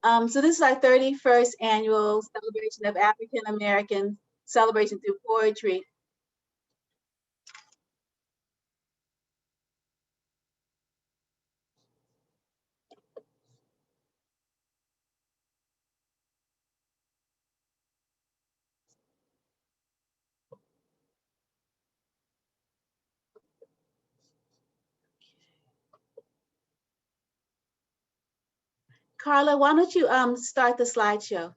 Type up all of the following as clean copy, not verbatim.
So this is our 31st annual celebration of African American celebration through poetry. Karla, why don't you start the slideshow?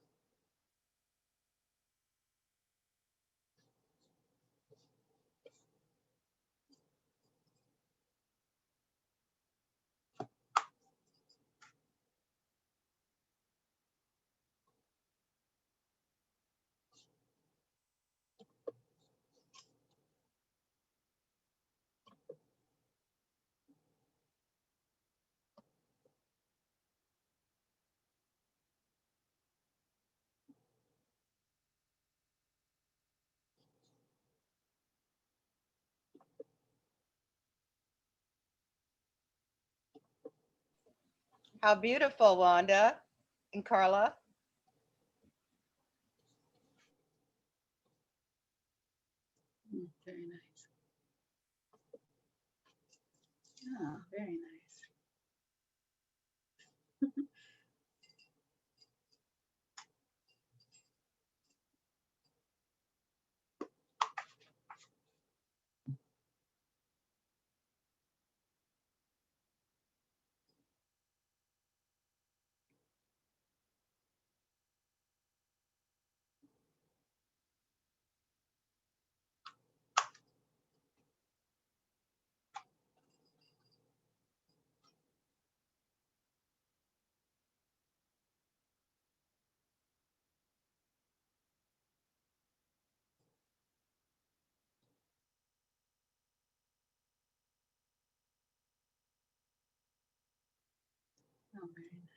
How beautiful, Wanda and Karla. Very nice. Oh, very nice. Oh, very nice.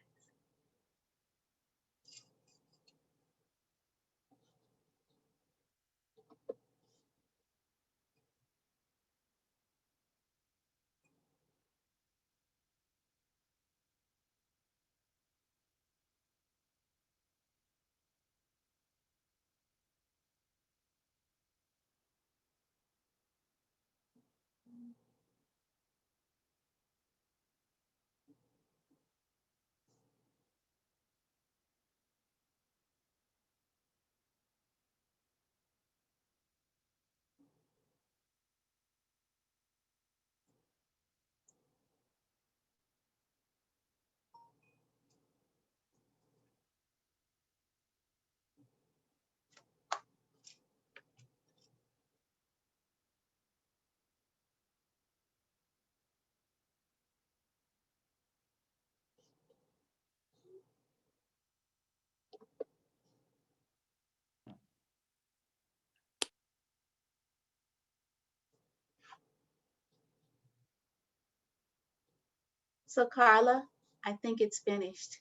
So Karla, I think it's finished.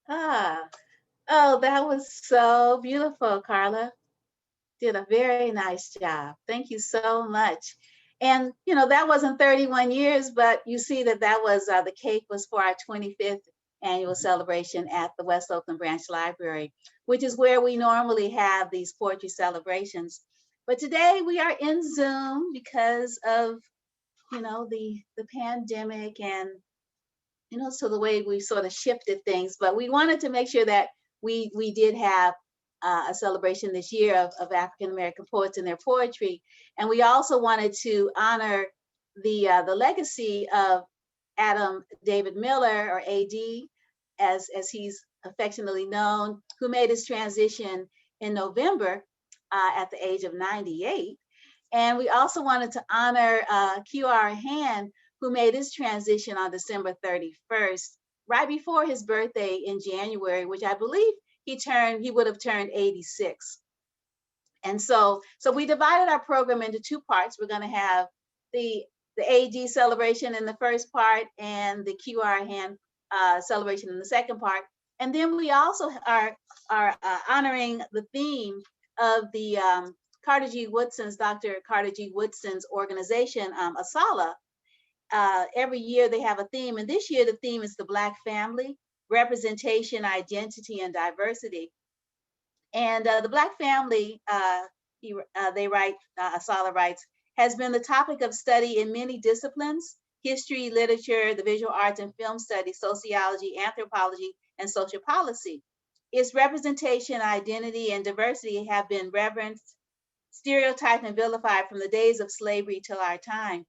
Ah, oh, that was so beautiful, Karla. Did a very nice job. Thank you so much. And you know that wasn't 31 years, but you see that that was the cake was for our 25th annual celebration at the West Oakland Branch Library, which is where we normally have these poetry celebrations. But today we are in Zoom because of the pandemic and so the way we sort of shifted things. But we wanted to make sure that we did have a celebration this year of African American poets and their poetry, and we also wanted to honor the legacy of Adam David Miller, or AD, as he's affectionately known, who made his transition in November at the age of 98. And we also wanted to honor QR Hand, who made his transition on December 31st, right before his birthday in January, which I believe he would have turned 86. And so we divided our program into two parts. We're going to have the AD celebration in the first part and the QR Hand celebration in the second part. And then we also are honoring the theme of the Carter G. Woodson's, Dr. Carter G. Woodson's organization, ASALH. every year they have a theme, and this year the theme is the Black family, representation, identity, and diversity. And the Black family, they write, Asala writes, has been the topic of study in many disciplines: history, literature, the visual arts and film studies, sociology, anthropology, and social policy. Its representation, identity, and diversity have been reverenced, stereotyped, and vilified from the days of slavery till our time.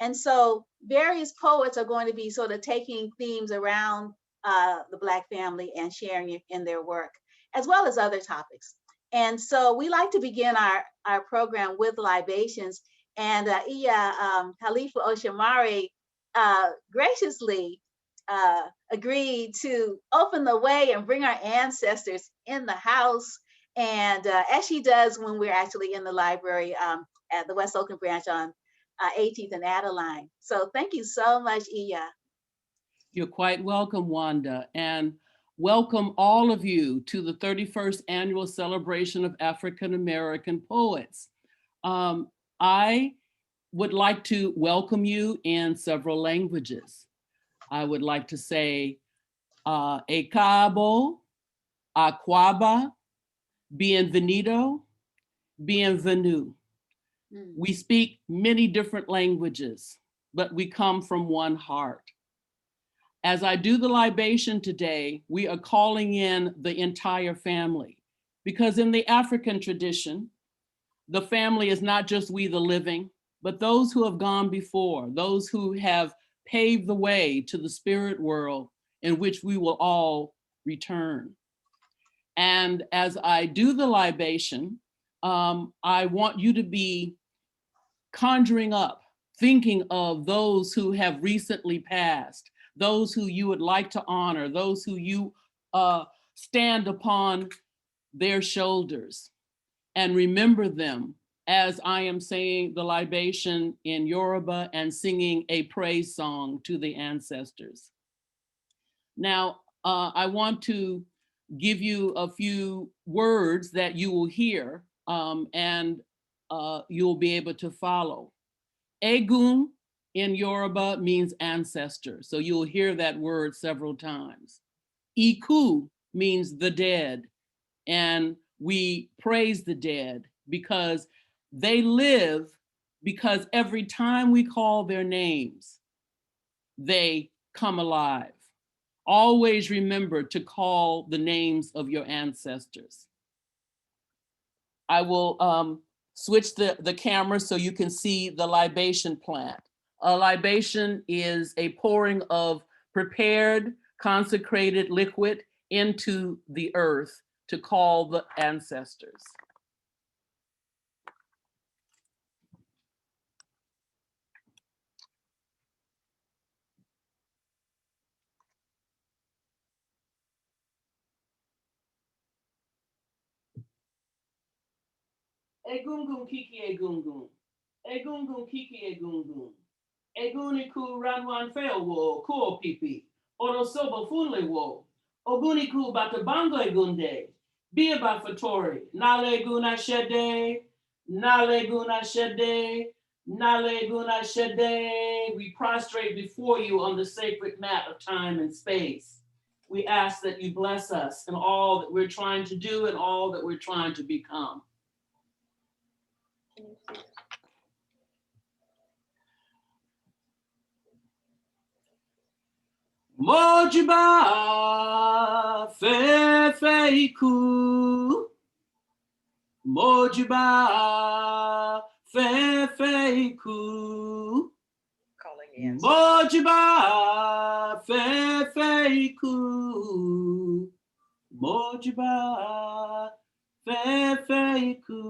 And so various poets are going to be sort of taking themes around the Black family and sharing it in their work, as well as other topics. And so we like to begin our program with libations. And Halifu Osumare graciously agreed to open the way and bring our ancestors in the house. And as she does when we're actually in the library at the West Oakland branch on 18th and Adeline. So thank you so much, Iya. You're quite welcome, Wanda, and welcome all of you to the 31st Annual Celebration of African American Poets. I would like to welcome you in several languages. I would like to say Ekabo, Akwaba, Bienvenido, Bienvenue. We speak many different languages, but we come from one heart. As I do the libation today, we are calling in the entire family, because in the African tradition, the family is not just we the living, but those who have gone before, those who have paved the way to the spirit world in which we will all return. And as I do the libation, I want you to be conjuring up, thinking of those who have recently passed, those who you would like to honor, those who you stand upon their shoulders, and remember them as I am saying the libation in Yoruba and singing a praise song to the ancestors. Now, I want to give you a few words that you will hear and you'll be able to follow. Egun in Yoruba means ancestor, so you'll hear that word several times. Iku means the dead, and we praise the dead because they live, because every time we call their names, they come alive. Always remember to call the names of your ancestors. I will switch the camera so you can see the libation plant. A libation is a pouring of prepared, consecrated liquid into the earth to call the ancestors. Egungun kiki egungun. Egungun kiki egungun. Eguniku ranwan feowo kuo pipi. Orosobo funle wo. Oguniku batabango egunde. Biaba fatori. Nale guna shede. Nale guna shede. Nale guna shede. We prostrate before you on the sacred mat of time and space. We ask that you bless us in all that we're trying to do and all that we're trying to become. Mojiba fefeiku. Mojiba fefeiku. Calling in. Mojiba fefeiku. Mojiba fefeiku.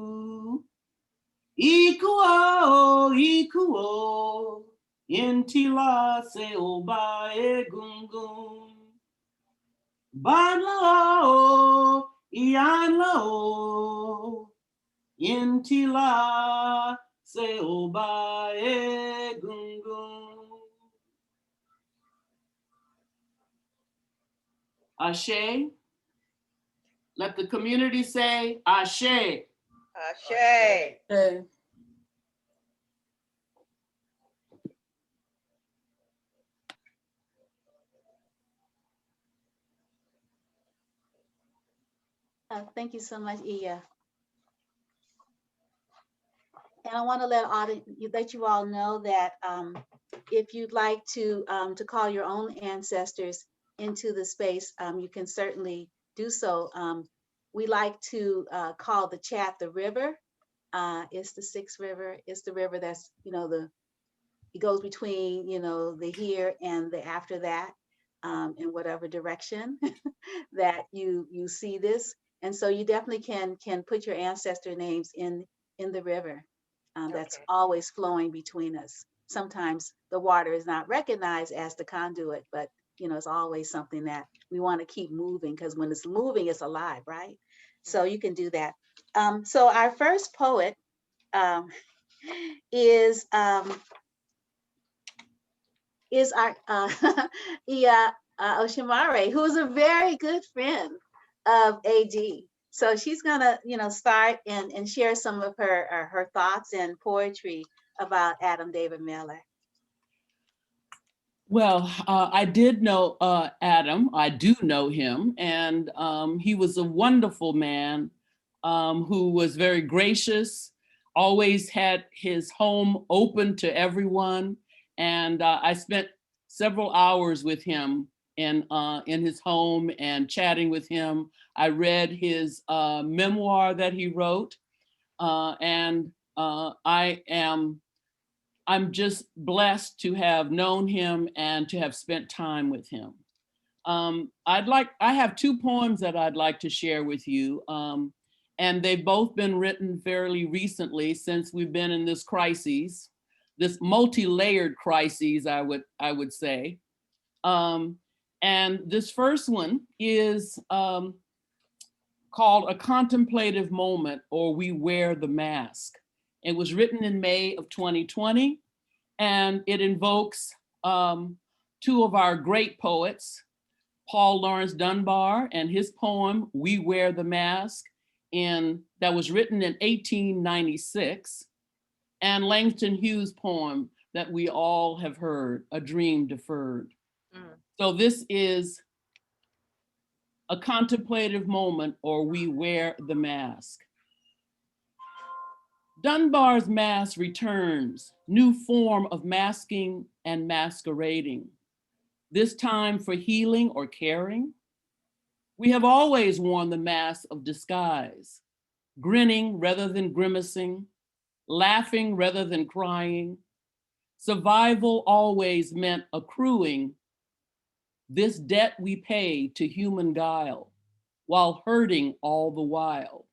Ikuo, ikuo. Intila se oba egungun. Banlo, ianlo. Intila se oba egungun. Ashe. Let the community say Ashe. Ashe. Thank you so much, Iya. And I want to let you all know that if you'd like to call your own ancestors into the space, you can certainly do so. We like to call the chat the river. It's the sixth river. It's the river that's, it goes between, the here and the after that, in whatever direction that you see this. And so you definitely can put your ancestor names in the river. That's Okay. always flowing between us. Sometimes the water is not recognized as the conduit, but it's always something that we want to keep moving, because when it's moving, it's alive, right? So you can do that. So our first poet is our Iya Osumare, who is a very good friend of AD. So she's gonna, start and share some of her thoughts and poetry about Adam David Miller. Well, I did know Adam. I do know him, and he was a wonderful man who was very gracious, always had his home open to everyone. And I spent several hours with him in his home and chatting with him. I read his memoir that he wrote, and I'm just blessed to have known him and to have spent time with him. I have two poems that I'd like to share with you. And they've both been written fairly recently, since we've been in this crisis, this multi-layered crisis, I would say. And this first one is called A Contemplative Moment, or We Wear the Mask. It was written in May of 2020, and it invokes two of our great poets, Paul Laurence Dunbar and his poem, We Wear the Mask, that was written in 1896, and Langston Hughes' poem that we all have heard, A Dream Deferred. So this is A Contemplative Moment, or We Wear the Mask. Dunbar's mask returns, new form of masking and masquerading, this time for healing or caring. We have always worn the mask of disguise, grinning rather than grimacing, laughing rather than crying. Survival always meant accruing this debt we pay to human guile, while hurting all the while.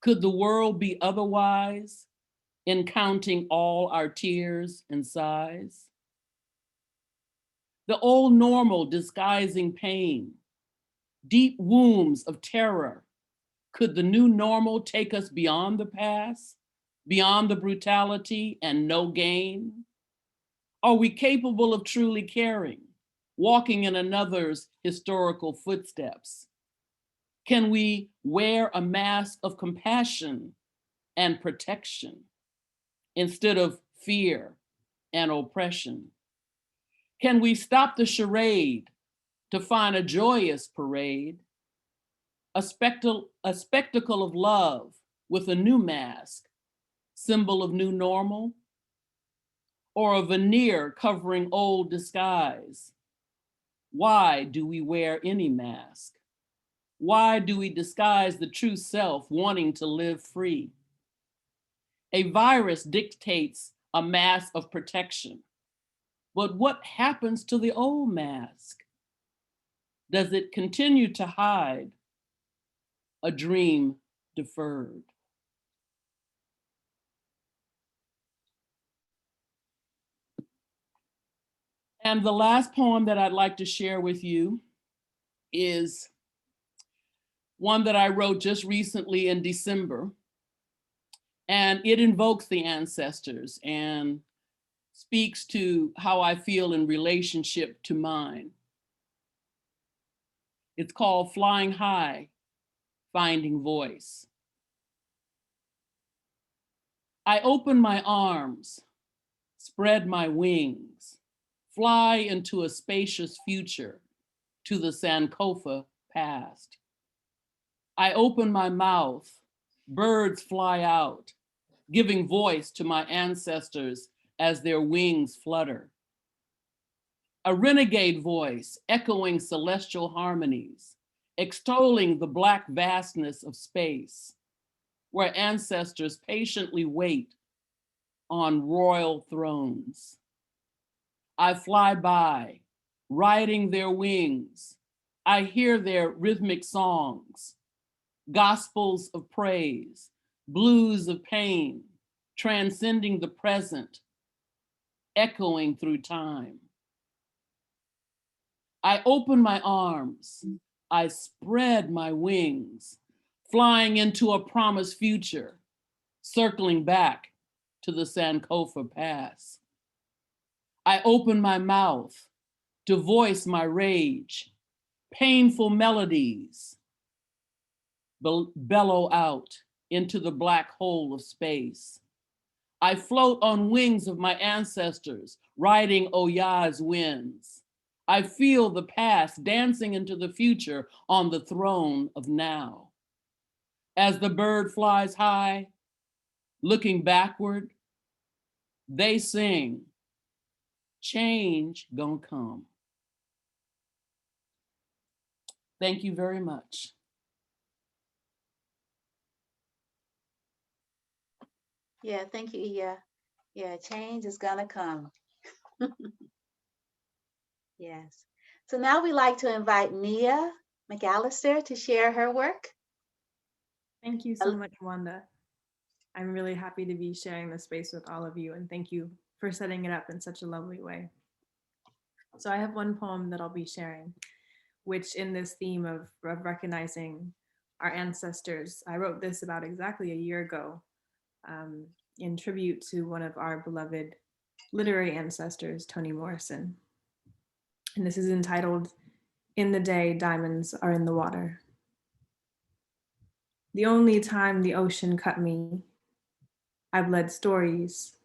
Could the world be otherwise, in counting all our tears and sighs? The old normal disguising pain, deep wounds of terror. Could the new normal take us beyond the past, beyond the brutality and no gain? Are we capable of truly caring, walking in another's historical footsteps? Can we wear a mask of compassion and protection instead of fear and oppression? Can we stop the charade to find a joyous parade, a spectacle of love with a new mask, symbol of new normal, or a veneer covering old disguise? Why do we wear any mask? Why do we disguise the true self, wanting to live free? A virus dictates a mask of protection, but what happens to the old mask? Does it continue to hide a dream deferred? And the last poem that I'd like to share with you is one that I wrote just recently in December. And it invokes the ancestors and speaks to how I feel in relationship to mine. It's called Flying High, Finding Voice. I open my arms, spread my wings, fly into a spacious future, to the Sankofa past. I open my mouth, birds fly out, giving voice to my ancestors as their wings flutter. A renegade voice echoing celestial harmonies, extolling the Black vastness of space, where ancestors patiently wait on royal thrones. I fly by, riding their wings. I hear their rhythmic songs, gospels of praise, blues of pain, transcending the present, echoing through time. I open my arms, I spread my wings, flying into a promised future, circling back to the Sankofa Pass. I open my mouth to voice my rage, painful melodies bellow out into the black hole of space. I float on wings of my ancestors, riding Oya's winds. I feel the past dancing into the future on the throne of now. As the bird flies high, looking backward, they sing, change gonna come. Thank you very much. Yeah, thank you, Iya. Yeah, change is gonna come. Yes. So now we'd like to invite Nia McAllister to share her work. Thank you so much, Wanda. I'm really happy to be sharing this space with all of you, and thank you for setting it up in such a lovely way. So I have one poem that I'll be sharing, which in this theme of recognizing our ancestors, I wrote this about exactly a year ago in tribute to one of our beloved literary ancestors, Toni Morrison. And this is entitled, "In the Day Diamonds Are in the Water." The only time the ocean cut me, I've led stories.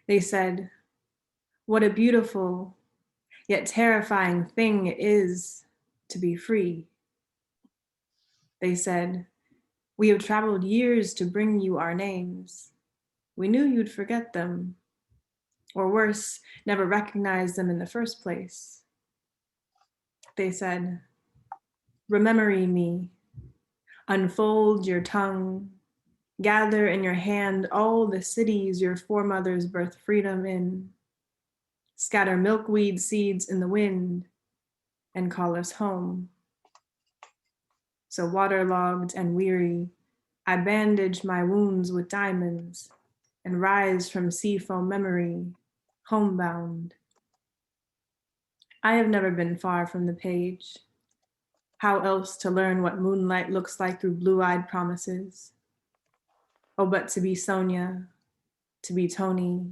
They said, what a beautiful yet terrifying thing it is to be free. They said, we have traveled years to bring you our names. We knew you'd forget them, or worse, never recognize them in the first place. They said, remember me, unfold your tongue, gather in your hand all the cities your foremothers birthed freedom in, scatter milkweed seeds in the wind, and call us home. So waterlogged and weary, I bandage my wounds with diamonds and rise from seafoam memory, homebound. I have never been far from the page. How else to learn what moonlight looks like through blue-eyed promises? Oh, but to be Sonia, to be Toni,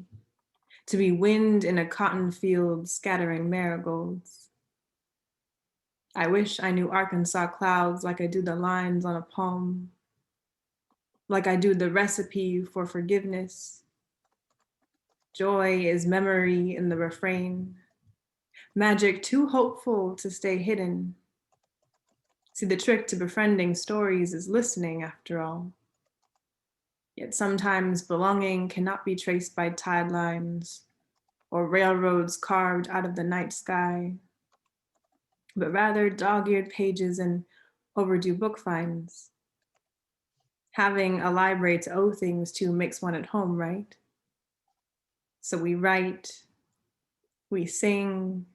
to be wind in a cotton field scattering marigolds. I wish I knew Arkansas clouds like I do the lines on a poem, like I do the recipe for forgiveness. Joy is memory in the refrain, magic too hopeful to stay hidden. See, the trick to befriending stories is listening, after all. Yet sometimes belonging cannot be traced by tide lines or railroads carved out of the night sky, but rather dog-eared pages and overdue book finds. Having a library to owe things to makes one at home, right? So we write, we sing,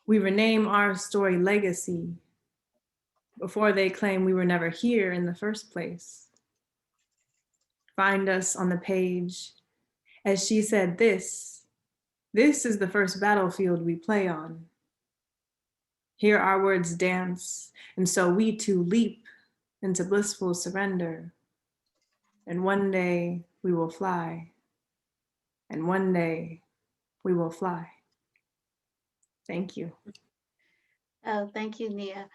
we rename our story legacy before they claim we were never here in the first place. Find us on the page. As she said, this is the first battlefield we play on. Hear our words dance, and so we too leap into blissful surrender. And one day we will fly. And one day we will fly. Thank you. Oh, thank you, Nia.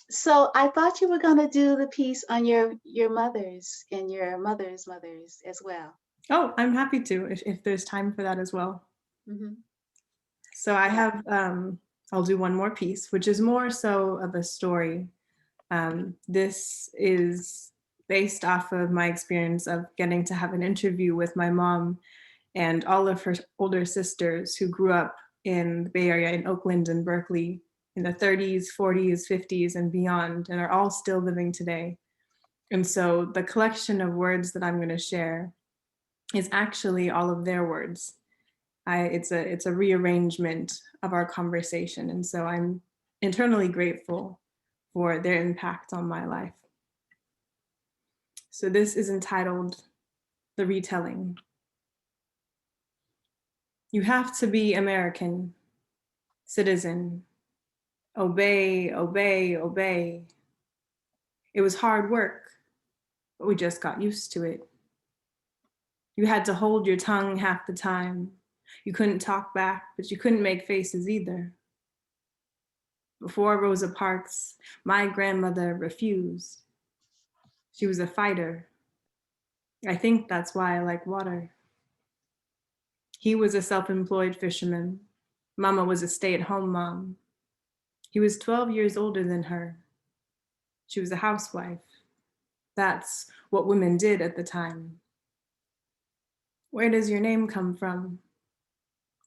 So I thought you were going to do the piece on your mothers and your mothers' mothers as well. Oh, I'm happy to, if there's time for that as well. Mm-hmm. So I have, I'll do one more piece, which is more so of a story This is based off of my experience of getting to have an interview with my mom and all of her older sisters who grew up in the Bay Area, in Oakland and Berkeley, in the 30s, 40s, 50s, and beyond, and are all still living today. And so the collection of words that I'm going to share is actually all of their words. It's a rearrangement of our conversation. And so I'm internally grateful for their impact on my life. So this is entitled The Retelling. You have to be American, citizen. Obey, obey, obey. It was hard work, but we just got used to it. You had to hold your tongue half the time. You couldn't talk back, but you couldn't make faces either. Before Rosa Parks, my grandmother refused. She was a fighter. I think that's why I like water. He was a self-employed fisherman. Mama was a stay-at-home mom. He was 12 years older than her. She was a housewife. That's what women did at the time. Where does your name come from?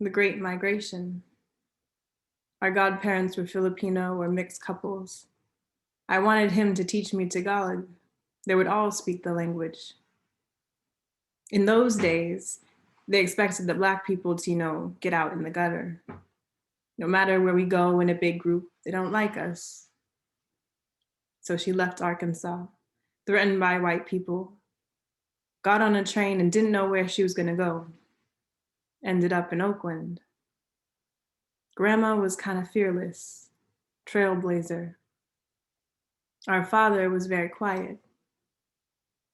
The Great Migration. Our godparents were Filipino or mixed couples. I wanted him to teach me Tagalog. They would all speak the language. In those days, they expected the Black people to, get out in the gutter. No matter where we go in a big group, they don't like us. So she left Arkansas, threatened by white people, got on a train and didn't know where she was going to go. Ended up in Oakland. Grandma was kind of fearless, trailblazer. Our father was very quiet.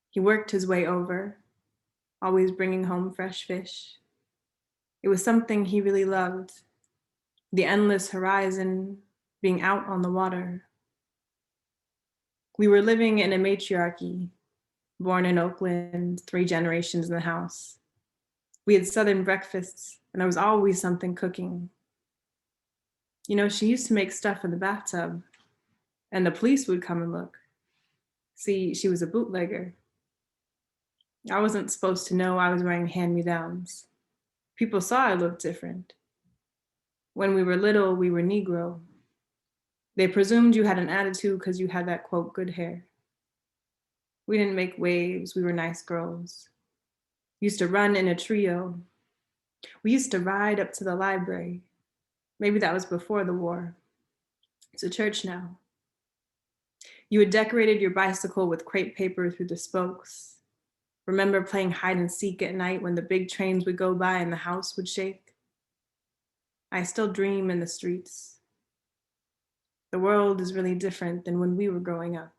He worked his way over, always bringing home fresh fish. It was something he really loved. The endless horizon, being out on the water. We were living in a matriarchy, born in Oakland, 3 generations in the house. We had Southern breakfasts, and there was always something cooking. She used to make stuff in the bathtub, and the police would come and look. See, she was a bootlegger. I wasn't supposed to know I was wearing hand-me-downs. People saw I looked different. When we were little, we were Negro. They presumed you had an attitude because you had that, quote, good hair. We didn't make waves, we were nice girls. We used to run in a trio. We used to ride up to the library. Maybe that was before the war. It's a church now. You had decorated your bicycle with crepe paper through the spokes. Remember playing hide and seek at night when the big trains would go by and the house would shake? I still dream in the streets. The world is really different than when we were growing up.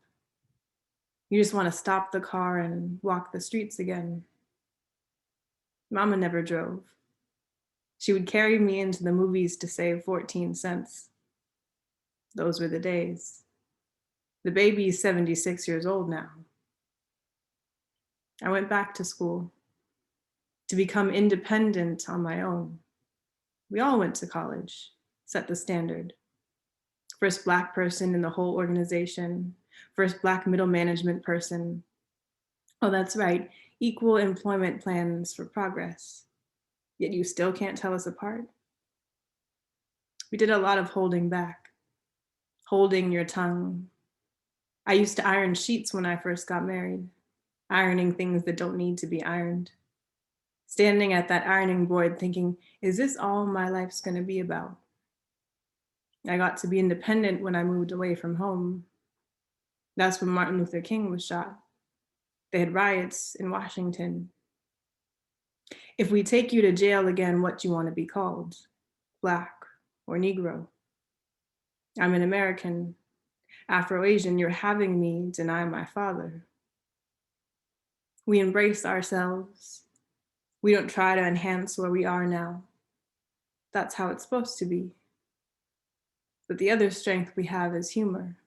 You just want to stop the car and walk the streets again. Mama never drove. She would carry me into the movies to save 14 cents. Those were the days. The baby's 76 years old now. I went back to school to become independent on my own. We all went to college, set the standard. First Black person in the whole organization, first Black middle management person. Oh, that's right, equal employment plans for progress. Yet you still can't tell us apart. We did a lot of holding back, holding your tongue. I used to iron sheets when I first got married, ironing things that don't need to be ironed. Standing at that ironing board thinking, is this all my life's gonna be about? I got to be independent when I moved away from home. That's when Martin Luther King was shot. They had riots in Washington. If we take you to jail again, what do you want to be called? Black or Negro? I'm an American, Afro-Asian, you're having me deny my father. We embrace ourselves. We don't try to enhance where we are now. That's how it's supposed to be. But the other strength we have is humor.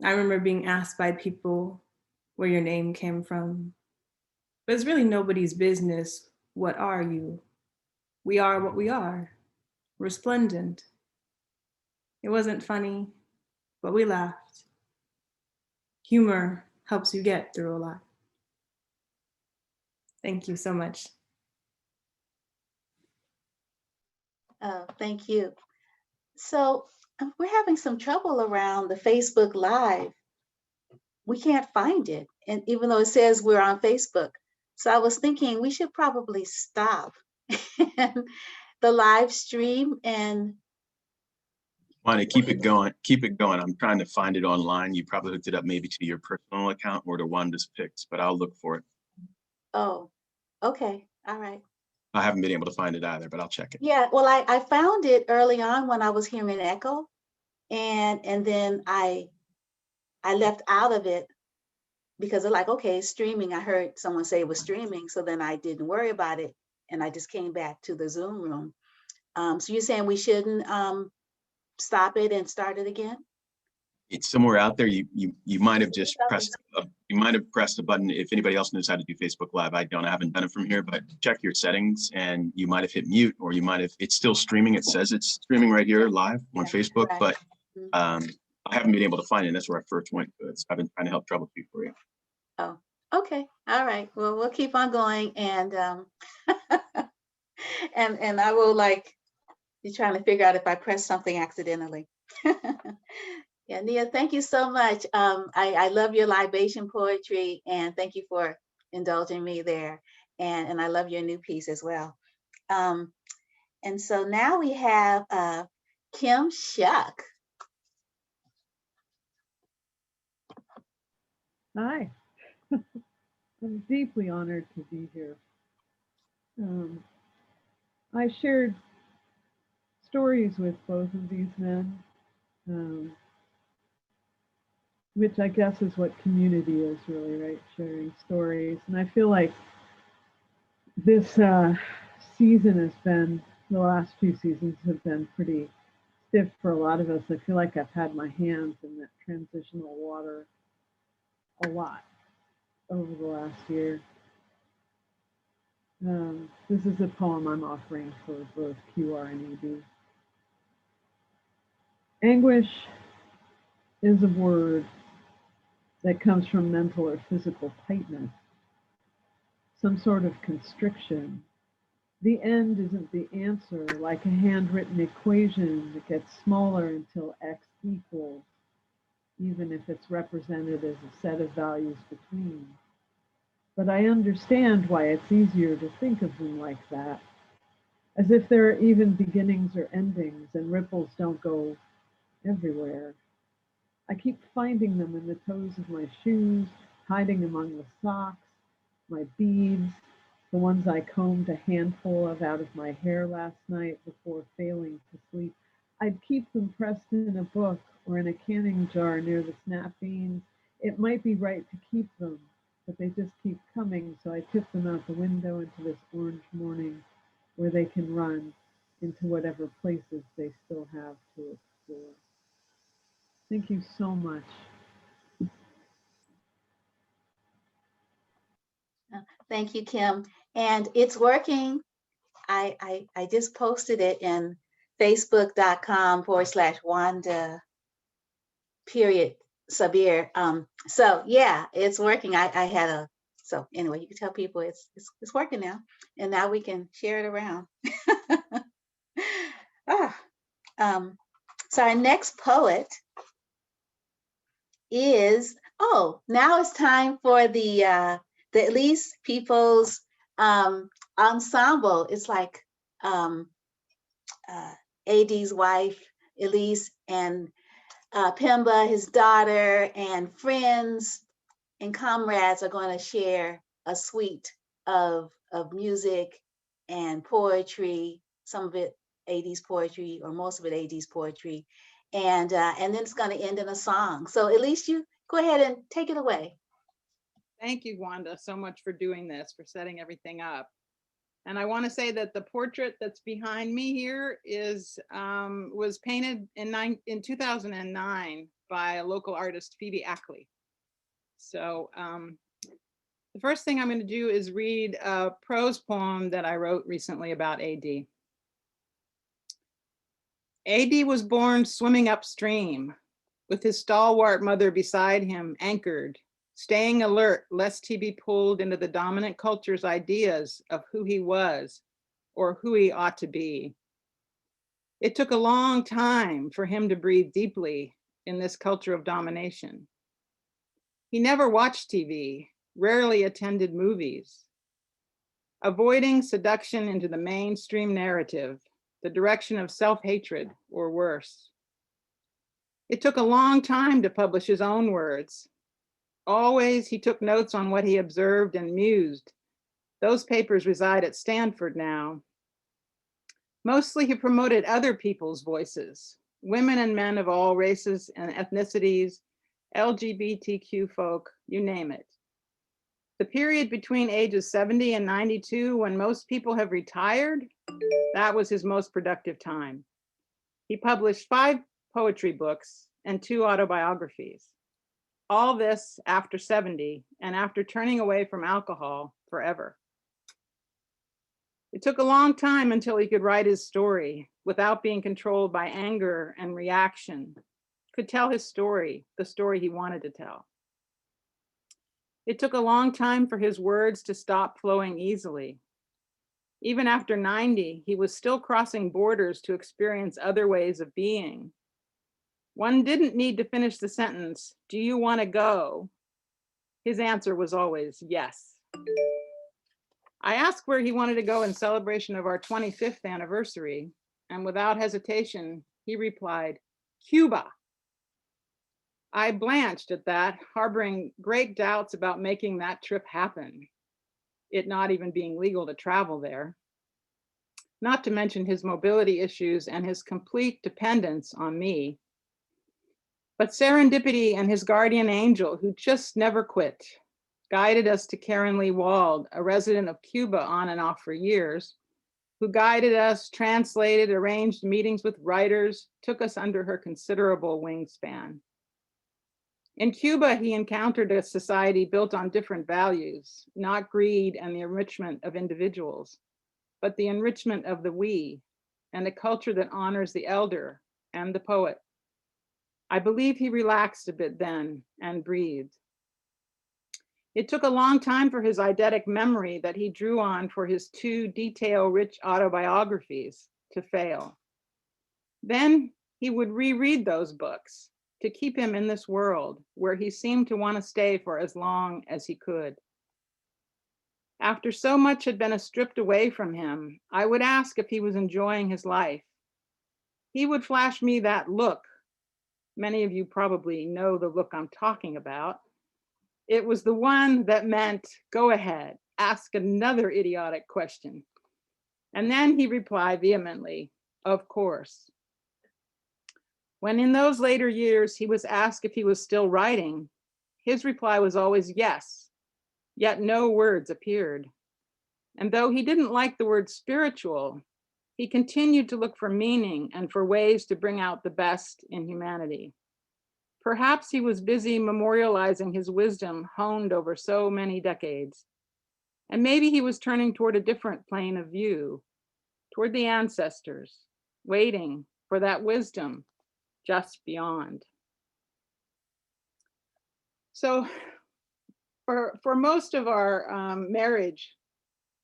I remember being asked by people where your name came from. But it's really nobody's business. What are you? We are what we are, resplendent. It wasn't funny, but we laughed. humor helps you get through a lot. Thank you so much. Oh, thank you. So we're having some trouble around the Facebook Live. We can't find it, and even though it says we're on Facebook. So I was thinking we should probably stop the live stream and Want to keep it going. Keep it going. I'm trying to find it online. You probably hooked it up maybe to your personal account or to Wanda's pics, but I'll look for it. oh, okay, all right. I haven't been able to find it either, but I'll check it. Yeah, well, I found it early on when I was hearing echo, and then I left out of it because they're like, okay, streaming. I heard someone say it was streaming, so then I didn't worry about it, and I just came back to the Zoom room. So you're saying we shouldn't stop it and start it again? It's somewhere out there. You might have just pressed. You might have pressed a button. If anybody else knows how to do Facebook Live, I don't. I haven't done it from here, but check your settings, and you might have hit mute, or you might have. It's still streaming. It says it's streaming right here live on Facebook, right. but I haven't been able to find it. That's where I first went to it. So I've been trying to help troubleshoot for you. Oh, okay, all right. Well, we'll keep on going, and and I will be trying to figure out if I pressed something accidentally. Yeah, Nia, thank you so much. I love your libation poetry, and thank you for indulging me there. And I love your new piece as well. And so now we have Kim Shuck. Hi, I'm deeply honored to be here. I shared stories with both of these men, which I guess is what community is really, right? Sharing stories. And I feel like this season has been, the last few seasons have been pretty stiff for a lot of us. I feel like I've had my hands in that transitional water a lot over the last year. This is a poem I'm offering for both QR and ED. Anguish is a word that comes from mental or physical tightness, some sort of constriction. The end isn't the answer, like a handwritten equation that gets smaller until X equals, even if it's represented as a set of values between. But I understand why it's easier to think of them like that, as if there are even beginnings or endings and ripples don't go everywhere. I keep finding them in the toes of my shoes, hiding among the socks, my beads, the ones I combed a handful of out of my hair last night before failing to sleep. I'd keep them pressed in a book or in a canning jar near the snap beans. It might be right to keep them, but they just keep coming, so I tip them out the window into this orange morning where they can run into whatever places they still have to explore. Thank you so much. Thank you, Kim. And it's working. I just posted it in facebook.com/Wanda Sabir. So yeah, it's working. So anyway, you can tell people it's working now, and now we can share it around. So our next poet is, now it's time for the at least people's ensemble. It's like AD's wife, Elise, and Pemba, his daughter, and friends and comrades are going to share a suite of music and poetry, some of it AD's poetry, or most of it AD's poetry. And then it's going to end in a song. So at least you go ahead and take it away. Thank you, Wanda, so much for doing this, for setting everything up. And I want to say that the portrait that's behind me here was painted in 2009 by a local artist, Phoebe Ackley. So the first thing I'm going to do is read a prose poem that I wrote recently about AD. AD was born swimming upstream, with his stalwart mother beside him, anchored, staying alert lest he be pulled into the dominant culture's ideas of who he was or who he ought to be. It took a long time for him to breathe deeply in this culture of domination. He never watched TV, rarely attended movies, avoiding seduction into the mainstream narrative, the direction of self-hatred or worse. It took a long time to publish his own words. Always he took notes on what he observed and mused. Those papers reside at Stanford now. Mostly he promoted other people's voices, women and men of all races and ethnicities, LGBTQ folk, you name it. The period between ages 70 and 92, when most people have retired, that was his most productive time. He published 5 poetry books and 2 autobiographies. All this after 70 and after turning away from alcohol forever. It took a long time until he could write his story without being controlled by anger and reaction, could tell his story, the story he wanted to tell. It took a long time for his words to stop flowing easily. Even after 90, he was still crossing borders to experience other ways of being. One didn't need to finish the sentence, "Do you want to go?" His answer was always yes. I asked where he wanted to go in celebration of our 25th anniversary, and without hesitation, he replied, "Cuba." I blanched at that, harboring great doubts about making that trip happen, it not even being legal to travel there, not to mention his mobility issues and his complete dependence on me. But serendipity and his guardian angel, who just never quit, guided us to Karen Lee Wald, a resident of Cuba on and off for years, who guided us, translated, arranged meetings with writers, took us under her considerable wingspan. In Cuba, he encountered a society built on different values, not greed and the enrichment of individuals, but the enrichment of the we, and a culture that honors the elder and the poet. I believe he relaxed a bit then and breathed. It took a long time for his eidetic memory that he drew on for his 2 detail-rich autobiographies to fail. Then he would reread those books to keep him in this world where he seemed to want to stay for as long as he could. After so much had been stripped away from him, I would ask if he was enjoying his life. He would flash me that look. Many of you probably know the look I'm talking about. It was the one that meant, go ahead, ask another idiotic question. And then he replied vehemently, of course. When in those later years he was asked if he was still writing, his reply was always yes, yet no words appeared. And though he didn't like the word spiritual, he continued to look for meaning and for ways to bring out the best in humanity. Perhaps he was busy memorializing his wisdom honed over so many decades. And maybe he was turning toward a different plane of view, toward the ancestors, waiting for that wisdom just beyond. So for most of our marriage,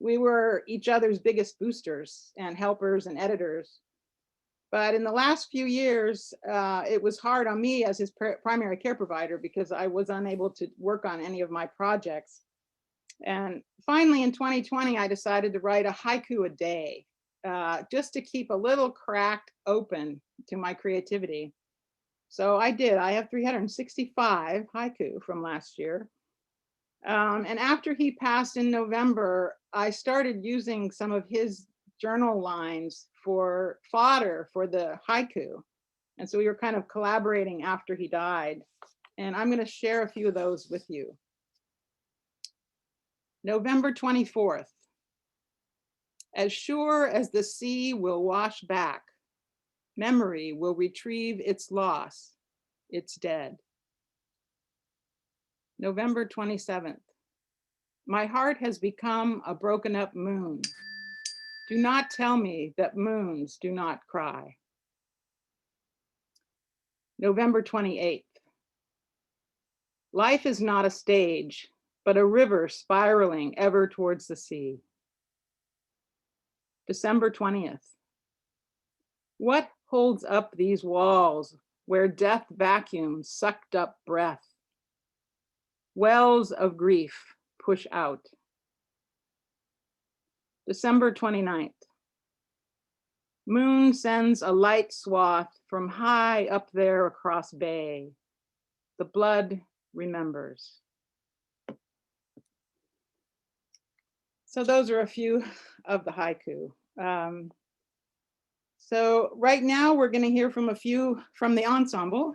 we were each other's biggest boosters and helpers and editors. But in the last few years, it was hard on me as his primary care provider because I was unable to work on any of my projects. And finally in 2020, I decided to write a haiku a day, just to keep a little crack open to my creativity. So I did. I have 365 haiku from last year. And after he passed in November, I started using some of his journal lines for fodder for the haiku. And so we were kind of collaborating after he died. And I'm going to share a few of those with you. November 24th. As sure as the sea will wash back, memory will retrieve its loss. It's dead. November 27th. My heart has become a broken up moon. Do not tell me that moons do not cry. November 28th. Life is not a stage, but a river spiraling ever towards the sea. December 20th. What holds up these walls where death vacuums sucked up breath? Wells of grief push out. December 29th. Moon sends a light swath from high up there across bay. The blood remembers. So those are a few of the haiku. So right now we're going to hear from a few from the ensemble.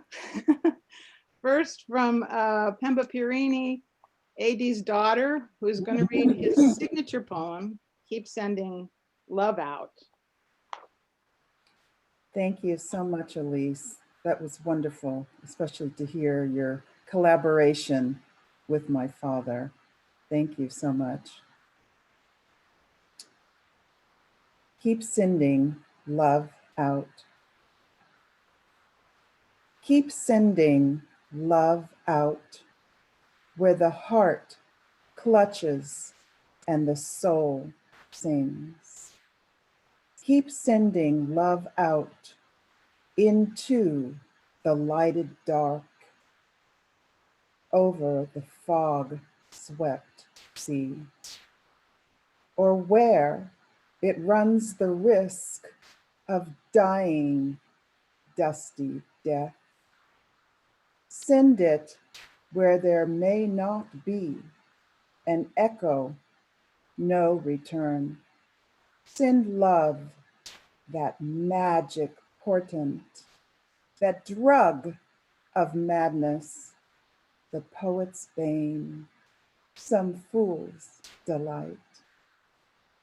First from Pemba Pirini, AD's daughter, who is going to read his signature poem, Keep Sending Love Out. Thank you so much, Elise. That was wonderful, especially to hear your collaboration with my father. Thank you so much. Keep sending love out. Keep sending love out where the heart clutches and the soul sings. Keep sending love out into the lighted dark, over the fog-swept sea, or where it runs the risk of dying dusty death. Send it where there may not be an echo, no return. Send love, that magic portent, that drug of madness, the poet's bane, some fool's delight.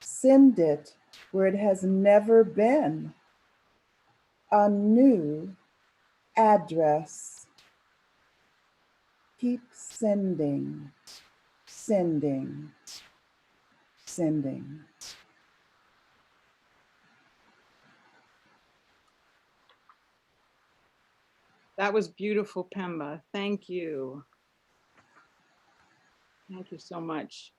Send it where it has never been, a new address. Keep sending, sending, sending. That was beautiful, Pemba. Thank you. Thank you so much.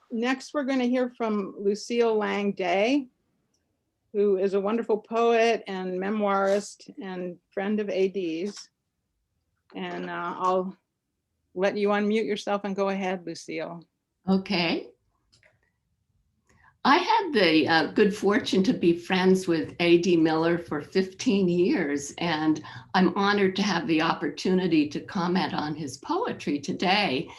Next, we're going to hear from Lucille Lang, who is a wonderful poet and memoirist and friend of AD's. And I'll let you unmute yourself and go ahead, Lucille. Okay. I had the good fortune to be friends with A.D. Miller for 15 years, and I'm honored to have the opportunity to comment on his poetry today.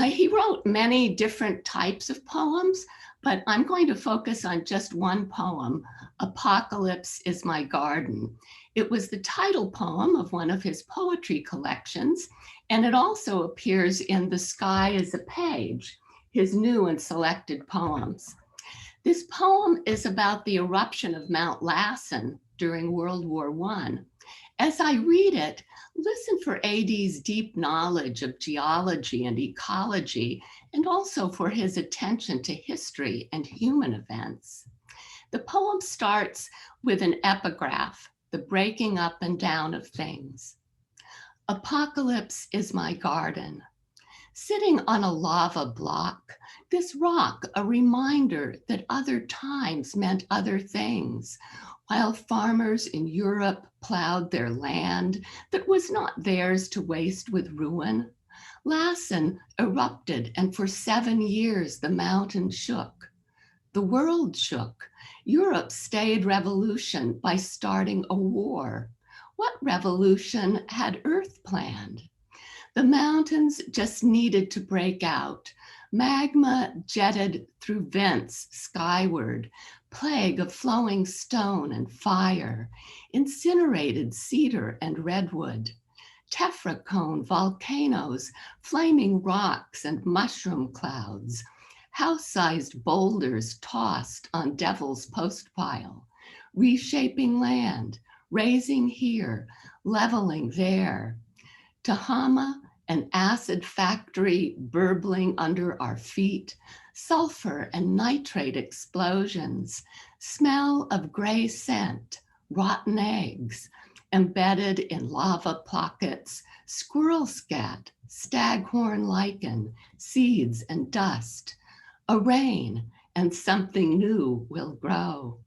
He wrote many different types of poems, but I'm going to focus on just one poem, Apocalypse is My Garden. It was the title poem of one of his poetry collections, and it also appears in The Sky is a Page, his new and selected poems. This poem is about the eruption of Mount Lassen during World War I. As I read it, listen for A.D.'s deep knowledge of geology and ecology, and also for his attention to history and human events. The poem starts with an epigraph, the breaking up and down of things. Apocalypse is my garden. Sitting on a lava block, this rock a reminder that other times meant other things, while farmers in Europe plowed their land that was not theirs to waste with ruin. Lassen erupted, and for 7 years the mountain shook. The world shook. Europe stayed revolution by starting a war. What revolution had Earth planned? The mountains just needed to break out. Magma jetted through vents skyward, plague of flowing stone and fire, incinerated cedar and redwood, tephra cone volcanoes, flaming rocks and mushroom clouds, house-sized boulders tossed on Devil's Postpile, reshaping land, raising here, leveling there. Tehama, an acid factory burbling under our feet, sulfur and nitrate explosions, smell of gray scent, rotten eggs, embedded in lava pockets, squirrel scat, staghorn lichen, seeds and dust, a rain, and something new will grow.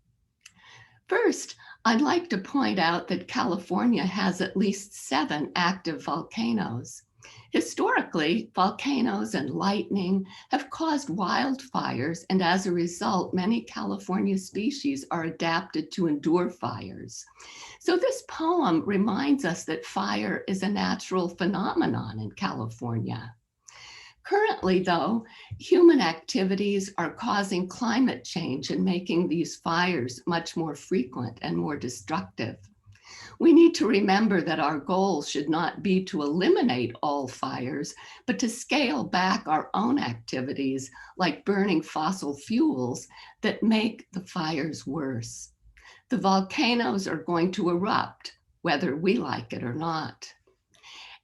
First, I'd like to point out that California has at least 7 active volcanoes. Historically, volcanoes and lightning have caused wildfires, and as a result, many California species are adapted to endure fires. So this poem reminds us that fire is a natural phenomenon in California. Currently, though, human activities are causing climate change and making these fires much more frequent and more destructive. We need to remember that our goal should not be to eliminate all fires, but to scale back our own activities, like burning fossil fuels, that make the fires worse. The volcanoes are going to erupt, whether we like it or not.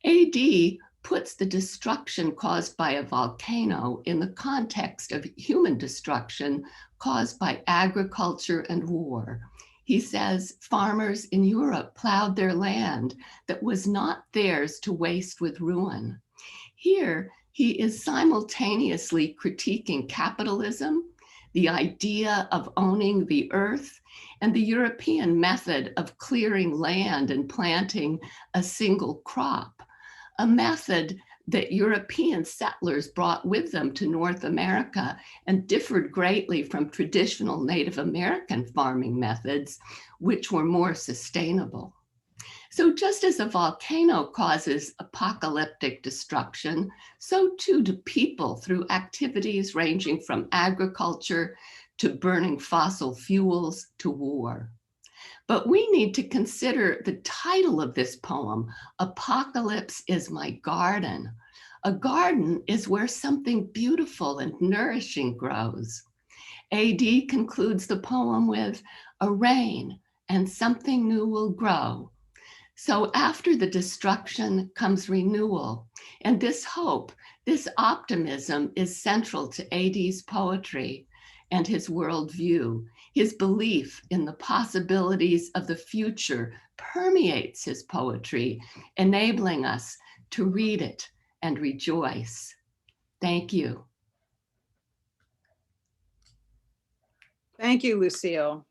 AD puts the destruction caused by a volcano in the context of human destruction caused by agriculture and war. He says farmers in Europe plowed their land that was not theirs to waste with ruin. Here, he is simultaneously critiquing capitalism, the idea of owning the earth, and the European method of clearing land and planting a single crop, a method that European settlers brought with them to North America and differed greatly from traditional Native American farming methods, which were more sustainable. So just as a volcano causes apocalyptic destruction, so too do people through activities ranging from agriculture to burning fossil fuels to war. But we need to consider the title of this poem, Apocalypse is My Garden. A garden is where something beautiful and nourishing grows. AD concludes the poem with a rain and something new will grow. So after the destruction comes renewal, and this hope, this optimism is central to AD's poetry and his worldview. His belief in the possibilities of the future permeates his poetry, enabling us to read it and rejoice. Thank you. Thank you, Lucille.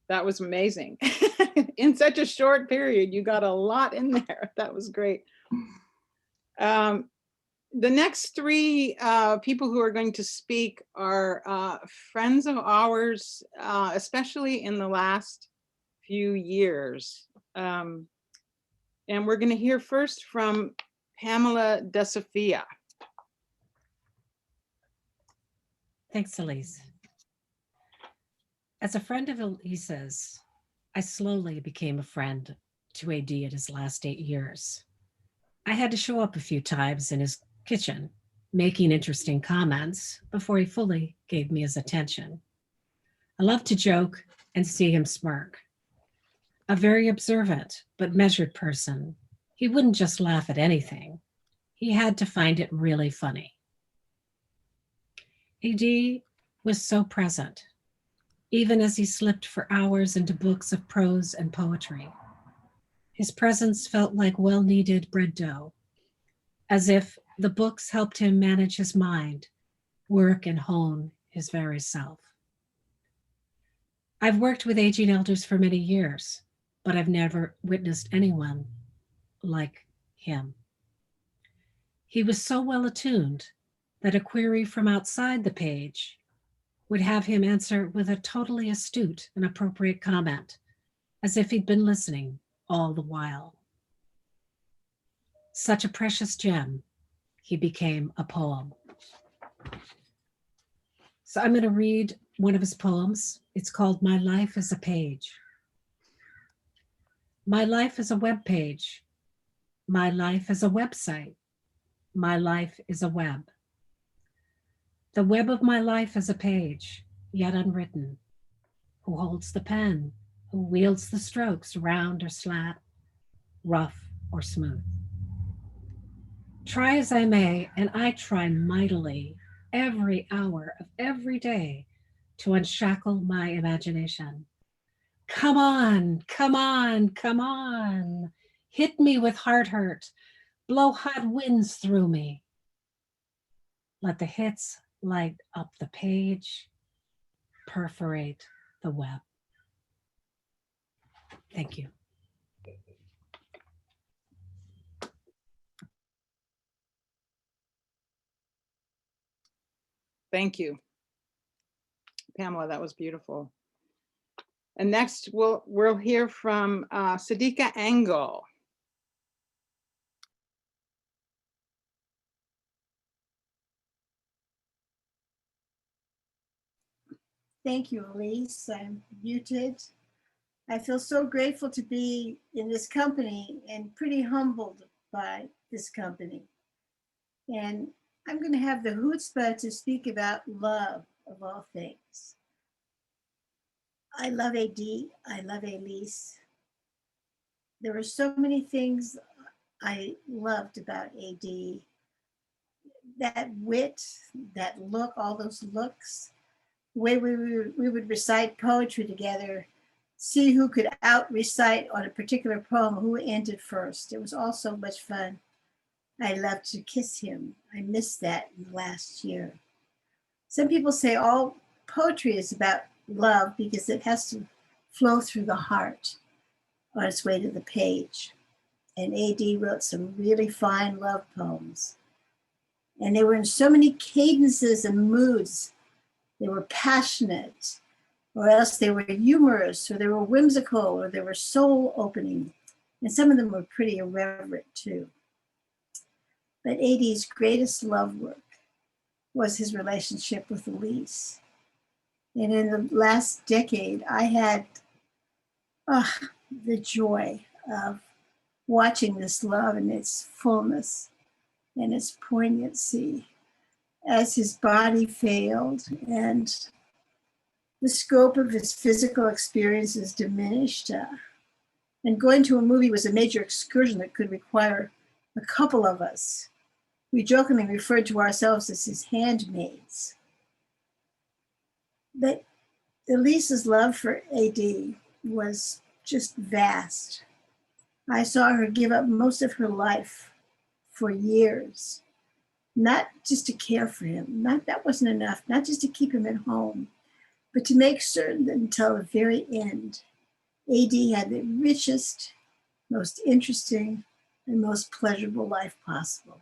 That was amazing. In such a short period, you got a lot in there. That was great. The next 3 people who are going to speak are friends of ours, especially in the last few years. And we're going to hear first from Pamela De Sofia. Thanks, Elise. As a friend of Elise's, I slowly became a friend to AD in his last 8 years. I had to show up a few times in his kitchen, making interesting comments before he fully gave me his attention. I loved to joke and see him smirk. A very observant but measured person, he wouldn't just laugh at anything. He had to find it really funny. AD was so present, even as he slipped for hours into books of prose and poetry. His presence felt like well-kneaded bread dough, as if the books helped him manage his mind, work and hone his very self. I've worked with aging elders for many years, but I've never witnessed anyone like him. He was so well attuned that a query from outside the page would have him answer with a totally astute and appropriate comment, as if he'd been listening all the while. Such a precious gem, he became a poem. So I'm going to read one of his poems. It's called My Life is a Page. My life is a web page. My life is a website. My life is a web. The web of my life is a page, yet unwritten. Who holds the pen? Who wields the strokes, round or slat, rough or smooth? Try as I may, and I try mightily every hour of every day to unshackle my imagination, Come on, come on, come on. Hit me with heart hurt. Blow hot winds through me. Let the hits light up the page, perforate the web. Thank you. Thank you, Pamela. That was beautiful. And next we'll hear from Sadika Engel. Thank you, Elise. I'm muted. I feel so grateful to be in this company and pretty humbled by this company. And I'm going to have the chutzpah to speak about love of all things. I love AD. I love Elise. There were so many things I loved about AD. That wit, that look, all those looks, the way we would recite poetry together, see who could out recite on a particular poem, who ended first. It was all so much fun. I loved to kiss him. I missed that in the last year. Some people say all poetry is about love because it has to flow through the heart on its way to the page. And AD wrote some really fine love poems. And they were in so many cadences and moods. They were passionate, or else they were humorous, or they were whimsical, or they were soul opening. And some of them were pretty irreverent too. But AD's greatest love work was his relationship with Elise. And in the last decade, I had the joy of watching this love in its fullness and its poignancy as his body failed and the scope of his physical experiences diminished. And going to a movie was a major excursion that could require a couple of us. We jokingly referred to ourselves as his handmaids. But Elise's love for AD was just vast. I saw her give up most of her life for years, not just to care for him, that wasn't enough, not just to keep him at home, but to make certain that until the very end, AD had the richest, most interesting, and most pleasurable life possible.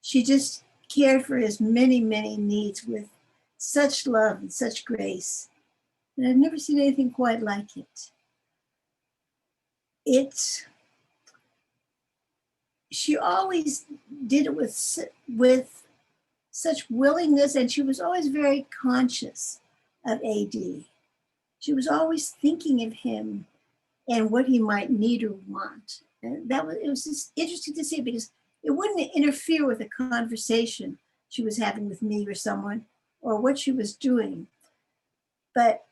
She just cared for his many, many needs with such love and such grace. And I've never seen anything quite like it. She always did it with such willingness, and she was always very conscious of AD. She was always thinking of him and what he might need or want. And it was just interesting to see because it wouldn't interfere with a conversation she was having with me or someone or what she was doing. But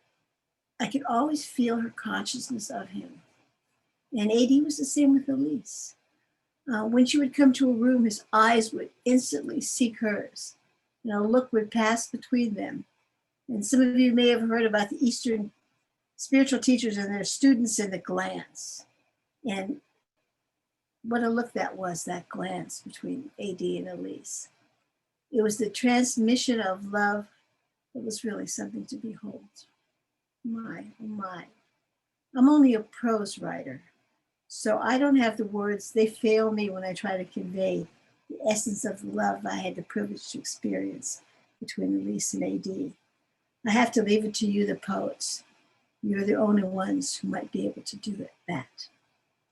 I could always feel her consciousness of him. And AD was the same with Elise. When she would come to a room, his eyes would instantly seek hers. A look would pass between them. And some of you may have heard about the Eastern spiritual teachers and their students in the glance. And what a look that was, that glance between AD and Elise. It was the transmission of love that was really something to behold. My, oh my. I'm only a prose writer, so I don't have the words. They fail me when I try to convey the essence of the love I had the privilege to experience between Elise and AD. I have to leave it to you, the poets. You're the only ones who might be able to do that.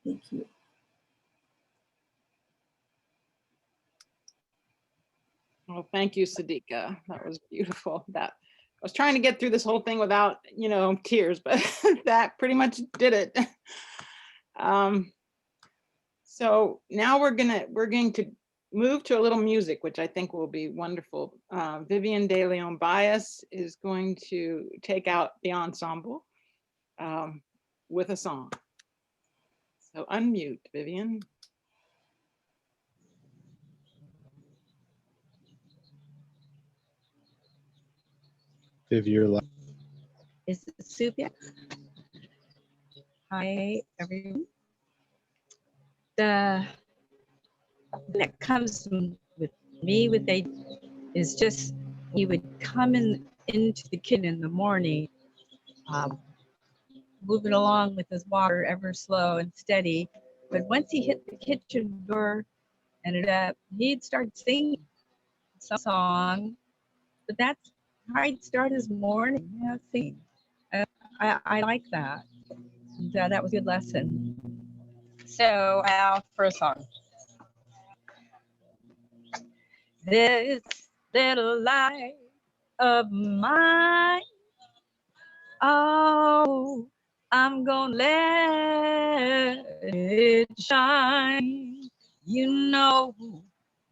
Thank you. Well, thank you, Sadika. That was beautiful. I was trying to get through this whole thing without, tears, but that pretty much did it. So now we're going to move to a little music, which I think will be wonderful. Vivian De Leon Bias is going to take out the ensemble with a song. So unmute, Vivian. Viv, you're live. Is it soup yet? Hi, everyone. When it comes with me with a is just he would come into the kitchen in the morning, moving along with his walker ever slow and steady. But once he hit the kitchen door, and he'd start singing some song. But that's how he'd start his morning, singing. I like that. And, that was a good lesson. So now for a song. This little light of mine, oh, I'm gonna let it shine. You know,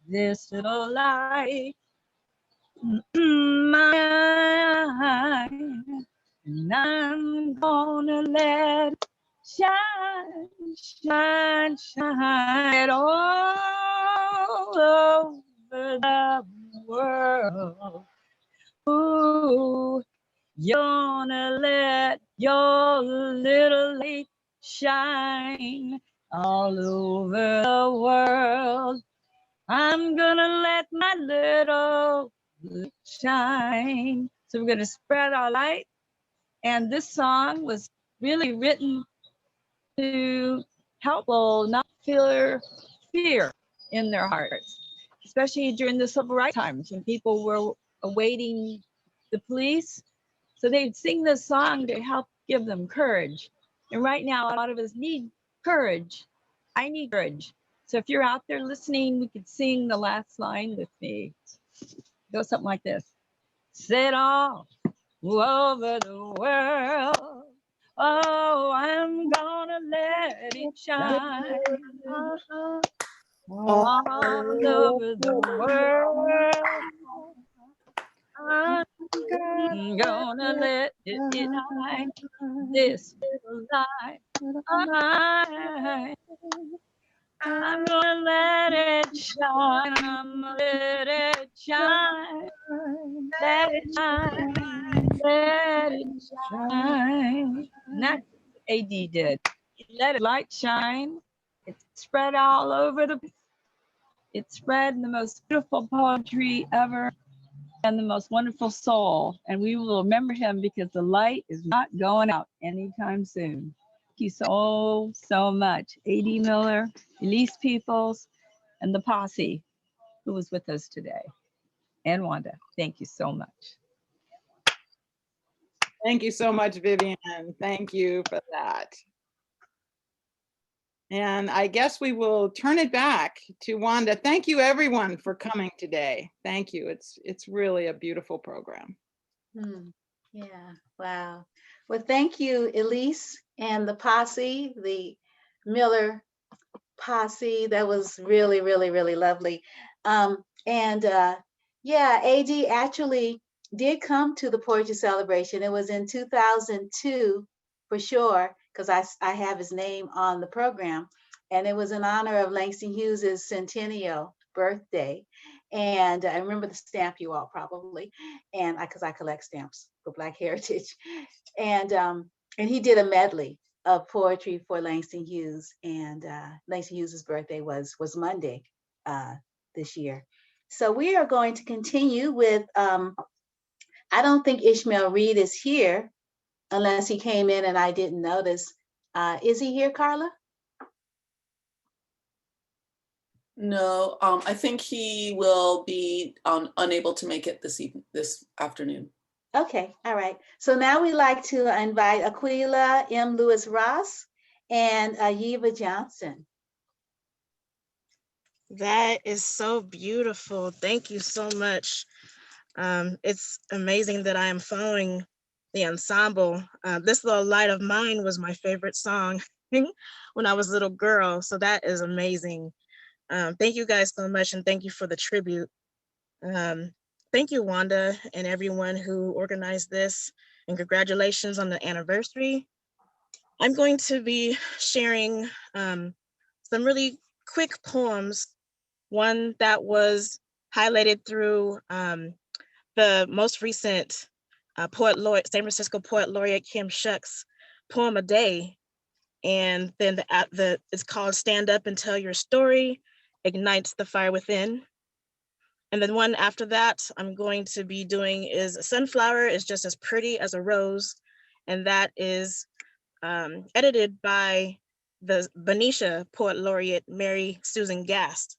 this little light, mine, and I'm gonna let it shine, shine, shine all over the world. Ooh, you're gonna let your little light shine all over the world. I'm gonna let my little light shine. So we're gonna spread our light. And this song was really written to help people not feel fear in their hearts, especially during the civil rights times when people were awaiting the police. So they'd sing this song to help give them courage. And right now, a lot of us need courage. I need courage. So if you're out there listening, we could sing the last line with me. Go something like this. Sit all over the world. Oh, I'm gonna let it shine all over the world. I'm gonna let it shine, this little light. I'm gonna let it shine. I'm gonna let it shine. Let it shine. Let it shine. And that's what AD did. He let it light shine. It spread all over it spread the most beautiful poetry ever and the most wonderful soul. And we will remember him because the light is not going out anytime soon. Thank you so much. A.D. Miller, Elise Peoples, and the posse who was with us today. And Wanda, thank you so much. Thank you so much, Vivian. Thank you for that. And I guess we will turn it back to Wanda. Thank you everyone for coming today. Thank you. It's really a beautiful program. Yeah, wow. Well, thank you, Elise and the posse, the Miller posse. That was really, really, really lovely. Yeah, AD actually did come to the Poetry Celebration. It was in 2002 for sure, because I have his name on the program. And it was in honor of Langston Hughes's centennial birthday. And I remember the stamp, you all probably, and because I collect stamps for Black Heritage. And he did a medley of poetry for Langston Hughes, and Langston Hughes's birthday was Monday this year. So we are going to continue with, I don't think Ishmael Reed is here unless he came in and I didn't notice. Is he here, Karla? No, I think he will be unable to make it this afternoon. Okay, all right. So now we'd like to invite Aquila M. Lewis Ross and Yeva Johnson. That is so beautiful. Thank you so much. It's amazing that I am following the ensemble. This Little Light of Mine was my favorite song when I was a little girl. So that is amazing. Thank you guys so much, and thank you for the tribute. Thank you, Wanda, and everyone who organized this, and congratulations on the anniversary. I'm going to be sharing some really quick poems. One that was highlighted through the most recent San Francisco Poet Laureate Kim Shuck's poem a day. And then it's called Stand Up and Tell Your Story, Ignites the Fire Within. And then one after that I'm going to be doing is A Sunflower is Just as Pretty as a Rose. And that is edited by the Benicia Poet Laureate Mary Susan Gast.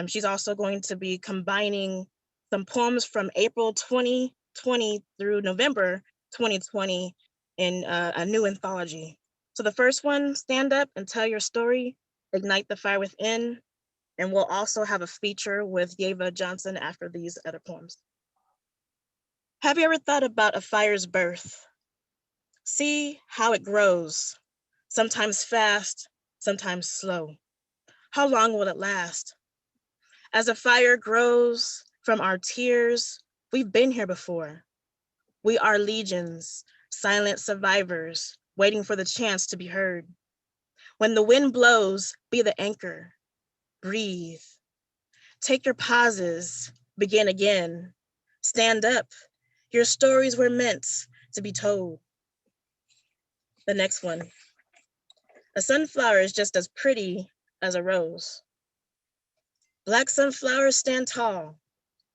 She's also going to be combining some poems from April 2020 through November 2020 in a new anthology. So the first one, Stand Up and Tell Your Story, Ignite the Fire Within. And we'll also have a feature with Yeva Johnson after these other poems. Have you ever thought about a fire's birth? See how it grows, sometimes fast, sometimes slow. How long will it last? As a fire grows from our tears, we've been here before. We are legions, silent survivors, waiting for the chance to be heard. When the wind blows, be the anchor, breathe. Take your pauses, begin again. Stand up, your stories were meant to be told. The next one. A sunflower is just as pretty as a rose. Black sunflowers stand tall.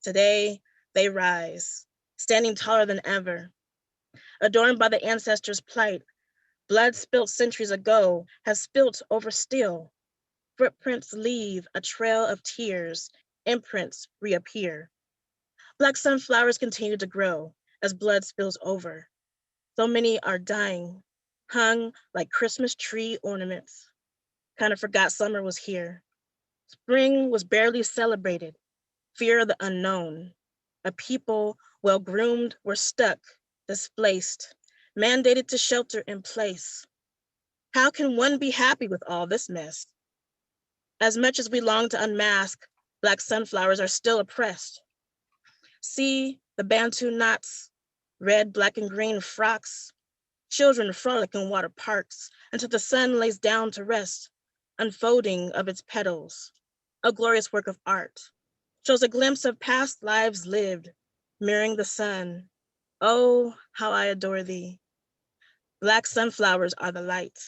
Today, they rise, standing taller than ever. Adorned by the ancestors' plight, blood spilt centuries ago has spilt over still. Footprints leave a trail of tears, imprints reappear. Black sunflowers continue to grow as blood spills over. So many are dying, hung like Christmas tree ornaments. Kind of forgot summer was here. Spring was barely celebrated. Fear of the unknown. A people well-groomed were stuck, displaced, mandated to shelter in place. How can one be happy with all this mess? As much as we long to unmask, Black sunflowers are still oppressed. See the Bantu knots, red, black, and green frocks. Children frolic in water parks until the sun lays down to rest, unfolding of its petals. A glorious work of art, shows a glimpse of past lives lived, mirroring the sun. Oh, how I adore thee. Black sunflowers are the light.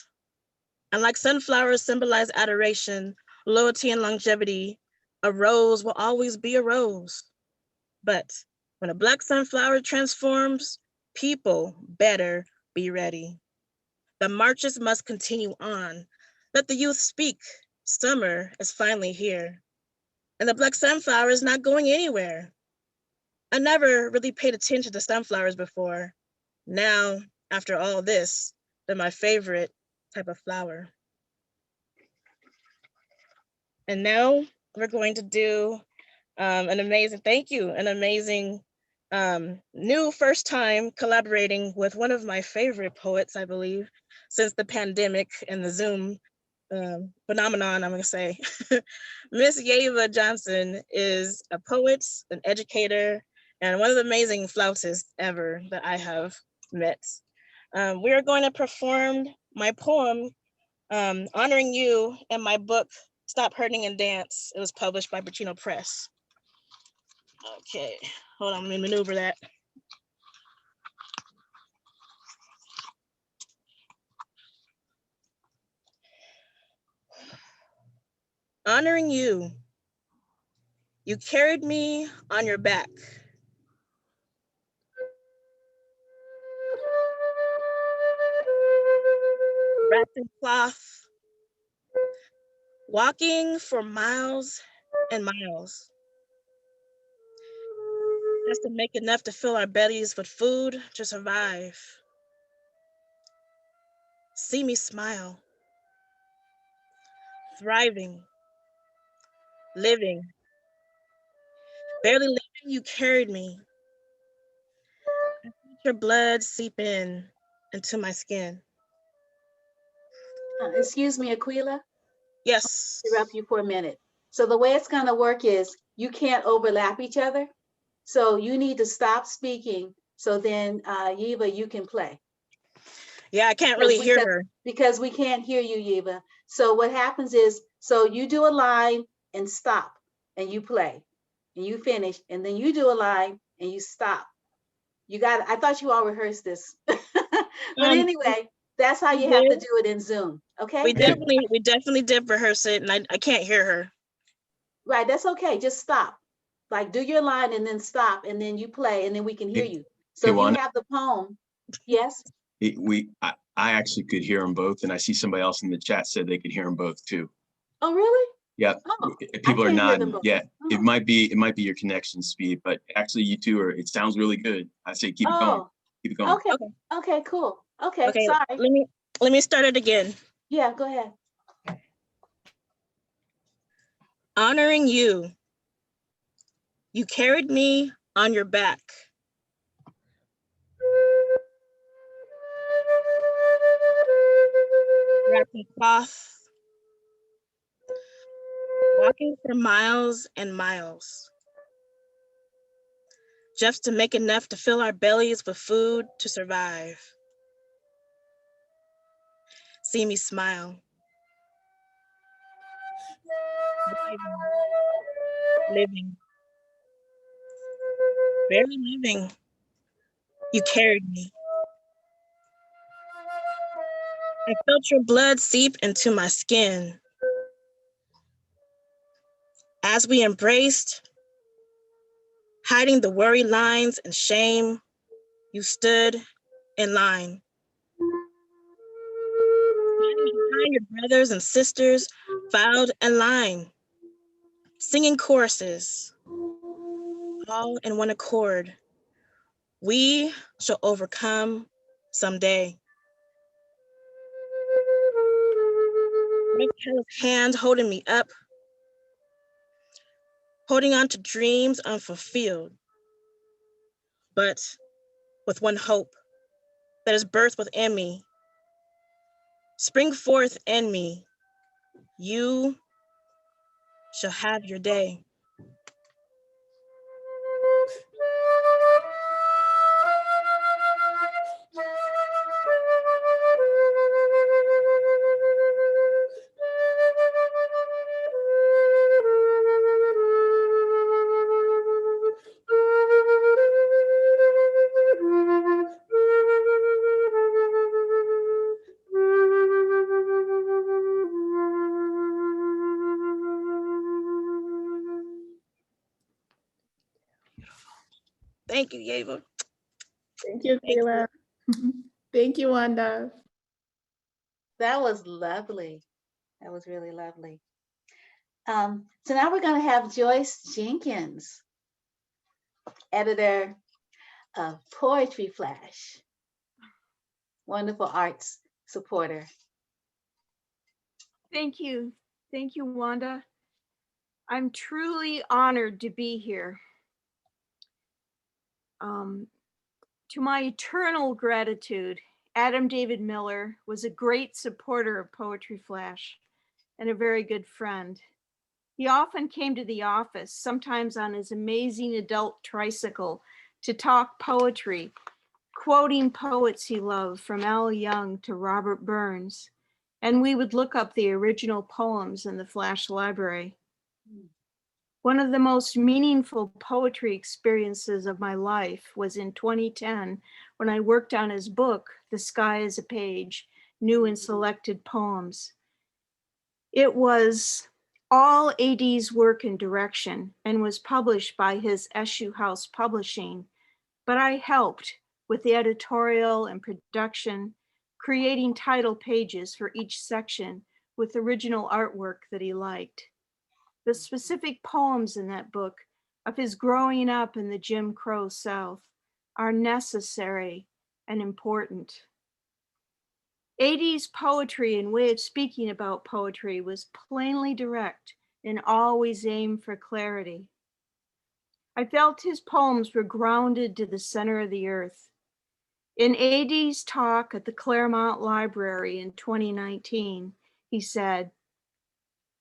And like sunflowers symbolize adoration, loyalty, and longevity, a rose will always be a rose. But when a Black sunflower transforms, people better be ready. The marches must continue on. Let the youth speak. Summer is finally here. And the Black sunflower is not going anywhere. I never really paid attention to sunflowers before. Now, after all this, they're my favorite type of flower. And now we're going to do an amazing new first time collaborating with one of my favorite poets, I believe, since the pandemic and the Zoom phenomenon, I'm gonna say. Miss Yeva Johnson is a poet, an educator, and one of the amazing flautists ever that I have met. We are going to perform my poem, Honoring You, in my book, Stop Hurting and Dance. It was published by Bacino Press. Okay, hold on, let me maneuver that. Honoring you. You carried me on your back. Wrapped in cloth, walking for miles and miles, just to make enough to fill our bellies with food to survive. See me smile, thriving, living, barely living, you carried me. I felt your blood seep into my skin. Excuse me, Aquila. Yes. I'll interrupt you for a minute. So the way it's going to work is you can't overlap each other. So you need to stop speaking. So then, Yeva, you can play. Yeah, I can't really hear her. Because we can't hear you, Yeva. So what happens is, so you do a line and stop, and you play, and you finish, and then you do a line and you stop. I thought you all rehearsed this. But anyway, that's how you we have to did. do it in Zoom, okay? We definitely did rehearse it, and I can't hear her. Right, that's okay. Just stop. Like do your line and then stop, and then you play, and then we can hear you. So Hey, if you Wanda. have the poem, yes? I actually could hear them both, and I see somebody else in the chat said they could hear them both too. Oh, really? Yeah, Oh, people are can't hear them nodding. both. Yeah, Oh. it might be your connection speed, but actually you two it sounds really good. I say keep it going. Keep it going. Okay. Okay, cool. Okay, Okay, sorry. let me start it again. Yeah, go ahead. Honoring you. You carried me on your back. Wrapped in cloth. Walking for miles and miles. Just to make enough to fill our bellies with food to survive. See me smile. Living. Barely living. You carried me. I felt your blood seep into my skin. As we embraced, hiding the worry lines and shame, you stood in line. Standing behind your brothers and sisters, filed in line, singing choruses, all in one accord. We shall overcome someday. Hands holding me up, holding on to dreams unfulfilled, but with one hope that is birthed within me. Spring forth in me. You shall have your day. Thank you, Yeva. Thank you, Kayla. Thank you, Wanda. That was lovely. That was really lovely. So now we're going to have Joyce Jenkins, editor of Poetry Flash, wonderful arts supporter. Thank you. Thank you, Wanda. I'm truly honored to be here. To my eternal gratitude, Adam David Miller was a great supporter of Poetry Flash and a very good friend. He often came to the office, sometimes on his amazing adult tricycle, to talk poetry, quoting poets he loved from Al Young to Robert Burns. And we would look up the original poems in the Flash Library. One of the most meaningful poetry experiences of my life was in 2010 when I worked on his book, The Sky is a Page, New and Selected Poems. It was all AD's work and direction and was published by his Eshoo House Publishing, but I helped with the editorial and production, creating title pages for each section with original artwork that he liked. The specific poems in that book of his growing up in the Jim Crow South are necessary and important. AD's poetry and way of speaking about poetry was plainly direct and always aimed for clarity. I felt his poems were grounded to the center of the earth. In AD's talk at the Claremont Library in 2019, he said,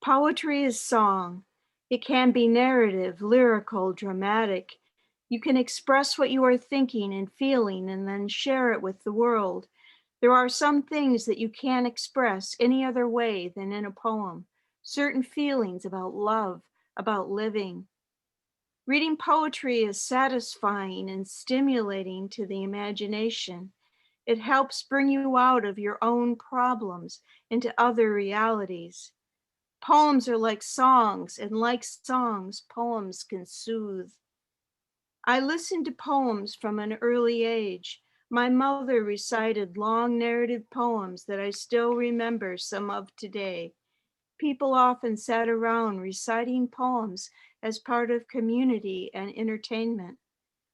"Poetry is song. It can be narrative, lyrical, dramatic. You can express what you are thinking and feeling and then share it with the world. There are some things that you can't express any other way than in a poem, certain feelings about love, about living. Reading poetry is satisfying and stimulating to the imagination. It helps bring you out of your own problems into other realities. Poems are like songs, and like songs, poems can soothe. I listened to poems from an early age. My mother recited long narrative poems that I still remember some of today. People often sat around reciting poems as part of community and entertainment.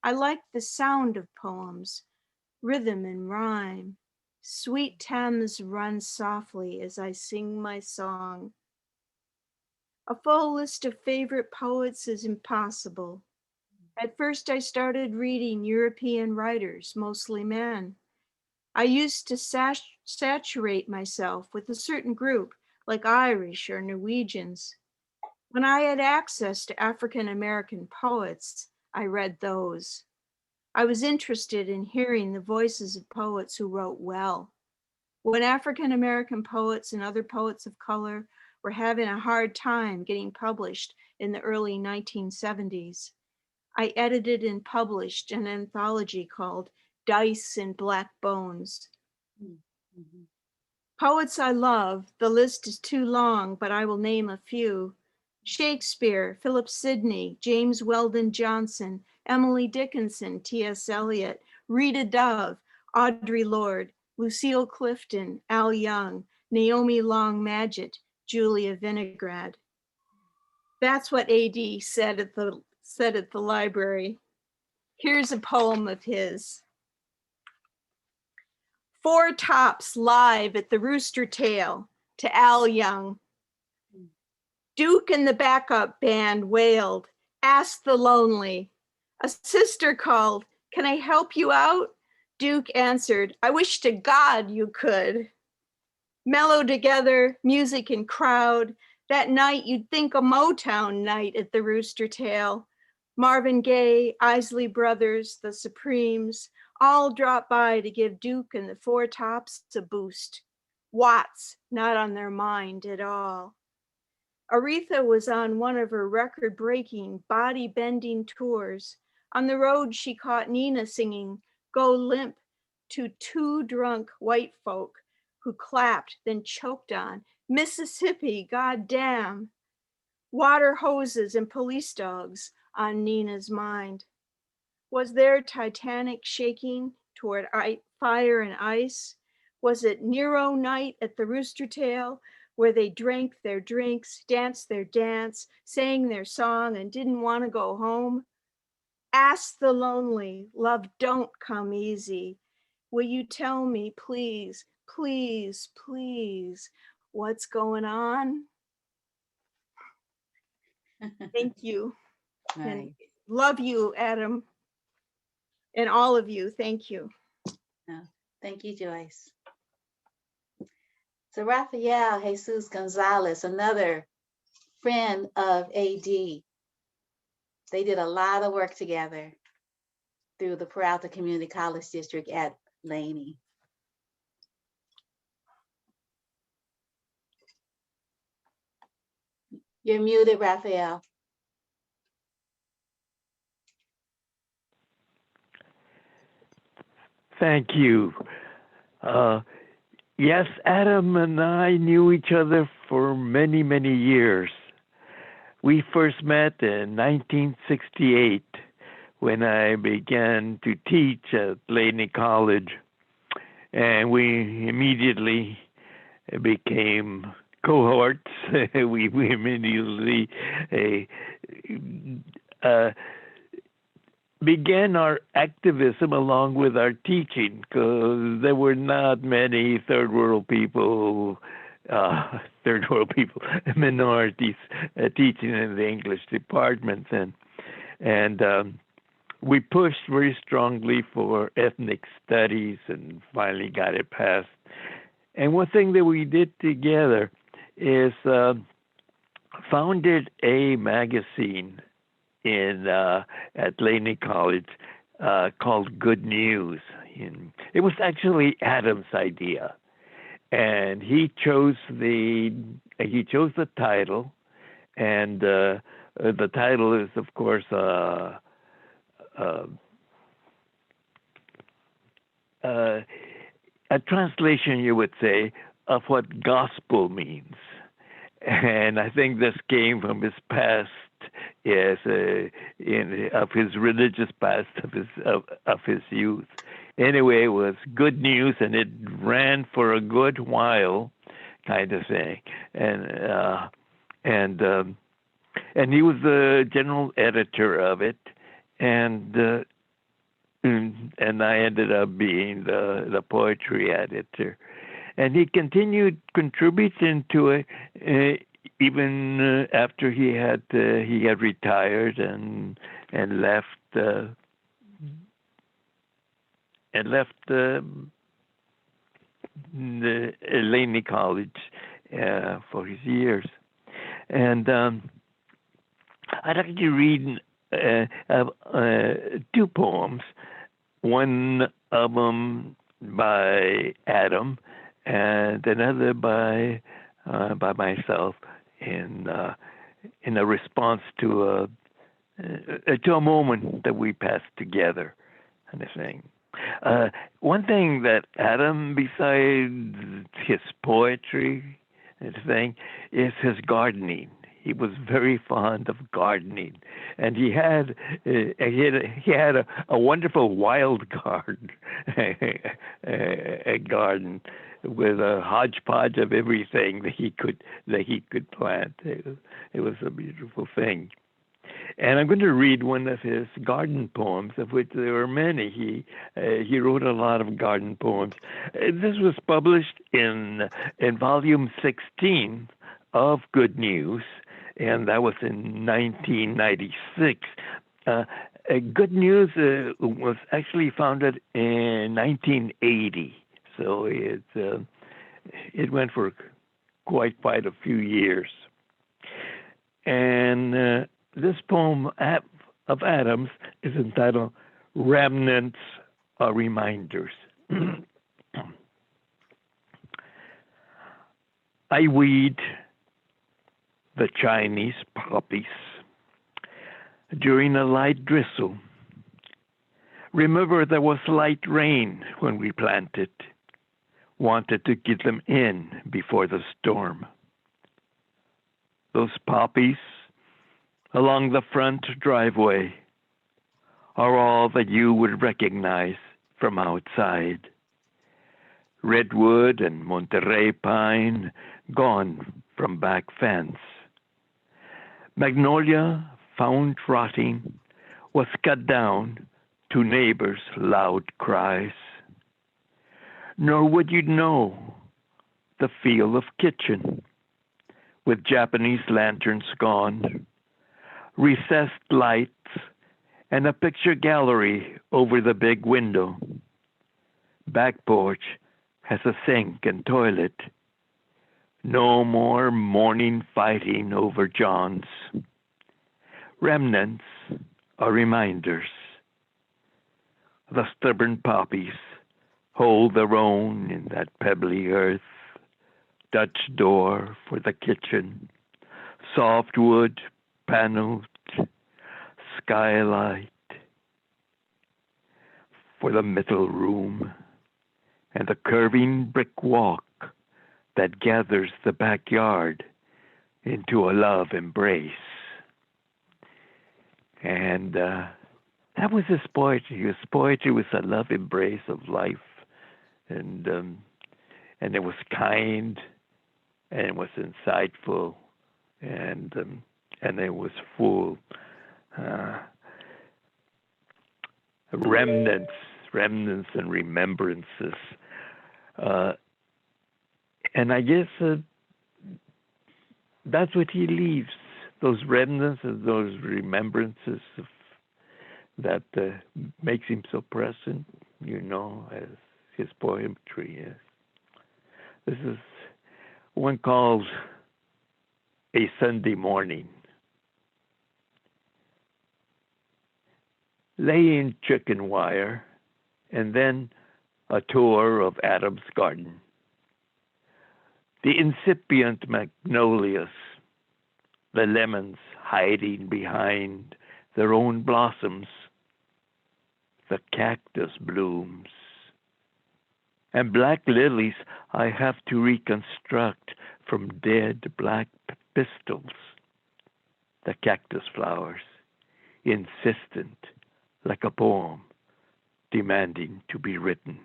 I liked the sound of poems, rhythm and rhyme. Sweet Thames runs softly as I sing my song. A full list of favorite poets is impossible. At first, I started reading European writers, mostly men. I used to saturate myself with a certain group, like Irish or Norwegians. When I had access to African American poets, I read those. I was interested in hearing the voices of poets who wrote well. When African American poets and other poets of color were having a hard time getting published in the early 1970s, I edited and published an anthology called Dice and Black Bones. Poets I love, the list is too long, but I will name a few. Shakespeare, Philip Sidney, James Weldon Johnson, Emily Dickinson, T.S. Eliot, Rita Dove, Audre Lorde, Lucille Clifton, Al Young, Naomi Long Madgett, Julia Vinograd. That's what AD said at the library. Here's a poem of his. Four Tops live at the Rooster Tail to Al Young. Duke and the backup band wailed, Ask the Lonely. A sister called, Can I help you out? Duke answered, I wish to God you could. Mellow together, music and crowd. That night you'd think a Motown night at the Rooster Tail. Marvin Gaye, Isley Brothers, the Supremes, all dropped by to give Duke and the Four Tops a boost. Watts, not on their mind at all. Aretha was on one of her record-breaking, body-bending tours. On the road, she caught Nina singing Go Limp to two drunk white folk who clapped, then choked on Mississippi, goddamn. Water hoses and police dogs on Nina's mind. Was there Titanic shaking toward fire and ice? Was it Nero night at the Rooster Tail, where they drank their drinks, danced their dance, sang their song, and didn't want to go home? Ask the lonely, love don't come easy. Will you tell me, please, please, please, what's going on? Thank you. Nice. And love you, Adam. And all of you, thank you. Oh, thank you, Joyce. So Rafael Jesus Gonzalez, another friend of AD. They did a lot of work together through the Peralta Community College District at Laney. You're muted, Rafael. Thank you. Yes, Adam and I knew each other for many, many years. We first met in 1968 when I began to teach at Laney College, and we immediately became cohorts. we immediately began our activism along with our teaching, because there were not many third world people, minorities teaching in the English departments, and we pushed very strongly for ethnic studies and finally got it passed. And one thing that we did together is founded a magazine at Laney College called Good News. And it was actually Adam's idea, and he chose the title, and the title is, of course, a translation, you would say, of what gospel means. And I think this came from his past, of his religious past, of his youth. Anyway, it was good news, and it ran for a good while, kind of thing. And he was the general editor of it, and I ended up being the poetry editor. And he continued contributing to it even after he had retired and left the Laney College for his years. And I'd like to read two poems. One of them by Adam, and another by myself in a response to a moment that we passed together, kind of thing. One thing that Adam, besides his poetry and thing, is his gardening. He was very fond of gardening, and he had a wonderful wild garden, a garden with a hodgepodge of everything that he could plant. It was a beautiful thing. And I'm going to read one of his garden poems, of which there were many. He wrote a lot of garden poems. This was published in volume 16 of Good News, and that was in 1996. Good News was actually founded in 1980, so it went for quite a few years. And this poem of Adam's is entitled "Remnants are Reminders." I weed the Chinese poppies during a light drizzle. Remember, there was light rain when we planted. Wanted to get them in before the storm. Those poppies along the front driveway are all that you would recognize from outside. Redwood and Monterey pine gone from back fence. Magnolia, found rotting, was cut down to neighbors' loud cries. Nor would you know the feel of kitchen, with Japanese lanterns gone, recessed lights, and a picture gallery over the big window. Back porch has a sink and toilet. No more morning fighting over Johns. Remnants are reminders. The stubborn poppies hold their own in that pebbly earth. Dutch door for the kitchen, soft wood paneled, skylight for the middle room, and the curving brick walk that gathers the backyard into a love embrace. And that was his poetry. His poetry was a love embrace of life, and it was kind, and it was insightful, and it was full. Remnants and remembrances. And I guess that's what he leaves, those remnants and those remembrances that makes him so present, as his poetry is. This is one called A Sunday Morning. Laying chicken wire, and then a tour of Adam's garden. The incipient magnolias, the lemons hiding behind their own blossoms, the cactus blooms, and black lilies I have to reconstruct from dead black pistils, the cactus flowers, insistent like a poem, demanding to be written.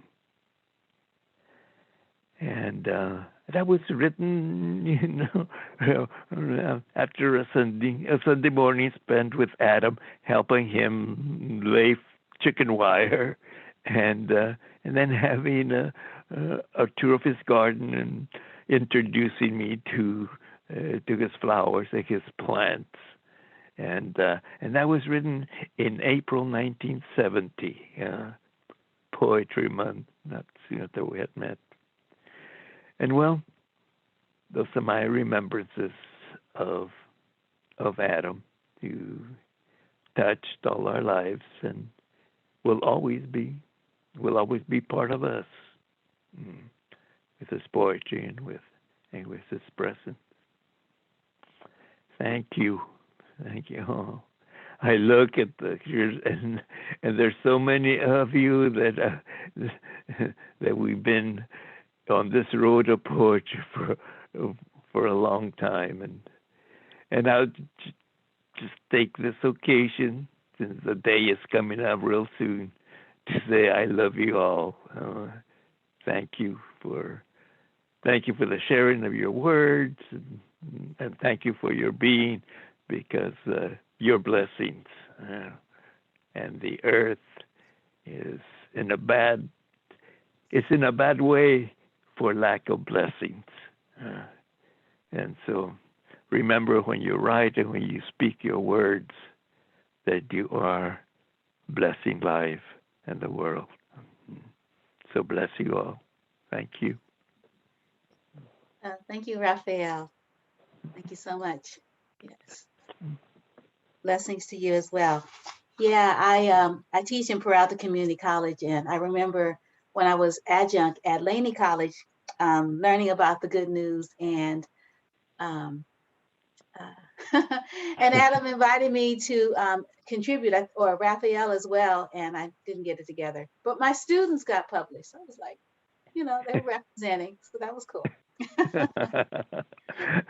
And that was written, after a Sunday morning spent with Adam, helping him lay chicken wire, and then having a tour of his garden and introducing me to his flowers and his plants. And that was written in April 1970, Poetry Month. That's that we had met. And well, those are my remembrances of Adam, who touched all our lives and will always be part of us, with his poetry and with his presence. Thank you. Oh, I look at the pictures, and there's so many of you that we've been on this road of poetry for a long time, and I'll just take this occasion, since the day is coming up real soon, to say I love you all. Thank you for the sharing of your words, and thank you for your being, because your blessings, and the earth is in a bad way for lack of blessings. And so remember, when you write and when you speak your words, that you are blessing life and the world. So bless you all. Thank you. Thank you, Raphael. Thank you so much. Yes. Blessings to you as well. Yeah, I teach in Peralta Community College, and I remember when I was adjunct at Laney College, learning about the good news, and and Adam invited me to contribute, or Raphael as well, and I didn't get it together. But my students got published. So I was like, they were representing, so that was cool.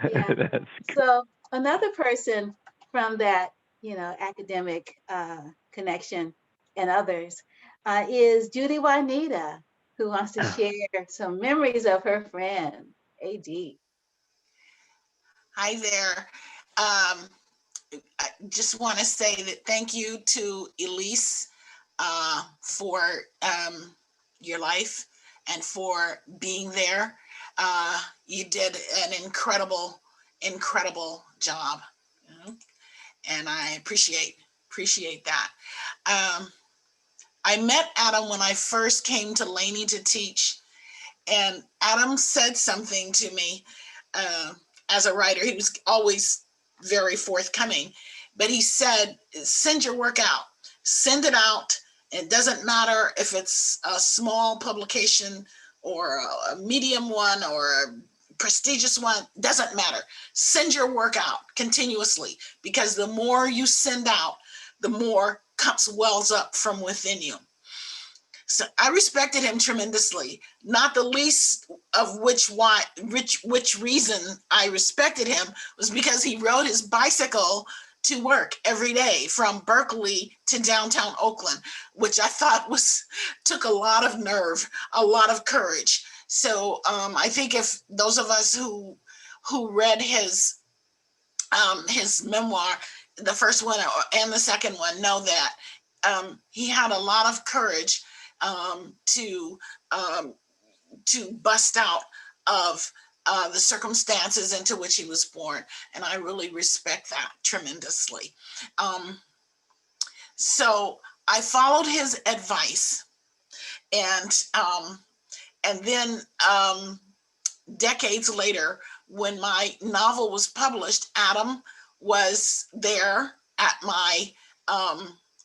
Yeah. So another person from that, academic connection and others is Judy Juanita, who wants to share some memories of her friend, AD. Hi there. I just want to say that thank you to Elise for your life and for being there. You did an incredible job, and I appreciate that. I met Adam when I first came to Laney to teach, and Adam said something to me. As a writer, he was always very forthcoming, but he said, send your work out, send it out. It doesn't matter if it's a small publication or a medium one or a prestigious one, doesn't matter. Send your work out continuously, because the more you send out, the more wells up from within you. So I respected him tremendously, not the least of which reason I respected him was because he rode his bicycle to work every day from Berkeley to downtown Oakland, which I thought took a lot of nerve, a lot of courage. So I think if those of us who read his memoir, the first one and the second one, know that he had a lot of courage to bust out of the circumstances into which he was born. And I really respect that tremendously. So I followed his advice, and then decades later, when my novel was published, Adam was there at my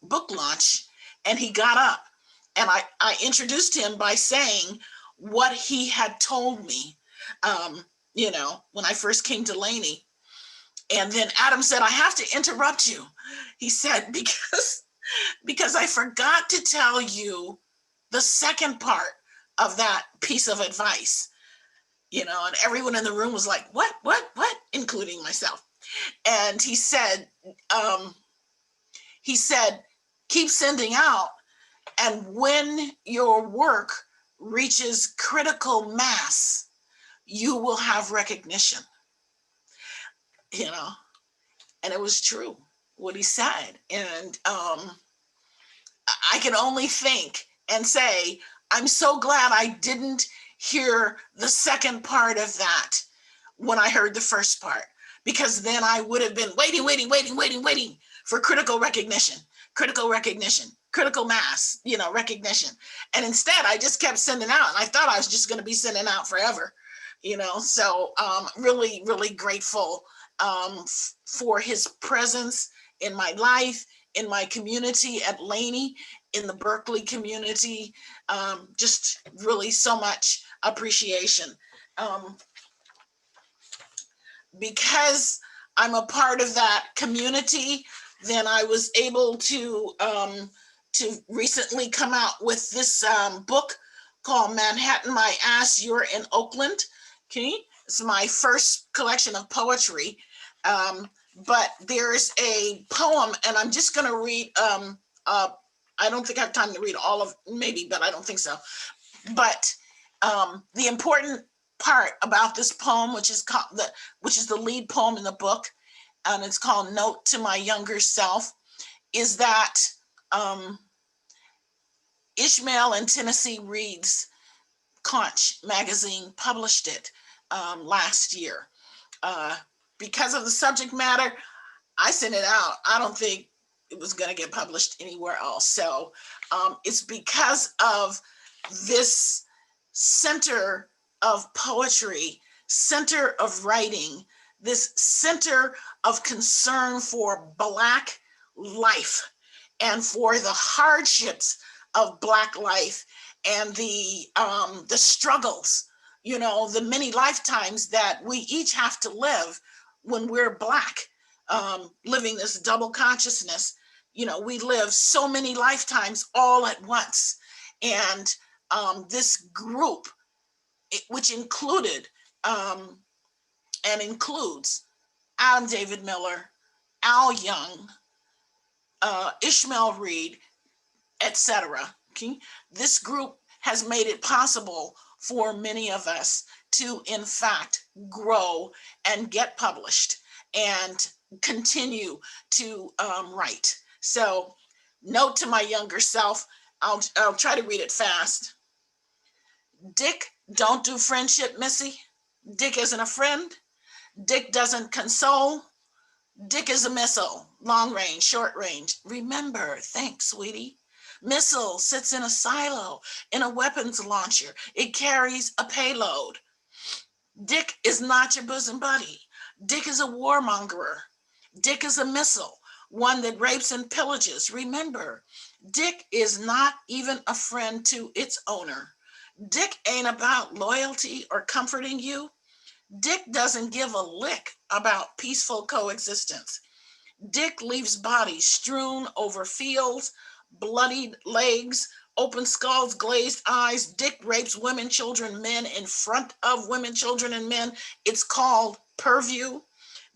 book launch, and he got up, and I introduced him by saying what he had told me, when I first came to Laney. And then Adam said, I have to interrupt you. He said, because I forgot to tell you the second part of that piece of advice, and everyone in the room was like, what, including myself. And he said, keep sending out. And when your work reaches critical mass, you will have recognition, and it was true what he said. And I can only think and say, I'm so glad I didn't hear the second part of that when I heard the first part, because then I would have been waiting for critical recognition, critical mass, recognition. And instead I just kept sending out, and I thought I was just going to be sending out forever, so really, really grateful for his presence in my life, in my community at Laney, in the Berkeley community. Just really so much appreciation. Because I'm a part of that community, then I was able to recently come out with this book called Manhattan My Ass, You're in Oakland. Okay, it's my first collection of poetry. But there's a poem, and I'm just going to read, I don't think I have time to read all of, maybe, but I don't think so. But the important part about this poem, which is the lead poem in the book, and it's called Note to My Younger Self, is that Ishmael and Tennessee Reed's Conch magazine published it last year. Because of the subject matter, I sent it out. I don't think it was going to get published anywhere else. So it's because of this center of poetry, center of writing, this center of concern for Black life and for the hardships of Black life and the struggles, the many lifetimes that we each have to live when we're Black, living this double consciousness. We live so many lifetimes all at once. And this group, which included and includes Adam David Miller, Al Young, Ishmael Reed, etc. Okay? This group has made it possible for many of us to, in fact, grow and get published and continue to write. So, note to my younger self, I'll try to read it fast. Dick, don't do friendship, Missy. Dick isn't a friend. Dick doesn't console. Dick is a missile, long range, short range. Remember, thanks, sweetie. Missile sits in a silo in a weapons launcher. It carries a payload. Dick is not your bosom buddy. Dick is a warmongerer. Dick is a missile, one that rapes and pillages. Remember, Dick is not even a friend to its owner. Dick ain't about loyalty or comforting you. Dick doesn't give a lick about peaceful coexistence. Dick leaves bodies strewn over fields, bloodied legs, open skulls, glazed eyes. Dick rapes women, children, men in front of women, children, and men. It's called purview.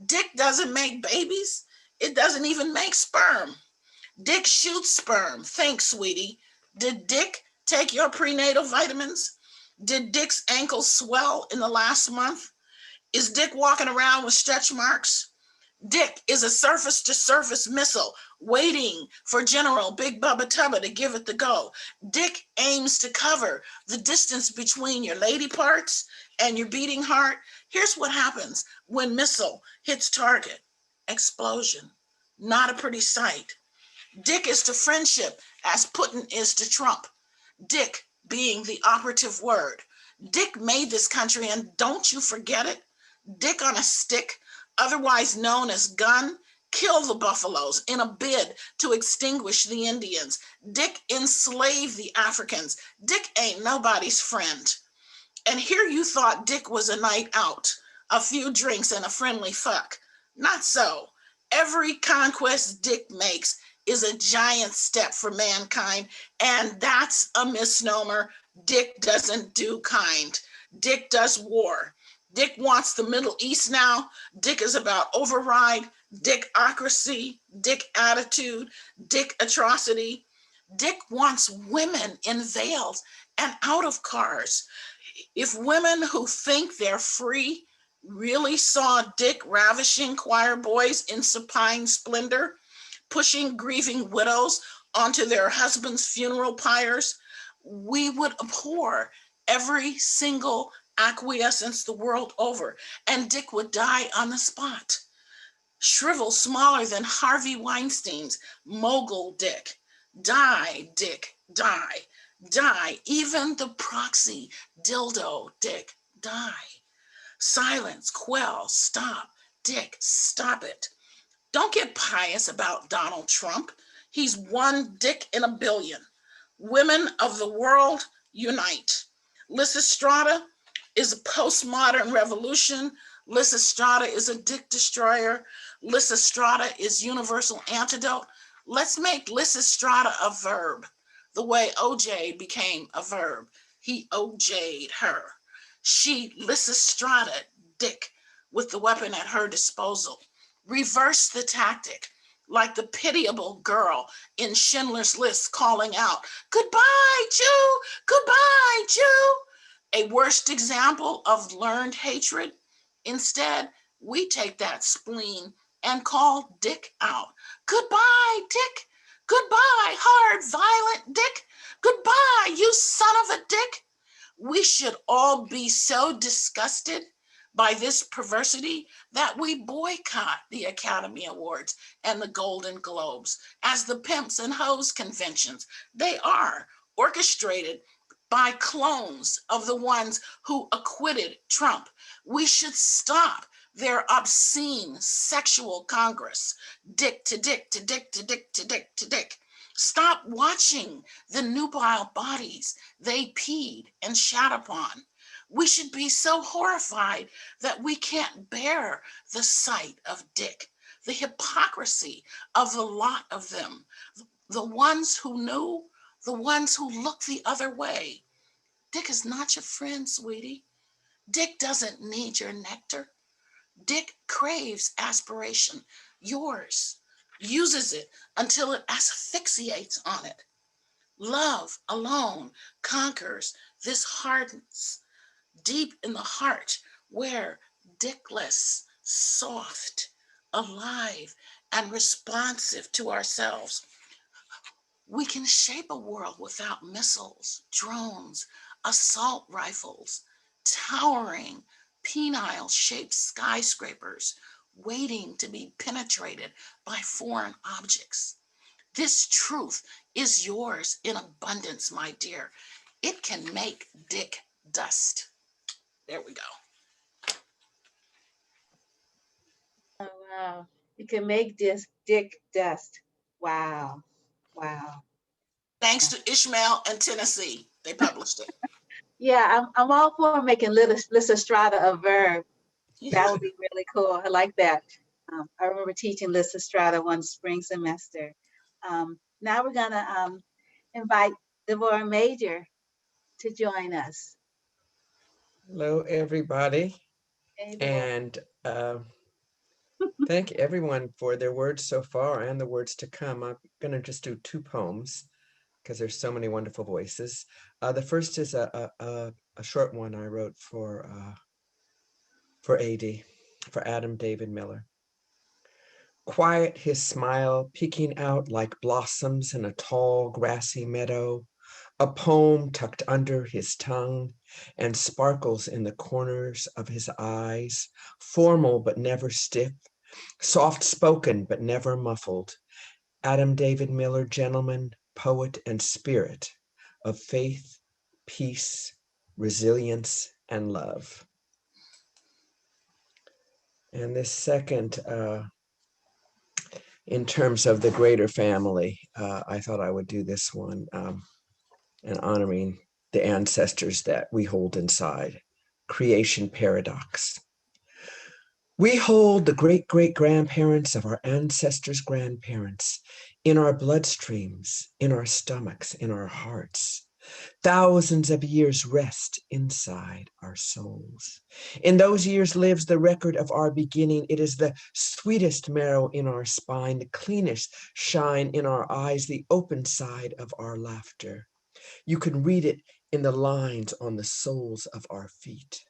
Dick doesn't make babies. It doesn't even make sperm. Dick shoots sperm. Thanks, sweetie. Did Dick take your prenatal vitamins? Did Dick's ankles swell in the last month? Is Dick walking around with stretch marks? Dick is a surface-to-surface missile waiting for General Big Bubba Tubba to give it the go. Dick aims to cover the distance between your lady parts and your beating heart. Here's what happens when missile hits target. Explosion. Not a pretty sight. Dick is to friendship as Putin is to Trump. Dick being the operative word. Dick made this country, and don't you forget it. Dick on a stick, otherwise known as gun, killed the buffaloes in a bid to extinguish the Indians. Dick enslaved the Africans. Dick ain't nobody's friend. And here you thought Dick was a night out, a few drinks and a friendly fuck. Not so. Every conquest Dick makes is a giant step for mankind, and that's a misnomer. Dick doesn't do kind. Dick does war. Dick wants the Middle East now. Dick is about override, Dickocracy, Dick attitude, Dick atrocity. Dick wants women in veils and out of cars. If women who think they're free really saw Dick ravishing choir boys in supine splendor, pushing grieving widows onto their husbands' funeral pyres, we would abhor every single acquiescence the world over, and Dick would die on the spot. Shrivel smaller than Harvey Weinstein's mogul Dick. Die, Dick, die, die. Even the proxy dildo Dick, die. Silence, quell, stop. Dick, stop it. Don't get pious about Donald Trump. He's one Dick in a billion. Women of the world, unite. Lysistrata is a postmodern revolution. Lysistrata is a Dick destroyer. Lysistrata is universal antidote. Let's make Lysistrata a verb, the way OJ became a verb. He OJ'd her. She Lysistrata Dick with the weapon at her disposal. Reverse the tactic, like the pitiable girl in Schindler's List calling out, "Goodbye, Jew, goodbye, Jew." A worst example of learned hatred. Instead, we take that spleen and call Dick out. Goodbye, Dick. Goodbye, hard, violent Dick. Goodbye, you son of a Dick. We should all be so disgusted by this perversity that we boycott the Academy Awards and the Golden Globes as the pimps and hoes conventions. They are orchestrated by clones of the ones who acquitted Trump. We should stop their obscene sexual congress. Dick to Dick to Dick to Dick to Dick to Dick. Stop watching the nubile bodies they peed and shat upon. We should be so horrified that we can't bear the sight of Dick, the hypocrisy of the lot of them, the ones who knew, the ones who looked the other way. Dick is not your friend, sweetie. Dick doesn't need your nectar. Dick craves aspiration, yours, uses it until it asphyxiates on it. Love alone conquers this hardness deep in the heart where Dickless, soft, alive, and responsive to ourselves. We can shape a world without missiles, drones, assault rifles, towering, penile-shaped skyscrapers waiting to be penetrated by foreign objects. This truth is yours in abundance, my dear. It can make Dick dust. There we go. Oh, wow. You can make this Dick dust. Wow. Wow. Thanks to Ishmael and Tennessee. They published it. Yeah, I'm all for making Lysistrata a verb. That would be really cool. I like that. I remember teaching Lysistrata one spring semester. Now we're gonna invite Devorah Major to join us. Hello, everybody. Hey, And thank everyone for their words so far and the words to come. I'm going to just do two poems because there's so many wonderful voices. The first is a short one I wrote for AD, for Adam David Miller. Quiet his smile peeking out like blossoms in a tall grassy meadow, a poem tucked under his tongue and sparkles in the corners of his eyes, formal but never stiff, soft-spoken but never muffled. Adam David Miller, gentleman, poet, and spirit of faith, peace, resilience, and love. And this second, in terms of the greater family, I thought I would do this one and honoring the ancestors that we hold inside. Creation paradox. We hold the great-great-grandparents of our ancestors' grandparents in our bloodstreams, in our stomachs, in our hearts. Thousands of years rest inside our souls. In those years lives the record of our beginning. It is the sweetest marrow in our spine, the cleanest shine in our eyes, the open side of our laughter. You can read it in the lines on the soles of our feet.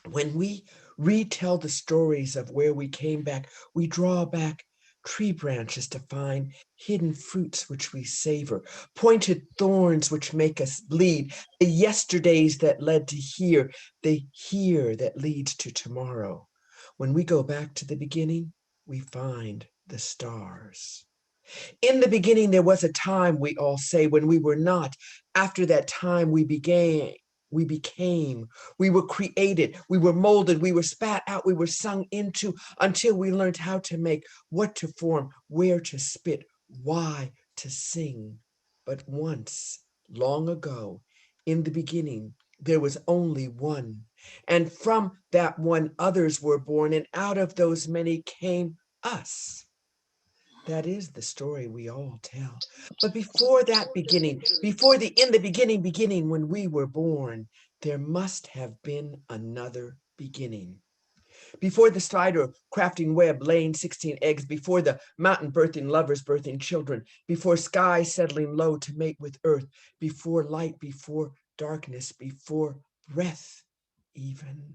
When we retell the stories of where we came back, we draw back tree branches to find hidden fruits which we savor, pointed thorns which make us bleed, the yesterdays that led to here, the here that leads to tomorrow. When we go back to the beginning, we find the stars. In the beginning, there was a time, we all say, when we were not. After that time, we became, we were created, we were molded, we were spat out, we were sung into until we learned how to make, what to form, where to spit, why to sing. But once, long ago, in the beginning, there was only one. And from that one, others were born, and out of those many came us. That is the story we all tell. But before that beginning, before the in the beginning when we were born, there must have been another beginning. Before the spider crafting web, laying 16 eggs, before the mountain birthing lovers, birthing children, before sky settling low to mate with earth, before light, before darkness, before breath even.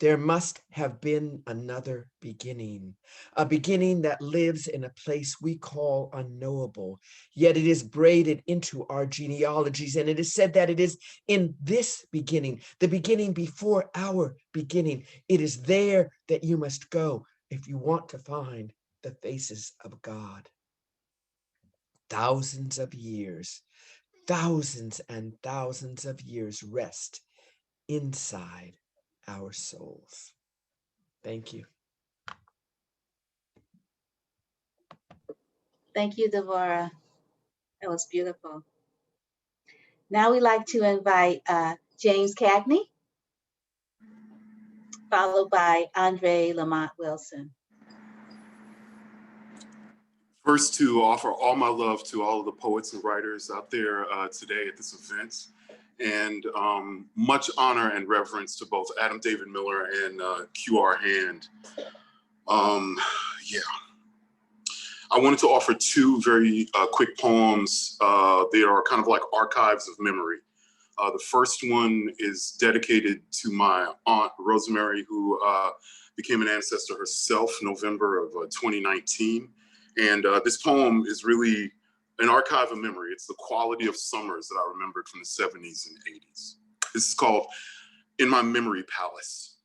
There must have been another beginning, a beginning that lives in a place we call unknowable, yet it is braided into our genealogies, and it is said that it is in this beginning, the beginning before our beginning. It is there that you must go if you want to find the faces of God. Thousands of years, thousands and thousands of years rest inside our souls. Thank you. Thank you, Devorah. That was beautiful. Now we'd like to invite James Cagney, followed by Andre Lamont Wilson. First, to offer all my love to all of the poets and writers out there today at this event, and much honor and reverence to both Adam David Miller and QR Hand. Yeah. I wanted to offer two very quick poems. They are kind of like archives of memory. The first one is dedicated to my aunt, Rosemary, who became an ancestor herself, November of 2019. And this poem is really an archive of memory. It's the quality of summers that I remembered from the 70s and 80s. This is called In My Memory Palace.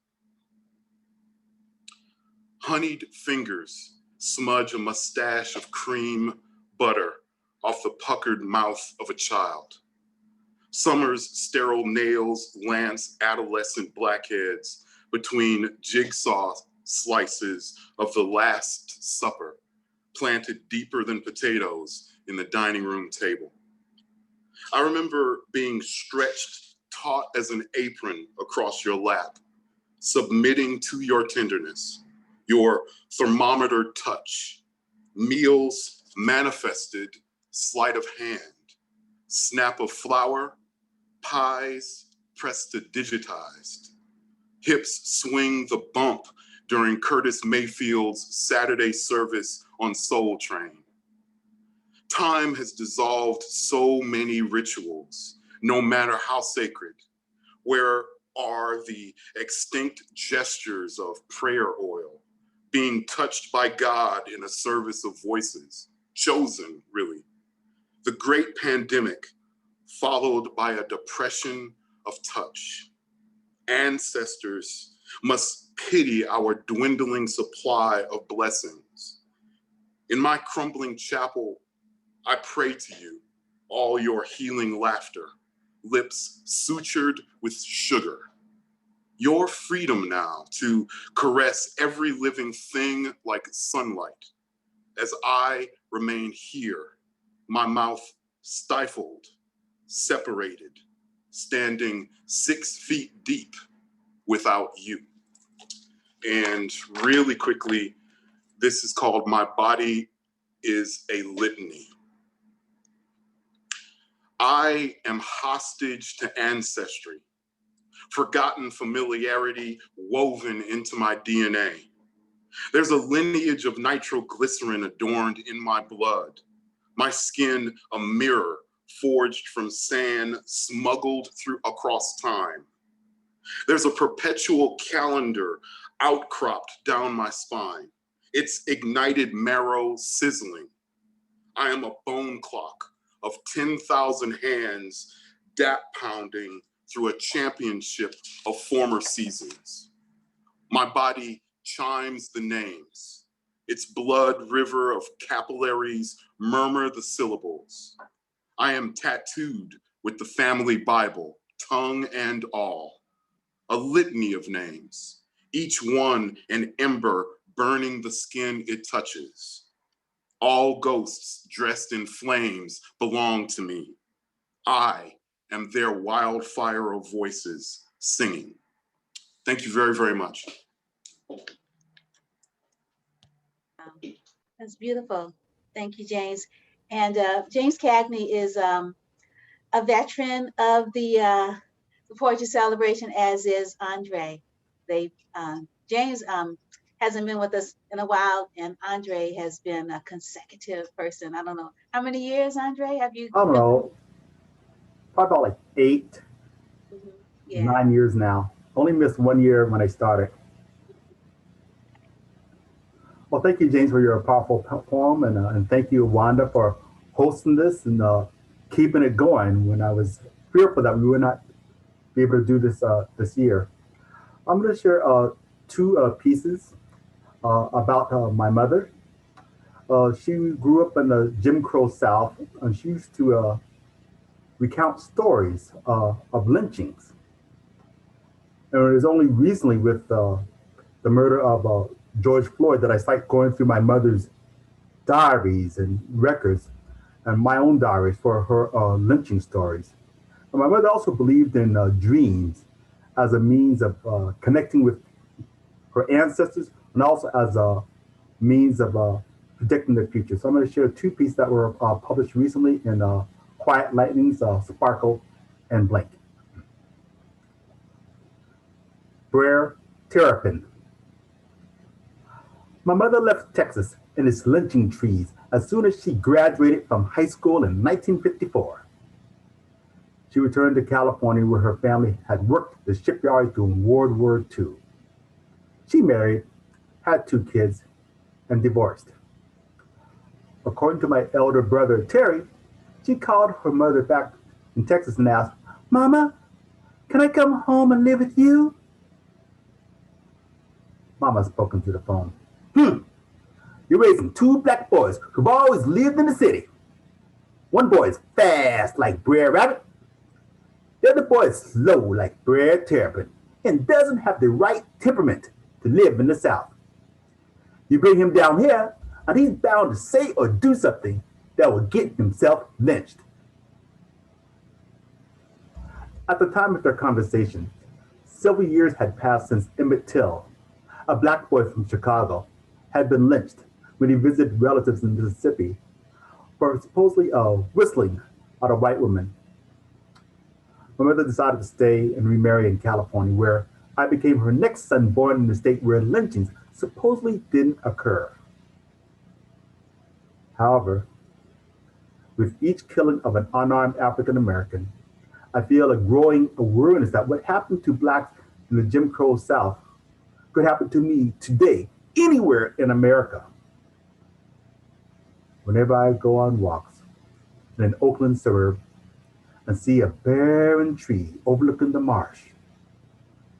Honeyed fingers smudge a mustache of cream butter off the puckered mouth of a child. Summer's sterile nails lance adolescent blackheads between jigsaw slices of the Last Supper, planted deeper than potatoes in the dining room table. I remember being stretched taut as an apron across your lap, submitting to your tenderness, your thermometer touch, meals manifested, sleight of hand, snap of flour, pies prestidigitized, hips swing the bump during Curtis Mayfield's Saturday service on Soul Train. Time has dissolved so many rituals, no matter how sacred. Where are the extinct gestures of prayer oil, being touched by God in a service of voices, chosen, really? The great pandemic, followed by a depression of touch. Ancestors must pity our dwindling supply of blessings. In my crumbling chapel, I pray to you, all your healing laughter, lips sutured with sugar. Your freedom now to caress every living thing like sunlight, as I remain here, my mouth stifled, separated, standing 6 feet deep without you. And really quickly, this is called My Body is a Litany. I am hostage to ancestry, forgotten familiarity woven into my DNA. There's a lineage of nitroglycerin adorned in my blood, my skin a mirror forged from sand smuggled through across time. There's a perpetual calendar outcropped down my spine, its ignited marrow sizzling. I am a bone clock of 10,000 hands dap pounding through a championship of former seasons. My body chimes the names. Its blood river of capillaries murmur the syllables. I am tattooed with the family Bible, tongue and all. A litany of names, each one an ember burning the skin it touches. All ghosts dressed in flames belong to me. I am their wildfire of voices singing. Thank you very, very much. That's beautiful. Thank you, James. And James Cagney is a veteran of the poetry celebration, as is Andre. James hasn't been with us in a while, and Andre has been a consecutive person. I don't know how many years, Andre, have you? I don't know, probably about like 8, 9 years now. Only missed 1 year when I started. Well, thank you, James, for your powerful poem, and thank you, Wanda, for hosting this and keeping it going when I was fearful that we would not be able to do this this year. I'm going to share 2 pieces about my mother. She grew up in the Jim Crow South, and she used to recount stories of lynchings. And it was only recently with the murder of George Floyd that I started going through my mother's diaries and records and my own diaries for her lynching stories. And my mother also believed in dreams as a means of connecting with her ancestors and also as a means of predicting the future. So I'm going to share 2 pieces that were published recently in Quiet Lightnings, Sparkle and Blink. Brer Terrapin. My mother left Texas in its lynching trees as soon as she graduated from high school in 1954. She returned to California where her family had worked the shipyards during World War II. She married, had 2 kids, and divorced. According to my elder brother, Terry, she called her mother back in Texas and asked, "Mama, can I come home and live with you?" Mama spoke into the phone. You're raising 2 black boys who've always lived in the city. One boy is fast like Brer Rabbit. The other boy is slow like Brer Terrapin and doesn't have the right temperament to live in the South. You bring him down here and he's bound to say or do something that will get himself lynched. At the time of their conversation, several years had passed since Emmett Till, a black boy from Chicago, had been lynched when he visited relatives in Mississippi for supposedly whistling at a white woman. My mother decided to stay and remarry in California, where I became her next son born in the state where lynchings supposedly didn't occur. However, with each killing of an unarmed African American, I feel a growing awareness that what happened to blacks in the Jim Crow South could happen to me today, anywhere in America. Whenever I go on walks in an Oakland suburb and see a barren tree overlooking the marsh,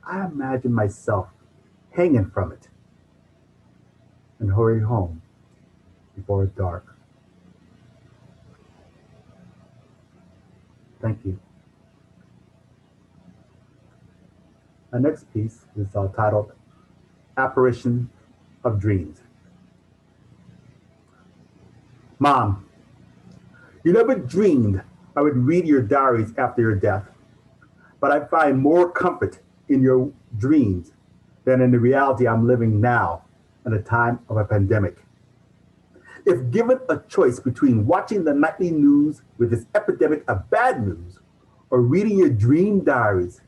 I imagine myself hanging from it and hurry home before it's dark. Thank you. Our next piece is titled Apparition of Dreams. Mom, you never dreamed I would read your diaries after your death, but I find more comfort in your dreams than in the reality I'm living now in a time of a pandemic. If given a choice between watching the nightly news with its epidemic of bad news or reading your dream diaries,